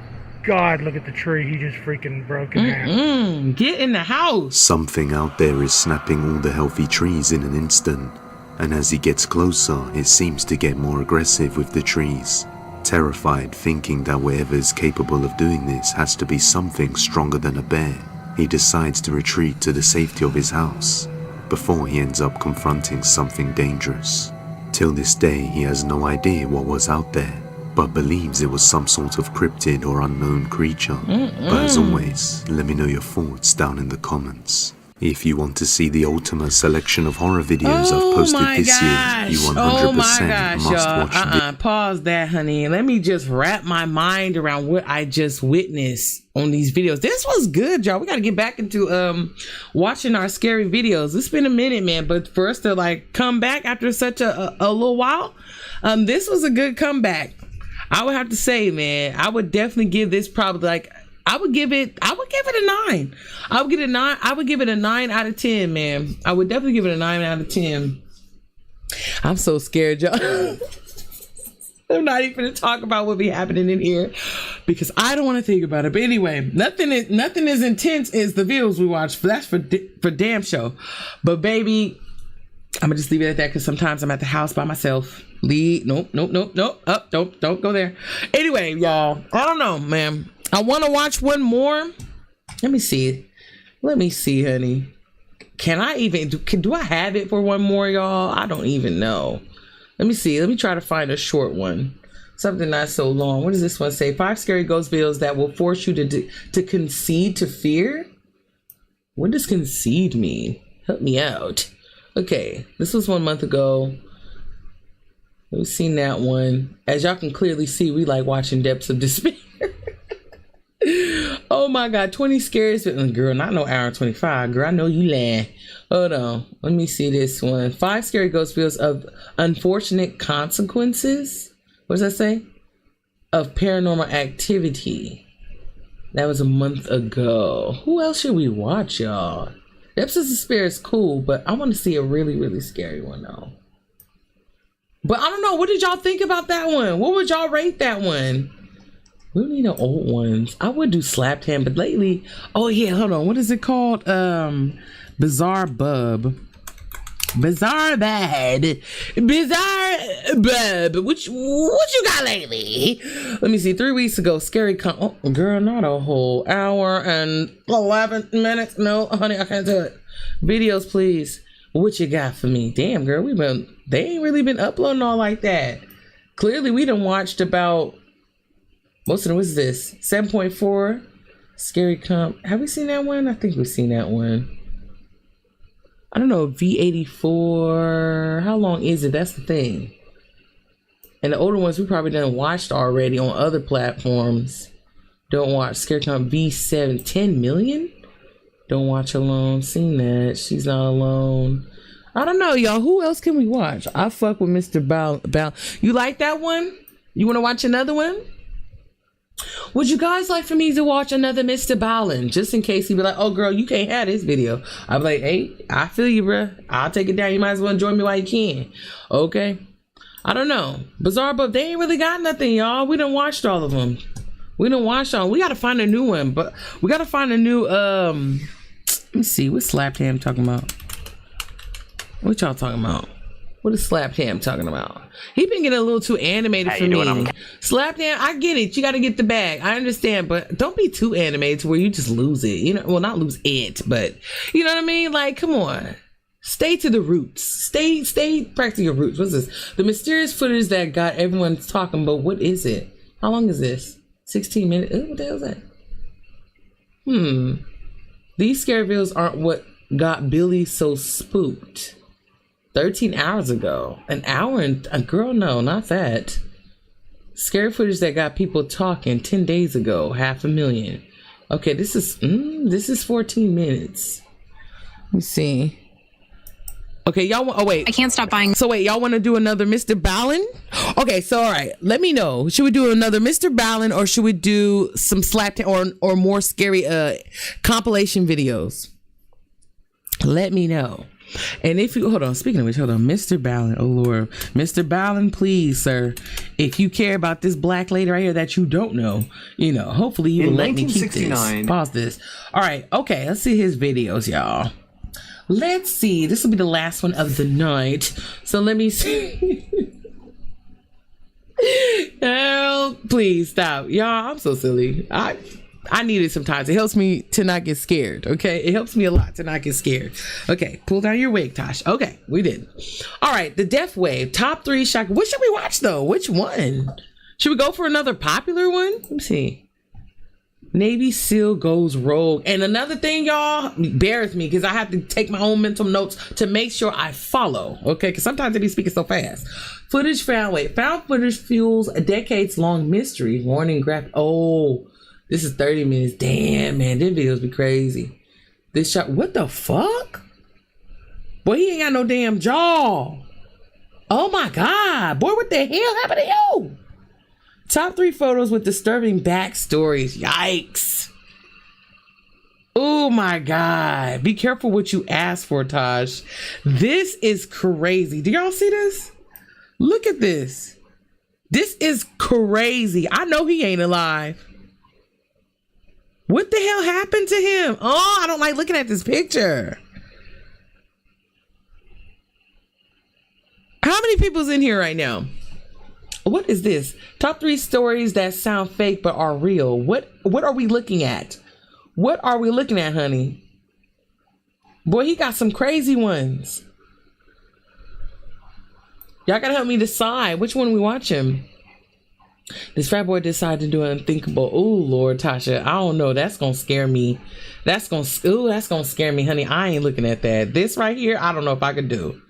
God, look at the tree. He just freaking broke in half. Get in the house. Something out there is snapping all the healthy trees in an instant. And as he gets closer, it seems to get more aggressive with the trees. Terrified, thinking that whatever is capable of doing this has to be something stronger than a bear, he decides to retreat to the safety of his house before he ends up confronting something dangerous. Till this day, he has no idea what was out there, but believes it was some sort of cryptid or unknown creature. But as always, let me know your thoughts down in the comments. If you want to see the ultimate selection of horror videos I've posted this year, you 100% must watch this. Pause that, honey. Let me just wrap my mind around what I just witnessed on these videos. This was good, y'all. We got to get back into watching our scary videos. It's been a minute, man, but for us to like come back after such a little while, this was a good comeback. I would have to say, man, I would definitely give this probably like, I would give it a 9. I would give it a 9 out of 10, man. I would definitely give it a 9 out of 10. I'm so scared, y'all. I'm not even going to talk about what be happening in here because I don't want to think about it. But anyway, nothing as intense as the videos we watch. That's for damn show. But baby, I'm gonna just leave it at that because sometimes I'm at the house by myself. Nope. Up, don't go there. Anyway, y'all, I don't know, man. I want to watch one more. Let me see, honey. Can I even do I have it for one more, y'all? I don't even know. Let me see. Let me try to find a short one. Something not so long. What does this one say? 5 scary ghost videos that will force you to concede to fear. What does concede mean? Help me out. Okay, this was 1 month ago. We've seen that one. As y'all can clearly see, we like watching Depths of Despair. Oh my God, 20 scariest, girl, not no hour 25. Girl, I know you lying. Hold on, let me see this one. 5 scary ghost videos of unfortunate consequences. What does that say? Of paranormal activity. That was a month ago. Who else should we watch, y'all? Depths of Despair is cool, but I want to see a really, really scary one though. But I don't know. What did y'all think about that one? What would y'all rate that one? We don't need no old ones. I would do Slapped Hand, but lately, oh yeah, hold on. What is it called? Bizarre Bub. Bizarre Bad. Bizarre Bub. What you got lately? Let me see. 3 weeks ago, Scary Oh, girl, not a whole hour and 11 minutes. No, honey, I can't do it. Videos, please. What you got for me? Damn, girl, they ain't really been uploading all like that. Clearly, we done watched about, most of them, what's this? 7.4 Scary Comp. Have we seen that one? I think we've seen that one. I don't know, V84. How long is it? That's the thing. And the older ones we probably done watched already on other platforms. Don't watch Scary Comp V7. 10 million? Don't watch Alone. Seen that. She's Not Alone. I don't know, y'all. Who else can we watch? I fuck with Mr. Bal. You like that one? You want to watch another one? Would you guys like for me to watch another Mr. Ballin? Just in case he be like, oh girl, you can't have this video. I'll be like, hey, I feel you, bruh. I'll take it down. You might as well enjoy me while you can. Okay. I don't know. Bizarre, but they ain't really got nothing, y'all. We done watched all of them. We done watched all. We gotta find a new one, but we gotta find a new Let me see. What's Slapped Ham talking about? What y'all talking about? What is Slapped Ham talking about? He been getting a little too animated for me. Slapped Ham, I get it. You got to get the bag. I understand, but don't be too animated to where you just lose it. You know, well, not lose it, but you know what I mean? Like, come on. Stay to the roots. Stay practicing your roots. What's this? The mysterious footage that got everyone talking, but what is it? How long is this? 16 minutes? What the hell is that? These scary videos aren't what got Billy so spooked. 13 hours ago. An hour and a girl, no, not that. Scary footage that got people talking 10 days ago, 500,000. Okay, this is 14 minutes. Let me see. Okay, y'all want, oh wait. I can't stop buying. So wait, y'all want to do another Mr. Ballin? Okay, so all right, let me know. Should we do another Mr. Ballin or should we do some Slapped or more scary compilation videos? Let me know. And if you, hold on, speaking of which, hold on, Mr. Ballin, oh Lord. Mr. Ballin, please, sir, if you care about this black lady right here that you don't know, you know, hopefully you will let me keep this. Pause this. All right, okay, let's see his videos, y'all. Let's see, this will be the last one of the night. So let me see. Oh, please stop. Y'all, I'm so silly. I need it sometimes. It helps me to not get scared, okay? It helps me a lot to not get scared. Okay, pull down your wig, Tosh. Okay, we did. All right, the Death Wave, top 3 shock. What should we watch, though? Which one? Should we go for another popular one? Let me see. Navy SEAL goes rogue. And another thing, y'all, bear with me, because I have to take my own mental notes to make sure I follow, okay? Because sometimes they be speaking so fast. Footage found. Wait, found footage fuels a decades-long mystery. Warning graphic. Oh, this is 30 minutes. Damn, man, these videos be crazy. This shot, what the fuck? Boy, he ain't got no damn jaw. Oh my God. Boy, what the hell happened to you? Top 3 photos with disturbing backstories. Yikes. Oh my God. Be careful what you ask for, Taj. This is crazy. Do y'all see this? Look at this. This is crazy. I know he ain't alive. What the hell happened to him? Oh, I don't like looking at this picture. How many people's in here right now? What is this? Top 3 stories that sound fake but are real. What are we looking at? What are we looking at, honey? Boy, he got some crazy ones. Y'all gotta help me decide which one we watching. This frat boy decided to do an unthinkable. Oh Lord, Tasha, I don't know. That's gonna scare me. That's gonna scare me, honey. I ain't looking at that. This right here, I don't know if I can do.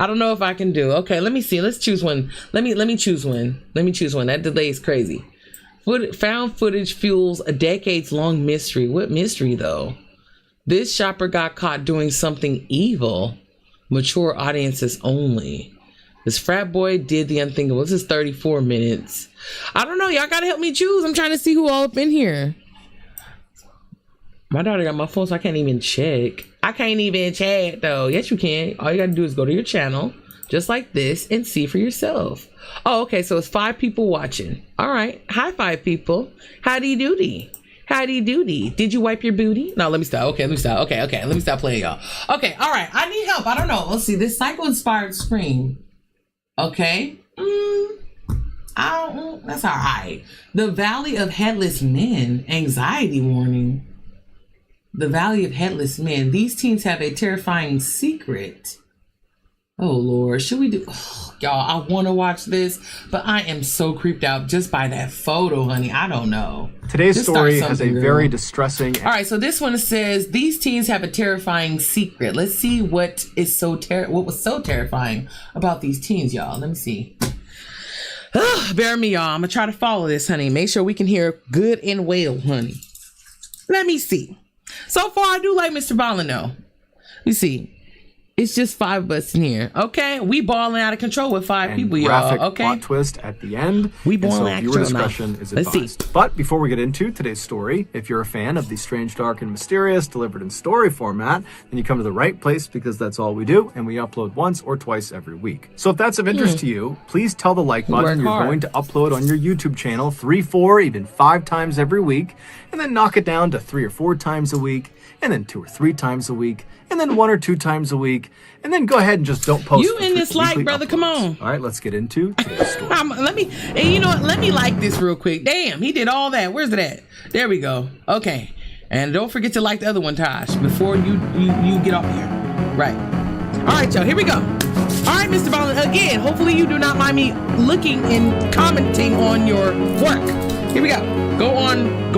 I don't know if I can do. Okay, let me see. Let's choose one. Let me choose one. Let me choose one. That delay is crazy. Found footage fuels a decades-long mystery. What mystery though? This shopper got caught doing something evil. Mature audiences only. This frat boy did the unthinkable. This is 34 minutes. I don't know. Y'all gotta help me choose. I'm trying to see who all up in here. My daughter got my phone, so I can't even check. I can't even check, though. Yes, you can. All you gotta do is go to your channel, just like this, and see for yourself. Oh, okay. So it's 5 people watching. All right. Hi, 5 people. Howdy doody. Howdy doody. Did you wipe your booty? No, let me stop. Okay, let me stop. Okay. Let me stop playing, y'all. Okay. All right. I need help. I don't know. Let's see. This psycho-inspired scream. Okay. That's all right. The Valley of Headless Men. Anxiety warning. The Valley of Headless Men. These teens have a terrifying secret. Oh, Lord. Should we do... Oh, y'all, I want to watch this, but I am so creeped out just by that photo, honey. I don't know. Today's story has a very distressing... All right, so this one says, these teens have a terrifying secret. Let's see what was so terrifying about these teens, y'all. Let me see. Bear me, y'all. I'm going to try to follow this, honey. Make sure we can hear good and well, honey. Let me see. So far, I do like Mr. Ballin, though. You see. It's just 5 of us in here. Okay, we balling out of control with 5 people, y'all. Okay. Plot twist at the end. We balling out of control. Discretion is advised. Let's see. But before we get into today's story, if you're a fan of the strange, dark, and mysterious delivered in story format, then you come to the right place because that's all we do, and we upload once or twice every week. So if that's of interest to you, please tell the like button you're going to upload on your YouTube channel 3, 4, even 5 times every week, and then knock it down to 3 or 4 times a week. and then 2 or 3 times a week, and then 1 or 2 times a week, and then go ahead and just don't post. You in this like, brother? Come on. All right, let's get into today's story. And you know what? Let me like this real quick. Damn, he did all that. Where's it at? There we go. Okay. And don't forget to like the other one, Tosh, before you get off here. Right. All right, y'all. Here we go. All right, Mr. Ballin. Again, hopefully you do not mind me looking and commenting on your work. Here we go. Go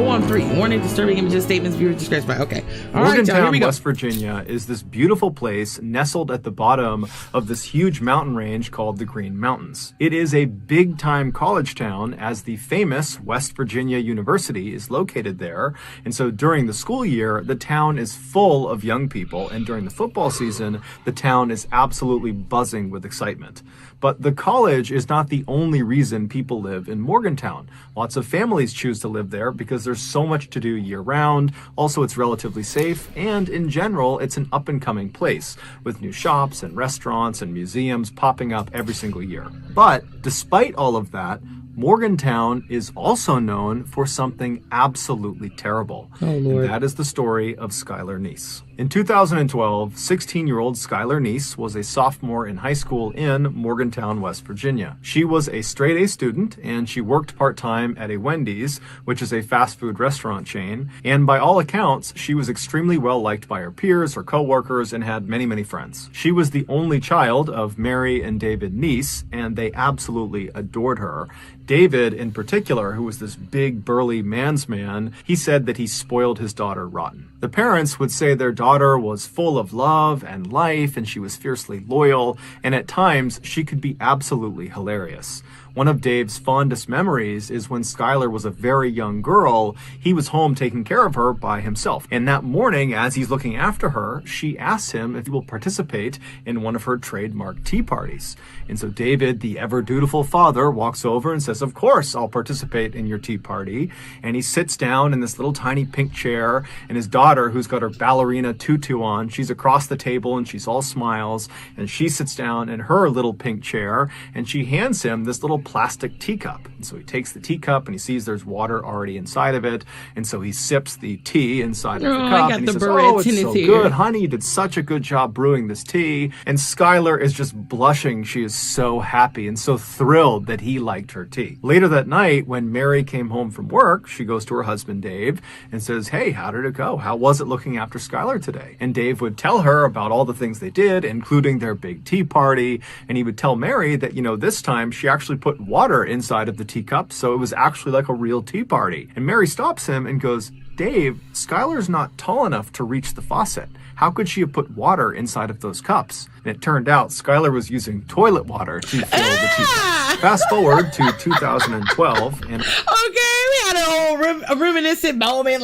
on 3. Warning, disturbing images, statements, viewer discretion. Okay. All right, y'all. Here we go. West Virginia is this beautiful place nestled at the bottom of this huge mountain range called the Green Mountains. It is a big-time college town, as the famous West Virginia University is located there. And so during the school year, the town is full of young people. And during the football season, the town is absolutely buzzing with excitement. But the college is not the only reason people live in Morgantown. Lots of families choose to live there because there's so much to do year-round. Also, it's relatively safe, and in general, it's an up-and-coming place with new shops and restaurants and museums popping up every single year. But despite all of that, Morgantown is also known for something absolutely terrible. Oh, Lord. And that is the story of Skylar Neese. In 2012, 16-year-old Skylar Neese was a sophomore in high school in Morgantown, West Virginia. She was a straight-A student, and she worked part-time at a Wendy's, which is a fast food restaurant chain. And by all accounts, she was extremely well-liked by her peers, her co-workers, and had many, many friends. She was the only child of Mary and David Neese, and they absolutely adored her. David, in particular, who was this big, burly man's man, he said that he spoiled his daughter rotten. The parents would say their daughter was full of love and life, and she was fiercely loyal, and at times she could be absolutely hilarious. One of Dave's fondest memories is when Skylar was a very young girl, he was home taking care of her by himself. And that morning, as he's looking after her, she asks him if he will participate in one of her trademark tea parties. And so David, the ever-dutiful father, walks over and says, "Of course, I'll participate in your tea party." And he sits down in this little tiny pink chair, and his daughter, who's got her ballerina tutu on, she's across the table and she's all smiles, and she sits down in her little pink chair, and she hands him this little plastic teacup. And so he takes the teacup and he sees there's water already inside of it, and so he sips the tea inside of the cup, and he says, "Oh, it's so good, honey, you did such a good job brewing this tea." And Skylar is just blushing. She is so happy and so thrilled that he liked her tea. Later that night, when Mary came home from work, she goes to her husband Dave and says, "Hey, how did it go? How was it looking after Skylar today?" And Dave would tell her about all the things they did, including their big tea party, and he would tell Mary that, this time she actually put water inside of the teacup, so it was actually like a real tea party. And Mary stops him and goes, "Dave, Skylar's not tall enough to reach the faucet. How could she have put water inside of those cups?" And it turned out Skylar was using toilet water to fill the teacup. Fast forward to 2012, and we had a whole reminiscent moment,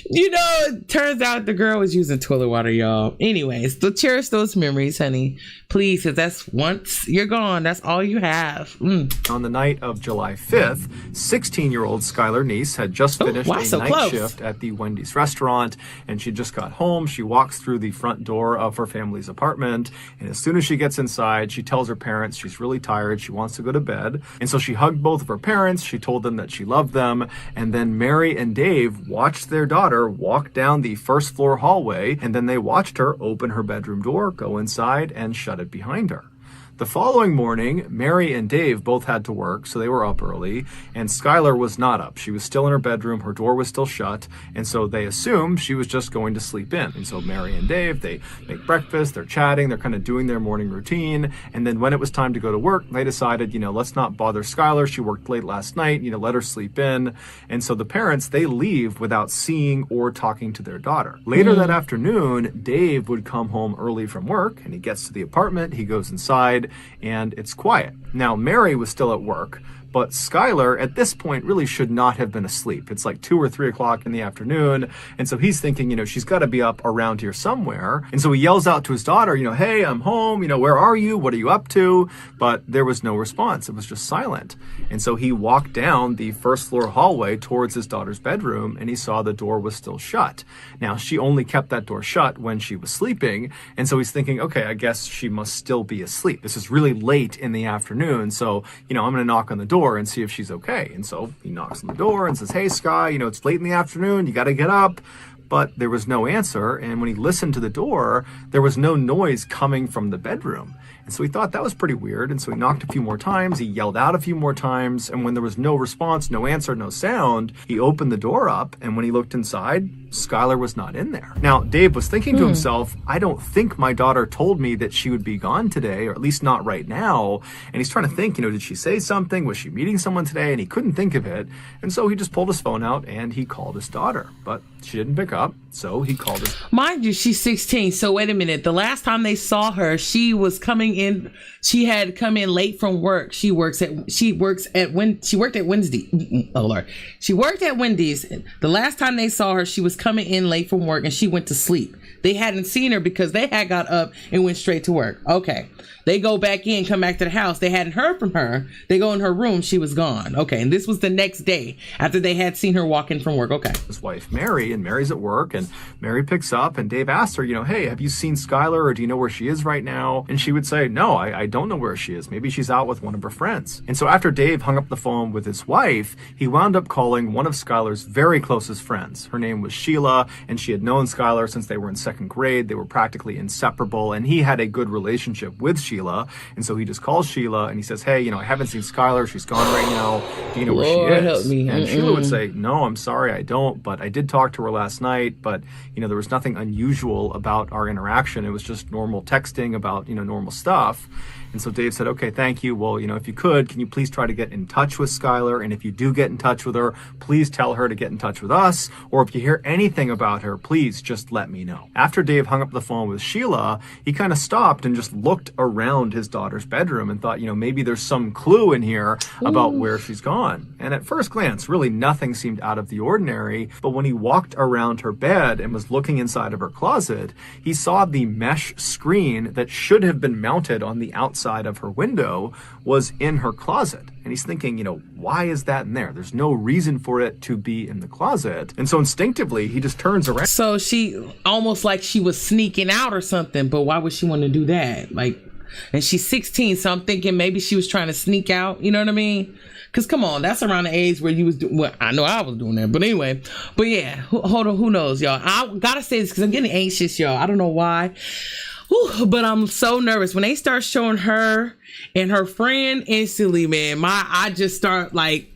it turns out the girl was using toilet water, y'all. Anyways, so cherish those memories, honey, please, because that's once you're gone, that's all you have. On the night of July 5th, 16-year-old Skylar Neese had just finished a night shift at the Wendy's restaurant, and she just got home. She walks through the front door of her family's apartment, and as soon as she gets inside, she tells her parents she's really tired, she wants to go to bed. And so she hugged both of her parents, she told them that she loved them, and then Mary and Dave watched their daughter walk down the first floor hallway, and then they watched her open her bedroom door, go inside, and shut it behind her. The following morning, Mary and Dave both had to work, so they were up early, and Skylar was not up. She was still in her bedroom, her door was still shut, and so they assumed she was just going to sleep in. And so Mary and Dave, they make breakfast, they're chatting, they're kind of doing their morning routine, and then when it was time to go to work, they decided, let's not bother Skylar, she worked late last night, let her sleep in. And so the parents, they leave without seeing or talking to their daughter. Later that afternoon, Dave would come home early from work, and he gets to the apartment, he goes inside, and it's quiet. Now, Mary was still at work, but Skylar at this point really should not have been asleep. It's like 2 or 3 o'clock in the afternoon, and so he's thinking, she's got to be up around here somewhere. And so he yells out to his daughter, "Hey, I'm home, where are you? What are you up to?" But there was no response. It was just silent. And so he walked down the first floor hallway towards his daughter's bedroom, and he saw the door was still shut. Now, she only kept that door shut when she was sleeping, and so he's thinking, okay, I guess she must still be asleep. This is really late in the afternoon, so, I'm going to knock on the door and see if she's okay. And so he knocks on the door and says, "Hey, Sky, it's late in the afternoon, you got to get up." but there was no answer. And when he listened to the door, there was no noise coming from the bedroom. And so he thought that was pretty weird. And so he knocked a few more times. He yelled out a few more times. And when there was no response, no answer, no sound, he opened the door up. And when he looked inside, Skylar was not in there. Now, Dave was thinking to himself, I don't think my daughter told me that she would be gone today, or at least not right now. And he's trying to think, did she say something? Was she meeting someone today? And he couldn't think of it. And so he just pulled his phone out and he called his daughter. But she didn't pick up. So he called his... Mind you, she's 16. So wait a minute. The last time they saw her, she was coming in. She had come in late from work. She worked at Wednesday. Oh Lord. She worked at Wendy's. The last time they saw her, she was coming in late from work and she went to sleep. They hadn't seen her because they had got up and went straight to work. Okay. They go back in, come back to the house. They hadn't heard from her. They go in her room. She was gone. Okay. And this was the next day after they had seen her walk in from work. Okay. His wife, Mary, and Mary's at work, and Mary picks up, and Dave asks her, hey, have you seen Skylar, or do you know where she is right now? And she would say, no, I don't know where she is. Maybe she's out with one of her friends. And so after Dave hung up the phone with his wife, he wound up calling one of Skylar's very closest friends. Her name was Sheila, and she had known Skylar since they were in second grade. They were practically inseparable, and he had a good relationship with Sheila. And so he just calls Sheila and he says, hey, I haven't seen Skylar. She's gone right now. Do you know where she is? Help me. And Sheila would say, no, I'm sorry, I don't. But I did talk to her last night. But, there was nothing unusual about our interaction. It was just normal texting about, normal stuff. And so Dave said, okay, thank you. Well, if you could, can you please try to get in touch with Skylar? And if you do get in touch with her, please tell her to get in touch with us. Or if you hear anything about her, please just let me know. After Dave hung up the phone with Sheila, he kind of stopped and just looked around his daughter's bedroom and thought, maybe there's some clue in here about where she's gone. And at first glance, really nothing seemed out of the ordinary. But when he walked around her bed and was looking inside of her closet, he saw the mesh screen that should have been mounted on the outside of her window was in her closet. And he's thinking, why is that in there? There's no reason for it to be in the closet. And so instinctively, he just turns around. So she almost like she was sneaking out or something, but why would she want to do that? And she's 16, so I'm thinking maybe she was trying to sneak out. You know what I mean? Because come on, that's around the age where you was doing, well, I know I was doing that, but anyway. But yeah, hold on, who knows, y'all? I gotta say this because I'm getting anxious, y'all. I don't know why. Whew, but I'm so nervous. When they start showing her and her friend, instantly, man, I just start I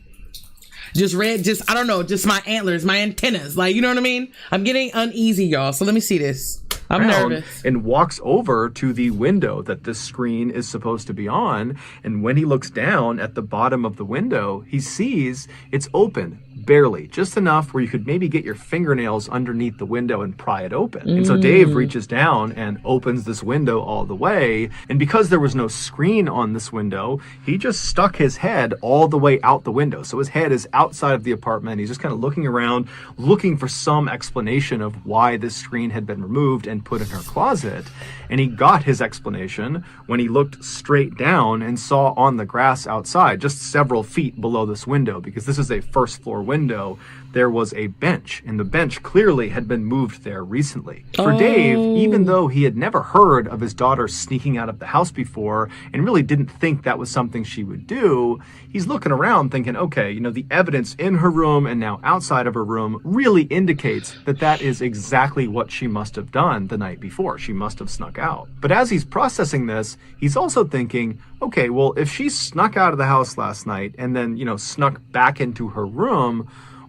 don't know, just my antlers, my antennas. You know what I mean? I'm getting uneasy, y'all. So let me see this. I'm nervous. And walks over to the window that this screen is supposed to be on. And when he looks down at the bottom of the window, he sees it's open. Barely, just enough where you could maybe get your fingernails underneath the window and pry it open. And so Dave reaches down and opens this window all the way. And because there was no screen on this window, he just stuck his head all the way out the window. So his head is outside of the apartment. He's just kind of looking around, looking for some explanation of why this screen had been removed and put in her closet. And he got his explanation when he looked straight down and saw on the grass outside, just several feet below this window, because this is a first floor window, there was a bench, and the bench clearly had been moved there recently. For Dave, even though he had never heard of his daughter sneaking out of the house before and really didn't think that was something she would do, he's looking around thinking, okay, the evidence in her room and now outside of her room really indicates that that is exactly what she must have done the night before. She must have snuck out. But as he's processing this, he's also thinking, okay, well, if she snuck out of the house last night and then, snuck back into her room,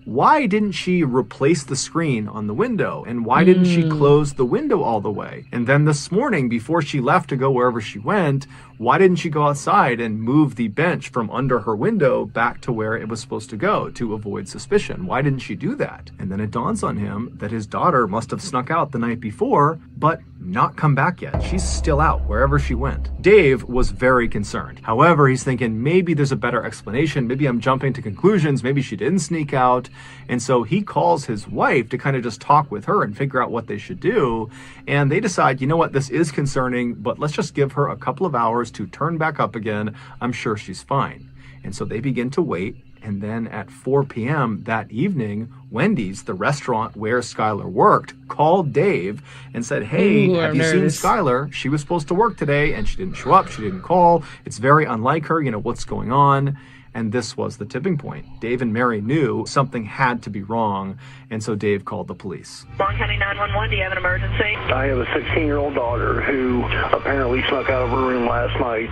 why didn't she replace the screen on the window? And why didn't she close the window all the way? And then this morning, before she left to go wherever she went, why didn't she go outside and move the bench from under her window back to where it was supposed to go to avoid suspicion? Why didn't she do that? And then it dawns on him that his daughter must have snuck out the night before, but not come back yet. She's still out wherever she went. Dave was very concerned. However, he's thinking maybe there's a better explanation. Maybe I'm jumping to conclusions. Maybe she didn't sneak out. And so he calls his wife to kind of just talk with her and figure out what they should do. And they decide, you know what, this is concerning, but let's just give her a couple of hours to turn back up again. I'm sure she's fine. And so they begin to wait. And then at 4 p.m. that evening, Wendy's, the restaurant where Skylar worked, called Dave and said, hey, have you seen Skylar? She was supposed to work today and she didn't show up. She didn't call. It's very unlike her. What's going on? And this was the tipping point. Dave and Mary knew something had to be wrong, and so Dave called the police. Long County 911, do you have an emergency? I have a 16-year-old daughter who apparently snuck out of her room last night.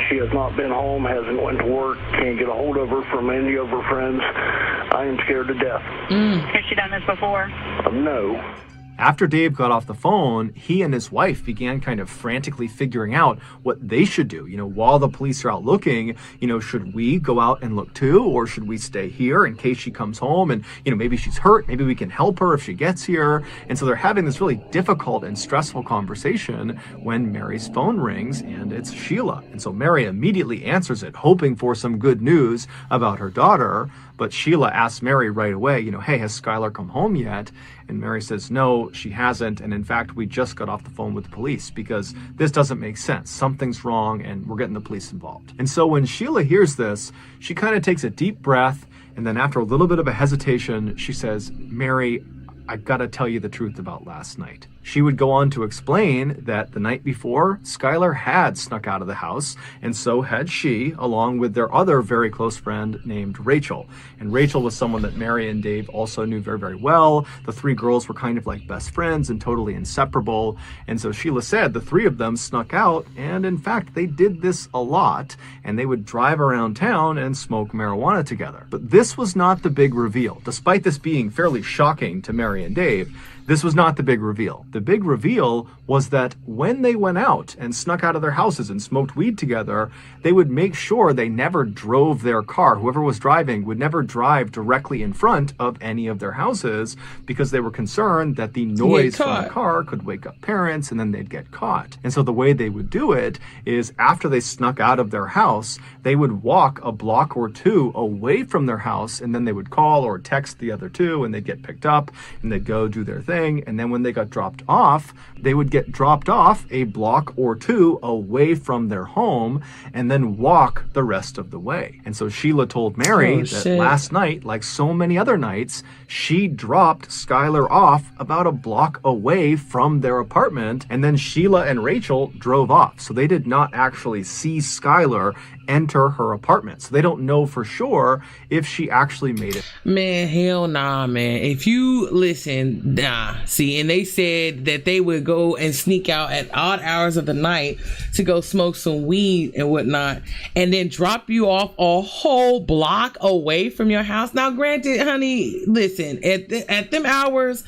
She has not been home, hasn't went to work, can't get a hold of her from any of her friends. I am scared to death. Has she done this before? No. After Dave got off the phone, he and his wife began kind of frantically figuring out what they should do. While the police are out looking, should we go out and look too? Or should we stay here in case she comes home and, maybe she's hurt, maybe we can help her if she gets here. And so they're having this really difficult and stressful conversation when Mary's phone rings and it's Sheila. And so Mary immediately answers it, hoping for some good news about her daughter. But Sheila asks Mary right away, hey, has Skylar come home yet? And Mary says, no, she hasn't. And in fact, we just got off the phone with the police because this doesn't make sense. Something's wrong and we're getting the police involved. And so when Sheila hears this, she kind of takes a deep breath. And then after a little bit of a hesitation, she says, Mary, I've got to tell you the truth about last night. She would go on to explain that the night before, Skylar had snuck out of the house, and so had she, along with their other very close friend named Rachel. And Rachel was someone that Mary and Dave also knew very, very well. The three girls were kind of like best friends and totally inseparable. And so Sheila said the three of them snuck out, and in fact, they did this a lot, and they would drive around town and smoke marijuana together. But this was not the big reveal. Despite this being fairly shocking to Mary and Dave, this was not the big reveal. The big reveal was that when they went out and snuck out of their houses and smoked weed together, they would make sure they never drove their car. Whoever was driving would never drive directly in front of any of their houses because they were concerned that the noise from the car could wake up parents and then they'd get caught. And so the way they would do it is after they snuck out of their house, they would walk a block or two away from their house, and then they would call or text the other two and they'd get picked up and they'd go do their thing. And then when they got dropped off, they would get dropped off a block or two away from their home and then walk the rest of the way. And so Sheila told Mary that last night, like so many other nights, she dropped Skylar off about a block away from their apartment, and then Sheila and Rachel drove off. So they did not actually see Skylar enter her apartment. So they don't know for sure if she actually made it. Man, hell nah, man. If you listen, see, and they said that they would go and sneak out at odd hours of the night to go smoke some weed and whatnot, and then drop you off a whole block away from your house. Now, granted, honey, listen, at them hours,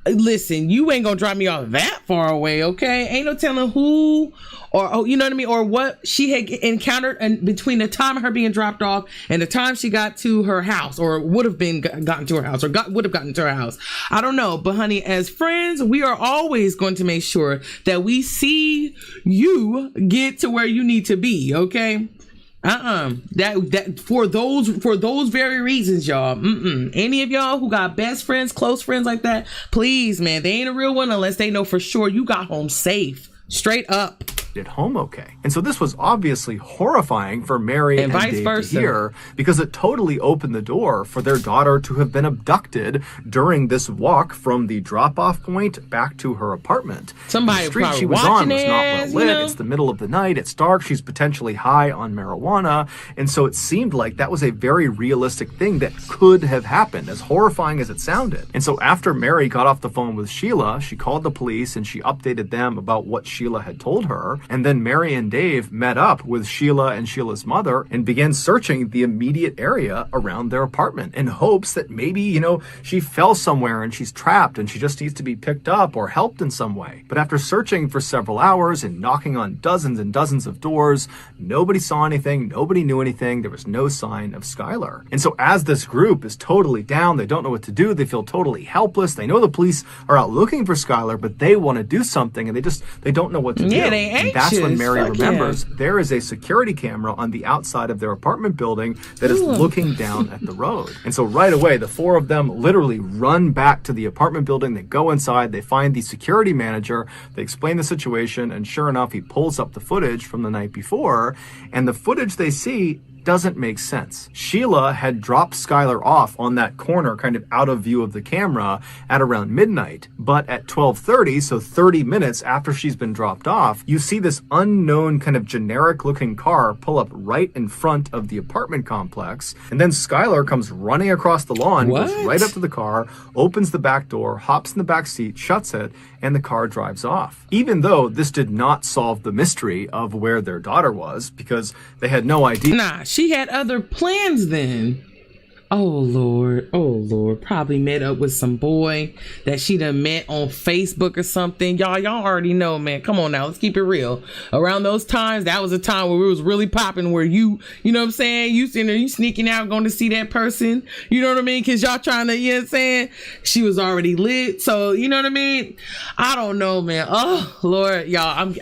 listen, you ain't gonna drop me off that far away, okay? Ain't no telling who or you know what I mean, or what she had encountered and between the time of her being dropped off and the time she got to her house, or would have been gotten to her house, or would have gotten to her house. I don't know, but honey, as friends, we are always going to make sure that we see you get to where you need to be, okay? That for those very reasons, y'all. Any of y'all who got best friends, close friends like that, please, man, they ain't a real one unless they know for sure you got home safe. Straight up. At home okay. And so this was obviously horrifying for Mary and vice Dave versa to hear, because it totally opened the door for their daughter to have been abducted during this walk from the drop-off point back to her apartment. Somebody the street probably she was watching on was not well lit. you know? It's the middle of the night. It's dark. She's potentially high on marijuana. And so it seemed like that was a very realistic thing that could have happened, as horrifying as it sounded. And so after Mary got off the phone with Sheila, she called the police and she updated them about what Sheila had told her. And then Mary and Dave met up with Sheila and Sheila's mother and began searching the immediate area around their apartment in hopes that maybe, she fell somewhere and she's trapped and she just needs to be picked up or helped in some way. But after searching for several hours and knocking on dozens and dozens of doors, nobody saw anything, nobody knew anything, there was no sign of Skylar. And so as this group is totally down, they don't know what to do, they feel totally helpless, they know the police are out looking for Skylar, but they want to do something and they don't know what to do. Yeah, they anxious. And that's when Mary remembers there is a security camera on the outside of their apartment building that is looking down at the road. And so right away, the four of them literally run back to the apartment building. They go inside, they find the security manager, they explain the situation, and sure enough, he pulls up the footage from the night before. And the footage they see doesn't make sense. Sheila had dropped Skylar off on that corner, kind of out of view of the camera, at around midnight. But at 12:30, so 30 minutes after she's been dropped off, you see this unknown kind of generic looking car pull up right in front of the apartment complex. And then Skylar comes running across the lawn, goes right up to the car, opens the back door, hops in the back seat, shuts it, and the car drives off. Even though this did not solve the mystery of where their daughter was, because they had no idea. Nah, she had other plans then. Oh Lord, probably met up with some boy that she done met on Facebook or something. Y'all already know, man. Come on now, let's keep it real. Around those times, that was a time where it was really popping, where you know what I'm saying? You sitting there, you sneaking out, going to see that person. You know what I mean? Cause y'all trying to, you know what I'm saying? She was already lit. So, you know what I mean? I don't know, man. Oh Lord, y'all,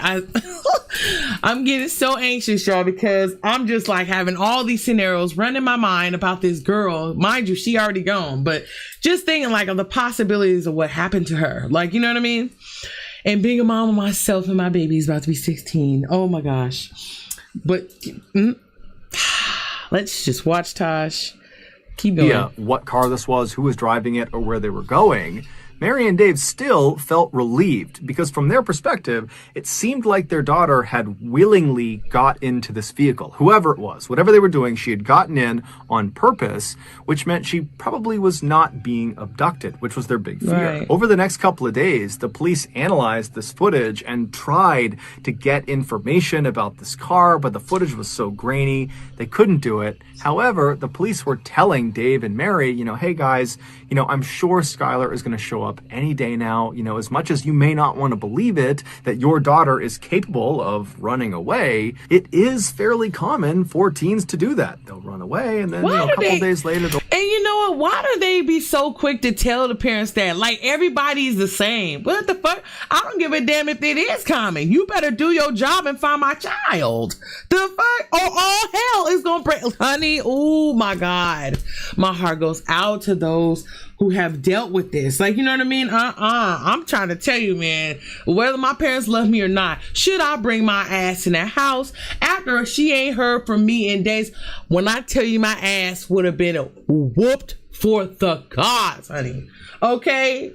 I'm getting so anxious, y'all, because I'm just like having all these scenarios running in my mind about this girl. Mind you, she already gone, but just thinking like of the possibilities of what happened to her. Like, you know what I mean? And being a mom of myself and my baby's about to be 16. Oh my gosh. But let's just watch Tosh. Keep going. Yeah, what car this was, who was driving it, or where they were going. Mary and Dave still felt relieved because from their perspective, it seemed like their daughter had willingly got into this vehicle. Whoever it was, whatever they were doing, she had gotten in on purpose, which meant she probably was not being abducted, which was their big fear. Right. Over the next couple of days, the police analyzed this footage and tried to get information about this car, but the footage was so grainy, they couldn't do it. However, the police were telling Dave and Mary, hey guys, I'm sure Skylar is going to show up any day now. As much as you may not want to believe it, that your daughter is capable of running away, it is fairly common for teens to do that. They'll run away and then a couple days later they'll... And you know what? Why do they be so quick to tell the parents that? Like, everybody's the same. What the fuck? I don't give a damn if it is common. You better do your job and find my child. The fuck? Or all hell is gonna break. Honey, oh my God. My heart goes out to those who have dealt with this. Like, you know what I mean? I'm trying to tell you, man, whether my parents love me or not, should I bring my ass in that house after she ain't heard from me in days? When I tell you, my ass would have been whooped for the gods, honey. Okay?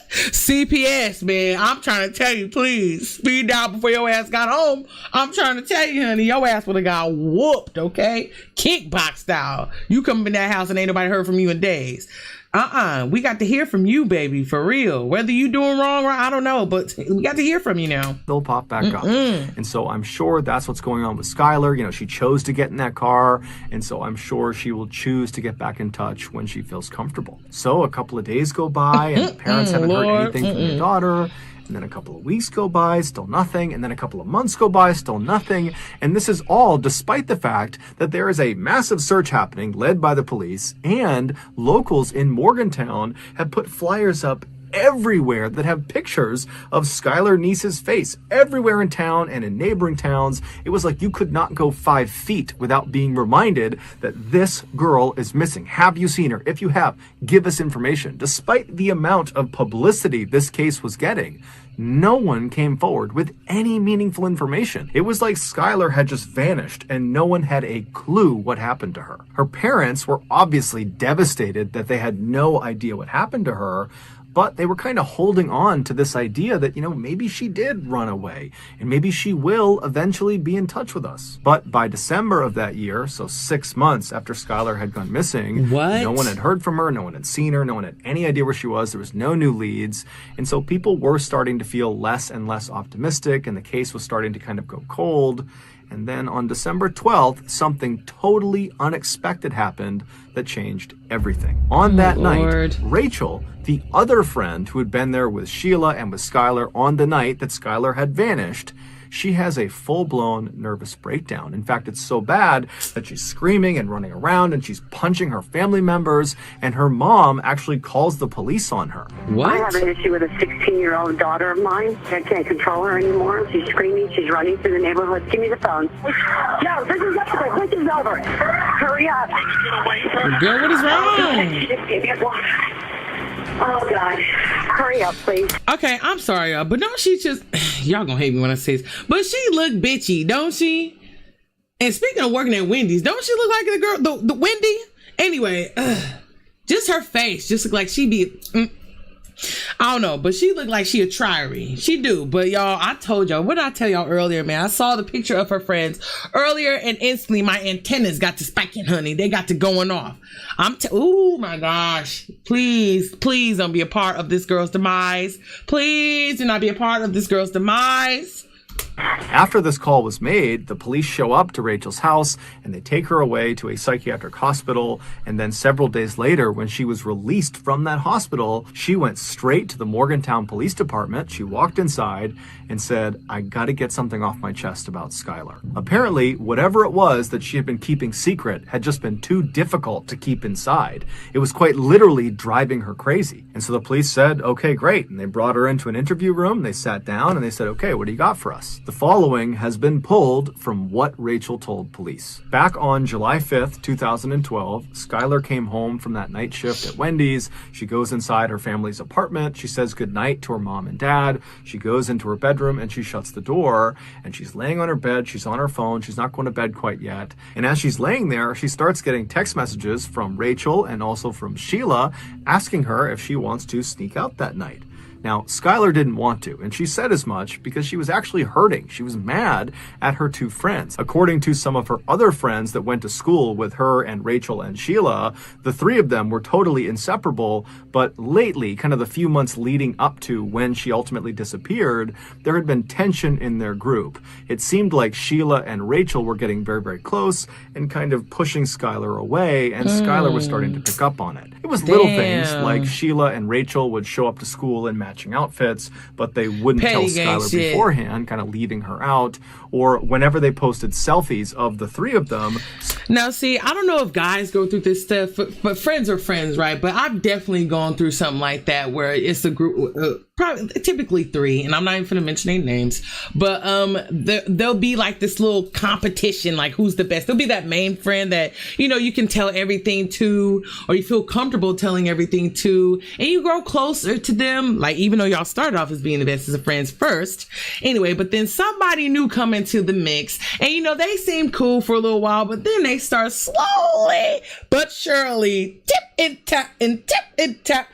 CPS, man. I'm trying to tell you, please speed down before your ass got home. I'm trying to tell you, honey, your ass would have got whooped, okay? Kickbox style. You come in that house and ain't nobody heard from you in days. We got to hear from you, baby, for real. Whether you doing wrong or I don't know, but we got to hear from you now. They'll pop back up. And so I'm sure that's what's going on with Skylar. She chose to get in that car, and so I'm sure she will choose to get back in touch when she feels comfortable. So a couple of days go by, and the parents haven't heard anything from their daughter. And then a couple of weeks go by, still nothing. And then a couple of months go by, still nothing. And this is all despite the fact that there is a massive search happening led by the police, and locals in Morgantown have put flyers up everywhere that have pictures of Skylar Niece's face everywhere in town and in neighboring towns. It was like you could not go 5 feet without being reminded that this girl is missing. Have you seen her? If you have, give us information. Despite the amount of publicity this case was getting, no one came forward with any meaningful information. It was like Skylar had just vanished and no one had a clue what happened to her. Her parents were obviously devastated that they had no idea what happened to her, but they were kind of holding on to this idea that, maybe she did run away and maybe she will eventually be in touch with us. But by December of that year, so 6 months after Skylar had gone missing, no one had heard from her, no one had seen her, no one had any idea where she was, there was no new leads. And so people were starting to feel less and less optimistic, and the case was starting to kind of go cold. And then on December 12th, something totally unexpected happened that changed everything. On that night, Rachel, the other friend who had been there with Sheila and with Skylar on the night that Skylar had vanished, she has a full-blown nervous breakdown. In fact, it's so bad that she's screaming and running around and she's punching her family members, and her mom actually calls the police on her. I have an issue with a 16-year-old daughter of mine. I can't control her anymore. She's screaming. She's running through the neighborhood. Give me the phone. No, this is over. This is over. Hurry up. Girl, what is wrong? Oh, God. Hurry up, please. Okay, I'm sorry, y'all, but don't she just... Y'all gonna hate me when I say this, but she look bitchy, don't she? And speaking of working at Wendy's, don't she look like the girl, the Wendy? Anyway, just her face, just look like she be, I don't know, but she looked like she a tryry. She do. But y'all, I told y'all, what did I tell y'all earlier, man? I saw the picture of her friends earlier and instantly my antennas got to spiking, honey. They got to going off. Oh my gosh. Please don't be a part of this girl's demise. Please do not be a part of this girl's demise. After this call was made, the police show up to Rachel's house and they take her away to a psychiatric hospital. And then several days later, when she was released from that hospital, she went straight to the Morgantown Police Department. She walked inside and said, I gotta get something off my chest about Skylar. Apparently, whatever it was that she had been keeping secret had just been too difficult to keep inside. It was quite literally driving her crazy. And so the police said, okay, great. And they brought her into an interview room. They sat down and they said, okay, what do you got for us? The following has been pulled from what Rachel told police. Back on July 5th, 2012, Skylar came home from that night shift at Wendy's. She goes inside her family's apartment. She says goodnight to her mom and dad. She goes into her bedroom and she shuts the door. And she's laying on her bed. She's on her phone. She's not going to bed quite yet. And as she's laying there, she starts getting text messages from Rachel and also from Sheila asking her if she wants to sneak out that night. Now, Skylar didn't want to, and she said as much because she was actually hurting. She was mad at her two friends. According to some of her other friends that went to school with her and Rachel and Sheila, the three of them were totally inseparable, but lately, kind of the few months leading up to when she ultimately disappeared, there had been tension in their group. It seemed like Sheila and Rachel were getting very, very close and kind of pushing Skylar away, and Skylar was starting to pick up on it. It was little things like Sheila and Rachel would show up to school in matching outfits, but they wouldn't tell Skylar beforehand, kind of leaving her out. Or whenever they posted selfies of the three of them. Now, see, I don't know if guys go through this stuff, but friends are friends, right? But I've definitely gone through something like that where it's a group, probably typically three, and I'm not even going to mention any names, but there'll be like this little competition, like who's the best. There'll be that main friend that, you know, you can tell everything to, or you feel comfortable telling everything to, and you grow closer to them, like even though y'all started off as being the best as friends first. Anyway, but then somebody new come into the mix, and you know, they seem cool for a little while, but then they start slowly but surely tip and tap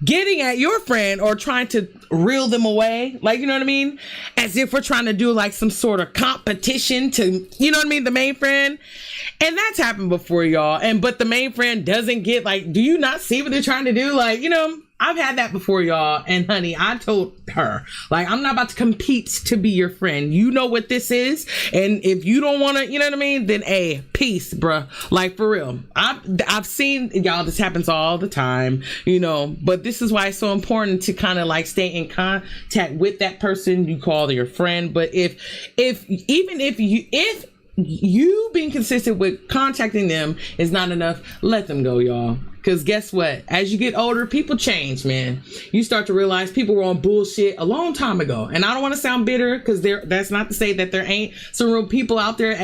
getting at your friend or trying to reel them away, like, you know what I mean, as if we're trying to do like some sort of competition to, you know what I mean, the main friend. And that's happened before, y'all. But the main friend doesn't get, like, do you not see what they're trying to do? Like, you know, I've had that before, y'all. And honey, I told her, like, I'm not about to compete to be your friend. You know what this is. And if you don't want to, you know what I mean, then hey, peace, bruh. Like, for real. I've seen, y'all, this happens all the time, you know, but this is why it's so important to kind of like stay in contact with that person you call your friend. But if you being consistent with contacting them is not enough, let them go, y'all. Because guess what? As you get older, people change, man. You start to realize people were on bullshit a long time ago. And I don't want to sound bitter, because that's not to say that there ain't some real people out there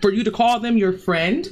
for you to call them your friend.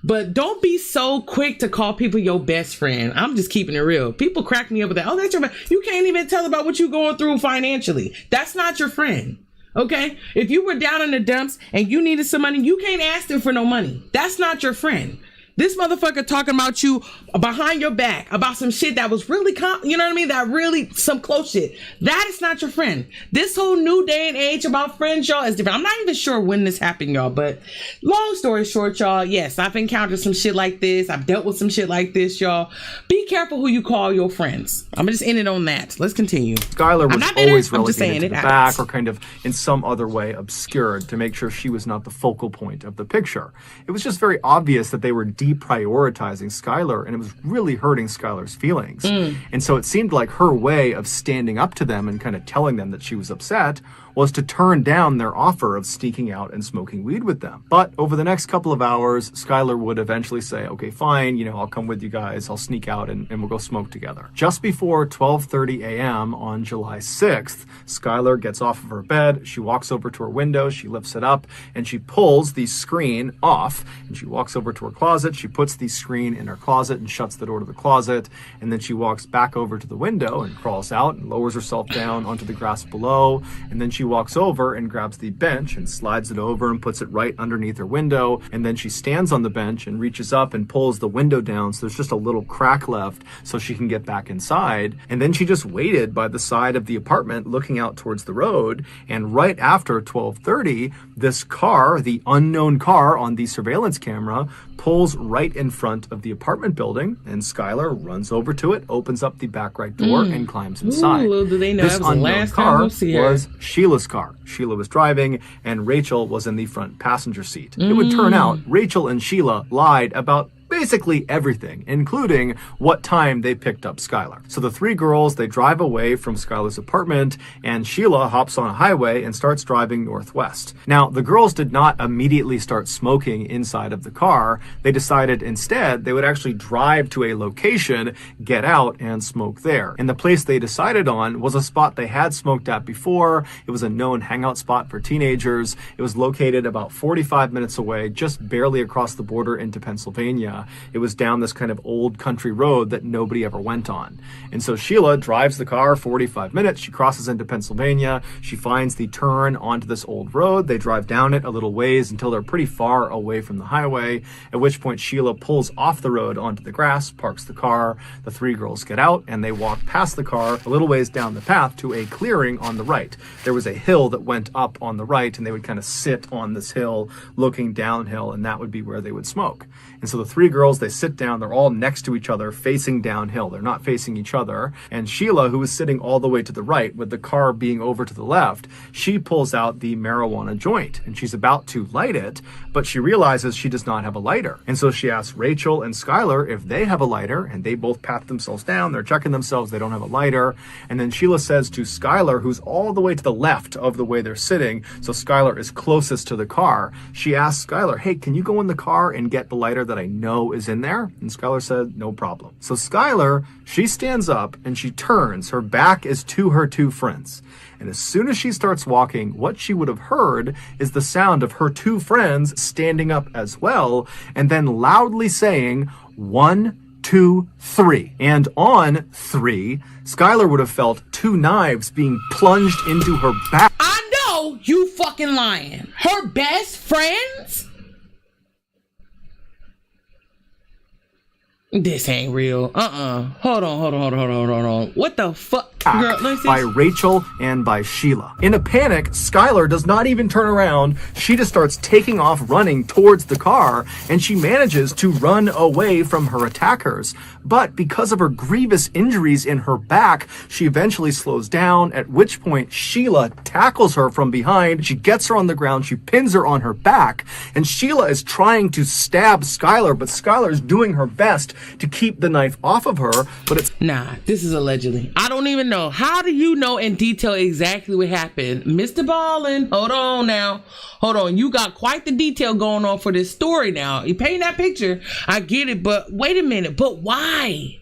But don't be so quick to call people your best friend. I'm just keeping it real. People crack me up with that. Oh, that's your friend. You can't even tell about what you're going through financially. That's not your friend. Okay? If you were down in the dumps and you needed some money, you can't ask them for no money. That's not your friend. This motherfucker talking about you behind your back about some shit that was really, you know what I mean? That really some close shit. That is not your friend. This whole new day and age about friends, y'all, is different. I'm not even sure when this happened, y'all, but long story short, y'all, yes, I've encountered some shit like this. I've dealt with some shit like this, y'all. Be careful who you call your friends. I'm gonna just end it on that. Let's continue. Skylar was always relegated to the back or kind of in some other way obscured to make sure she was not the focal point of the picture. It was just very obvious that they were deprioritizing Skylar, and it was really hurting Skylar's feelings. And so it seemed like her way of standing up to them and kind of telling them that she was upset was to turn down their offer of sneaking out and smoking weed with them. But over the next couple of hours, Skylar would eventually say, okay, fine, you know, I'll come with you guys, I'll sneak out and we'll go smoke together. Just before 12:30 a.m. on July 6th, Skylar gets off of her bed, she walks over to her window, she lifts it up, and she pulls the screen off, and she walks over to her closet, closet. She puts the screen in her closet and shuts the door to the closet. And then she walks back over to the window and crawls out and lowers herself down onto the grass below. And then she walks over and grabs the bench and slides it over and puts it right underneath her window. And then she stands on the bench and reaches up and pulls the window down so there's just a little crack left so she can get back inside. And then she just waited by the side of the apartment looking out towards the road. And right after 12:30, this car, the unknown car on the surveillance camera, pulls right in front of the apartment building, and Skylar runs over to it, opens up the back right door, and climbs inside. Ooh, do they know this that was the unknown last car time we'll see her? was Sheila's car. Sheila was driving, and Rachel was in the front passenger seat. It would turn out Rachel and Sheila lied about basically everything, including what time they picked up Skylar. So the three girls, they drive away from Skylar's apartment, and Sheila hops on a highway and starts driving northwest. Now, the girls did not immediately start smoking inside of the car. They decided instead they would actually drive to a location, get out, and smoke there. And the place they decided on was a spot they had smoked at before. It was a known hangout spot for teenagers. It was located about 45 minutes away, just barely across the border into Pennsylvania. It was down this kind of old country road that nobody ever went on. And so Sheila drives the car 45 minutes. She crosses into Pennsylvania. She finds the turn onto this old road. They drive down it a little ways until they're pretty far away from the highway, at which point Sheila pulls off the road onto the grass, parks the car. The three girls get out and they walk past the car a little ways down the path to a clearing on the right. There was a hill that went up on the right, and they would kind of sit on this hill looking downhill, and that would be where they would smoke. And so the three girls, they sit down, they're all next to each other facing downhill. They're not facing each other. And Sheila, who is sitting all the way to the right with the car being over to the left, she pulls out the marijuana joint and she's about to light it, but she realizes she does not have a lighter. And so she asks Rachel and Skylar if they have a lighter, and they both pat themselves down. They're checking themselves. They don't have a lighter. And then Sheila says to Skylar, who's all the way to the left of the way they're sitting, so Skylar is closest to the car, she asks Skylar, hey, can you go in the car and get the lighter that I know is in there? And Skylar said, no problem. So Skylar, she stands up and she turns. Her back is to her two friends. And as soon as she starts walking, what she would have heard is the sound of her two friends standing up as well, and then loudly saying, 1, 2, 3. And on 3, Skylar would have felt two knives being plunged into her back. I know you fucking lying. Her best friends? This ain't real. Hold on. What the fuck? Girl, by Rachel and by Sheila. In a panic, Skylar does not even turn around. She just starts taking off running towards the car, and she manages to run away from her attackers. But because of her grievous injuries in her back, she eventually slows down, at which point Sheila tackles her from behind. She gets her on the ground, she pins her on her back, and Sheila is trying to stab Skylar, but Skylar is doing her best to keep the knife off of her, but it's... Nah, this is allegedly. I don't even know. How do you know in detail exactly what happened? Mr. Ballin, hold on now. Hold on. You got quite the detail going on for this story now. You paint that picture. I get it, but wait a minute. But why?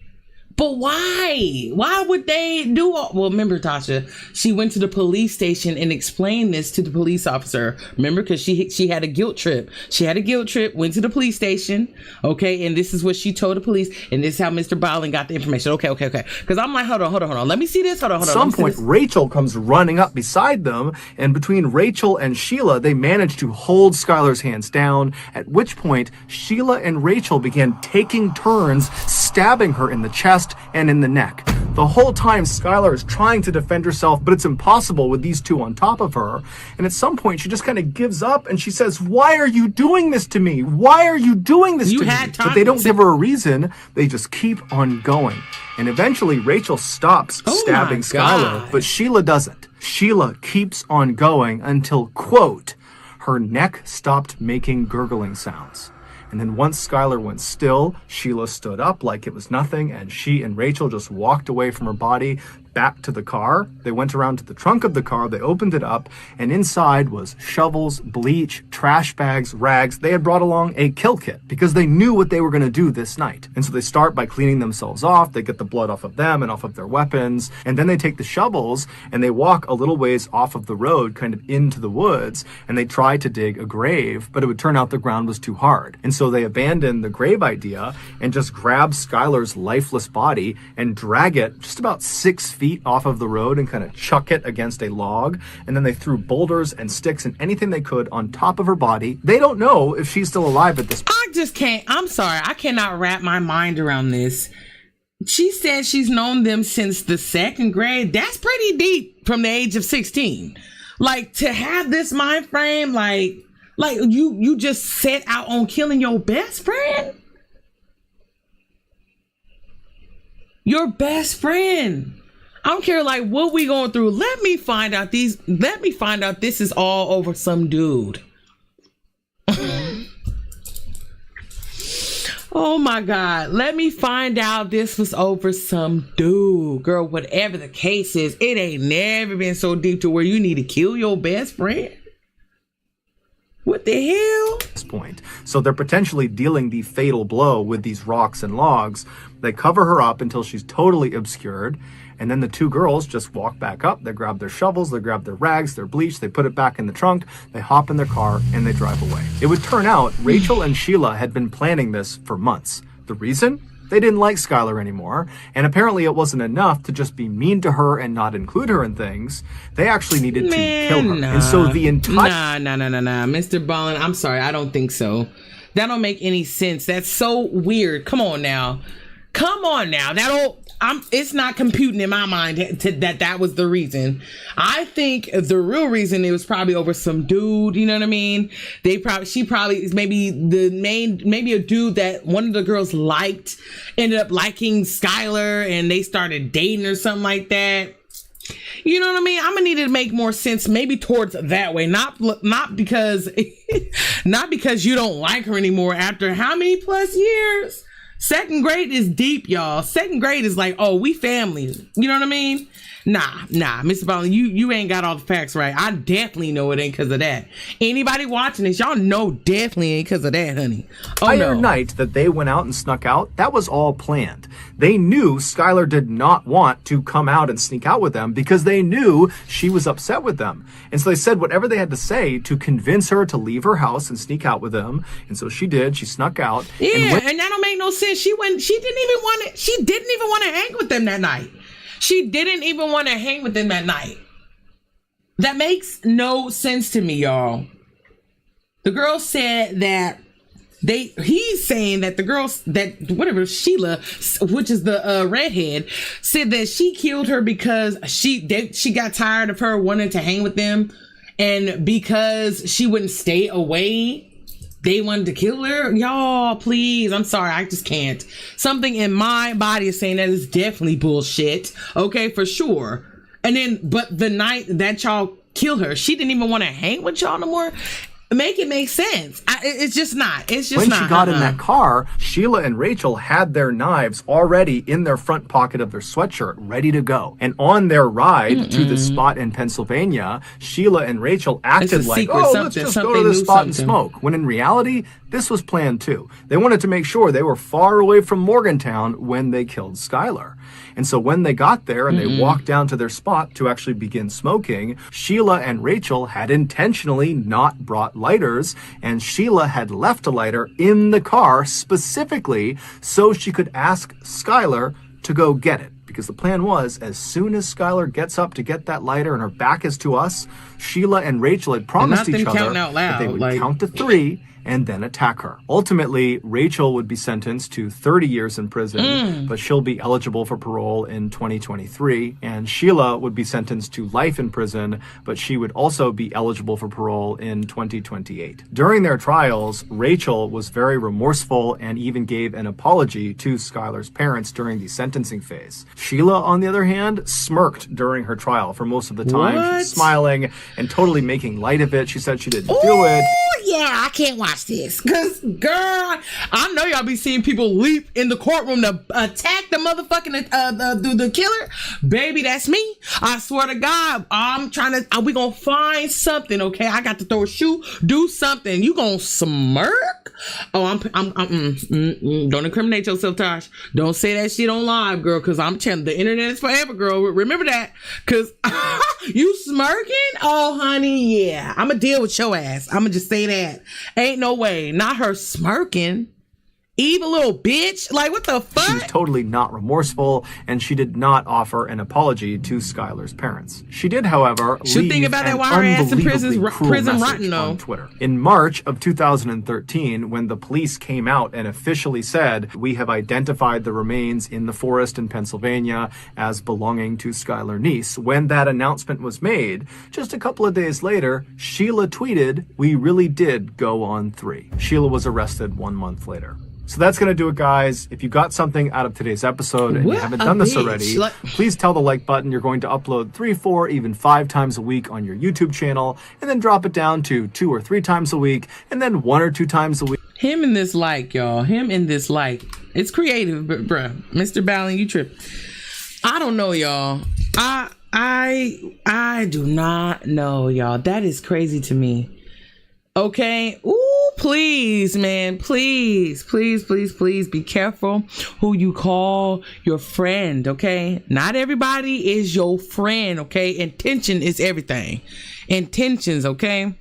But why? Why would they do all... Well, remember, Tasha, she went to the police station and explained this to the police officer. Remember, because she had a guilt trip. She had a guilt trip, went to the police station, okay, and this is what she told the police, and this is how Mr. Bowling got the information. Okay. Because I'm like, hold on. Let me see this. Hold on. At some point, Rachel comes running up beside them, and between Rachel and Sheila, they managed to hold Skylar's hands down, at which point, Sheila and Rachel began taking turns stabbing her in the chest and in the neck. The whole time, Skylar is trying to defend herself, but it's impossible with these two on top of her. And at some point, she just kind of gives up and she says, why are you doing this to me? Why are you doing this to me? But they don't give her a reason. They just keep on going. And eventually, Rachel stops stabbing Skylar, but Sheila doesn't. Sheila keeps on going until, quote, her neck stopped making gurgling sounds. And then once Skylar went still, Sheila stood up like it was nothing, and she and Rachel just walked away from her body back to the car. They went around to the trunk of the car, they opened it up, and inside was shovels, bleach, trash bags, rags. They had brought along a kill kit because they knew what they were going to do this night. And so they start by cleaning themselves off. They get the blood off of them and off of their weapons, and then they take the shovels and they walk a little ways off of the road, kind of into the woods, and they try to dig a grave, but it would turn out the ground was too hard. And so so they abandon the grave idea and just grab Skylar's lifeless body and drag it just about 6 feet off of the road and kind of chuck it against a log. And then they threw boulders and sticks and anything they could on top of her body. They don't know if she's still alive at this point. I just can't. I'm sorry. I cannot wrap my mind around this. She said she's known them since the 2nd grade. That's pretty deep from the age of 16. Like, to have this mind frame, like you just set out on killing your best friend? Your best friend. I don't care like what we going through. Let me find out this is all over some dude. Oh my God. Let me find out this was over some dude. Girl, whatever the case is, it ain't never been so deep to where you need to kill your best friend. What the hell? At this point. So they're potentially dealing the fatal blow with these rocks and logs. They cover her up until she's totally obscured. And then the two girls just walk back up. They grab their shovels, they grab their rags, their bleach, they put it back in the trunk, they hop in their car, and they drive away. It would turn out Rachel and Sheila had been planning this for months. The reason? They didn't like Skylar anymore, and apparently it wasn't enough to just be mean to her and not include her in things. They actually needed to kill her. Nah. And so the entire... Nah. Mr. Ballin, I'm sorry, I don't think so. That don't make any sense. That's so weird. Come on now. It's not computing in my mind that was the reason. I think the real reason it was probably over some dude, you know what I mean? She probably is maybe a dude that one of the girls liked, ended up liking Skylar and they started dating or something like that. You know what I mean? I'm gonna need it to make more sense, maybe towards that way, not because you don't like her anymore after how many plus years? 2nd grade is deep, y'all. 2nd grade is like, oh, we family. You know what I mean? Nah, Mr. Ballin, you ain't got all the facts right. I definitely know it ain't because of that. Anybody watching this, y'all know definitely ain't because of that, honey. Oh, no. Night that they went out and snuck out, that was all planned. They knew Skylar did not want to come out and sneak out with them because they knew she was upset with them. And so they said whatever they had to say to convince her to leave her house and sneak out with them. And so she did. She snuck out. Yeah, and that don't make no sense. She didn't even want to hang with them that night. She didn't even want to hang with them that night. That makes no sense to me, y'all. The girl said that he's saying that the girls Sheila, which is the redhead, said that she killed her because she got tired of her wanting to hang with them, and because she wouldn't stay away, they wanted to kill her. Y'all, please. I'm sorry. I just can't. Something in my body is saying that is definitely bullshit. Okay, for sure. And then, but the night that y'all kill her, she didn't even want to hang with y'all no more. Make it make sense. It's just not. It's just when not. When she got in that car, Sheila and Rachel had their knives already in their front pocket of their sweatshirt, ready to go. And on their ride to the spot in Pennsylvania, Sheila and Rachel acted like, let's just go to this spot and smoke. When in reality, this was planned too. They wanted to make sure they were far away from Morgantown when they killed Skylar. And so when they got there and they walked down to their spot to actually begin smoking, Sheila and Rachel had intentionally not brought lighters, and Sheila had left a lighter in the car specifically so she could ask Skylar to go get it. Because the plan was, as soon as Skylar gets up to get that lighter and her back is to us, Sheila and Rachel had promised each other that they would count to 3 and then attack her. Ultimately, Rachel would be sentenced to 30 years in prison, but she'll be eligible for parole in 2023. And Sheila would be sentenced to life in prison, but she would also be eligible for parole in 2028. During their trials, Rachel was very remorseful and even gave an apology to Skylar's parents during the sentencing phase. Sheila, on the other hand, smirked during her trial for most of the time. She was smiling and totally making light of it. She said she didn't do it. Yeah, I can't watch this. Because, girl, I know y'all be seeing people leap in the courtroom to attack the motherfucking the killer. Baby, that's me. I swear to God, we gonna find something, okay? I got to throw a shoe, do something. You gonna smirk? Oh, don't incriminate yourself, Tosh. Don't say that shit on live, girl, because I'm telling the internet is forever, girl. Remember that. Because you smirking? Oh, honey, yeah. I'm gonna deal with your ass. I'm gonna just say that. Ain't no way. Not her smirking. Evil little bitch. Like, what the fuck? She was totally not remorseful, and she did not offer an apology to Skylar's parents. She did, however, leave think about that an while her ass in unbelievably cruel prison message rotten, though. on Twitter. In March of 2013, when the police came out and officially said, we have identified the remains in the forest in Pennsylvania as belonging to Skylar Neese, when that announcement was made, just a couple of days later, Sheila tweeted, we really did go on 3. Sheila was arrested 1 month later. So that's going to do it, guys. If you got something out of today's episode and you haven't done this already, please tell the like button. You're going to upload 3, 4, even 5 times a week on your YouTube channel, and then drop it down to 2 or 3 times a week, and then 1 or 2 times a week. Him in this like, y'all. Him in this like. It's creative, but bruh, Mr. Ballin, you trip. I don't know, y'all. I do not know, y'all. That is crazy to me. Okay. Ooh, please, man. Please be careful who you call your friend. Okay. Not everybody is your friend. Okay. Intention is everything. Intentions. Okay.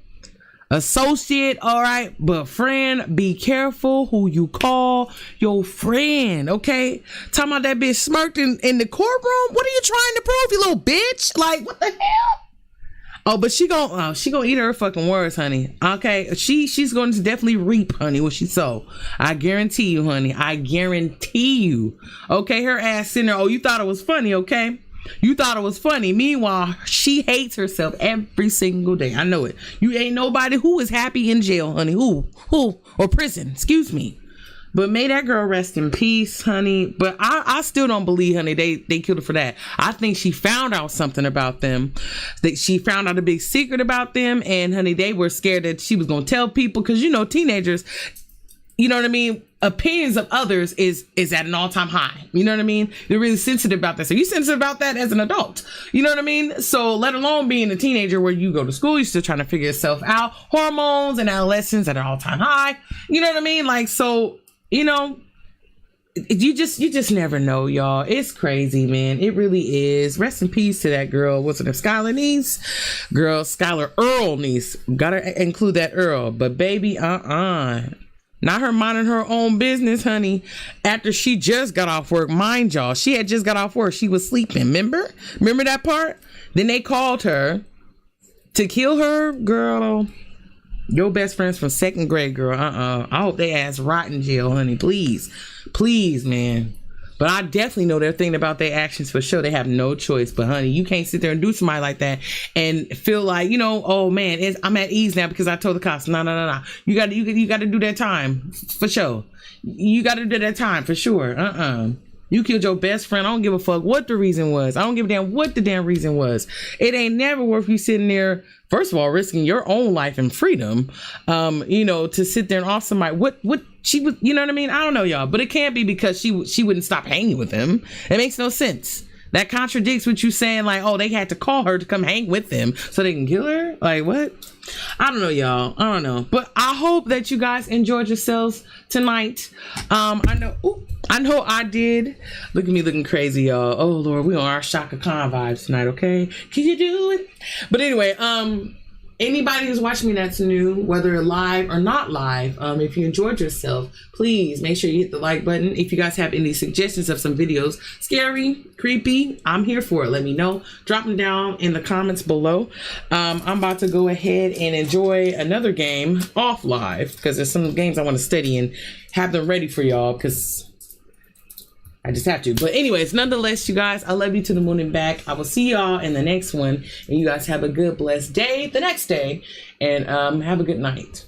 Associate. All right. But friend, be careful who you call your friend. Okay. Talking about that bitch smirked in the courtroom. What are you trying to prove, you little bitch? Like, what the hell? Oh, but she gonna eat her fucking words, honey. Okay, she's going to definitely reap, honey, what she sow. I guarantee you, honey. I guarantee you. Okay, her ass sitting there. Oh, you thought it was funny, okay? You thought it was funny. Meanwhile, she hates herself every single day. I know it. You ain't nobody who is happy in jail, honey. Who or prison? Excuse me. But may that girl rest in peace, honey. But I still don't believe, honey, they killed her for that. I think she found out something about them. That she found out a big secret about them. And, honey, they were scared that she was going to tell people. Because, you know, teenagers, you know what I mean? Opinions of others is at an all-time high. You know what I mean? They're really sensitive about that. So you sensitive about that as an adult. You know what I mean? So let alone being a teenager where you go to school, you're still trying to figure yourself out. Hormones and adolescence at an all-time high. You know what I mean? Like, so... You know, you just never know, y'all. It's crazy, man. It really is. Rest in peace to that girl. What's it, Skylar Neese? Girl, Skylar Earl Neese. Gotta include that Earl. But baby, not her minding her own business, honey. After she just got off work, mind y'all, she had just got off work. She was sleeping. Remember that part? Then they called her to kill her, girl. Your best friends from 2nd grade, girl. I hope they ass rot in jail, honey. Please, man. But I definitely know they're thinking about their actions for sure. They have no choice. But honey, you can't sit there and do somebody like that and feel like, you know, oh man, I'm at ease now because I told the cops. No. You got to do that time for sure. You got to do that time for sure. You killed your best friend. I don't give a fuck what the reason was. I don't give a damn what the damn reason was. It ain't never worth you sitting there, first of all, risking your own life and freedom, you know, to sit there and off somebody. What she was, you know what I mean? I don't know, y'all. But it can't be because she wouldn't stop hanging with him. It makes no sense. That contradicts what you saying, like, oh, they had to call her to come hang with them so they can kill her? Like, what? I don't know, y'all. I don't know. But I hope that you guys enjoyed yourselves tonight. I know I did. Look at me looking crazy, y'all. Oh, Lord, we on our Shaka Khan vibes tonight, okay? Can you do it? But anyway, anybody who's watching me that's new, whether live or not live, if you enjoyed yourself, please make sure you hit the like button. If you guys have any suggestions of some videos, scary, creepy, I'm here for it. Let me know. Drop them down in the comments below. I'm about to go ahead and enjoy another game off live because there's some games I want to study and have them ready for y'all because I just have to. But anyways, nonetheless, you guys, I love you to the moon and back. I will see y'all in the next one. And you guys have a good, blessed day the next day. And have a good night.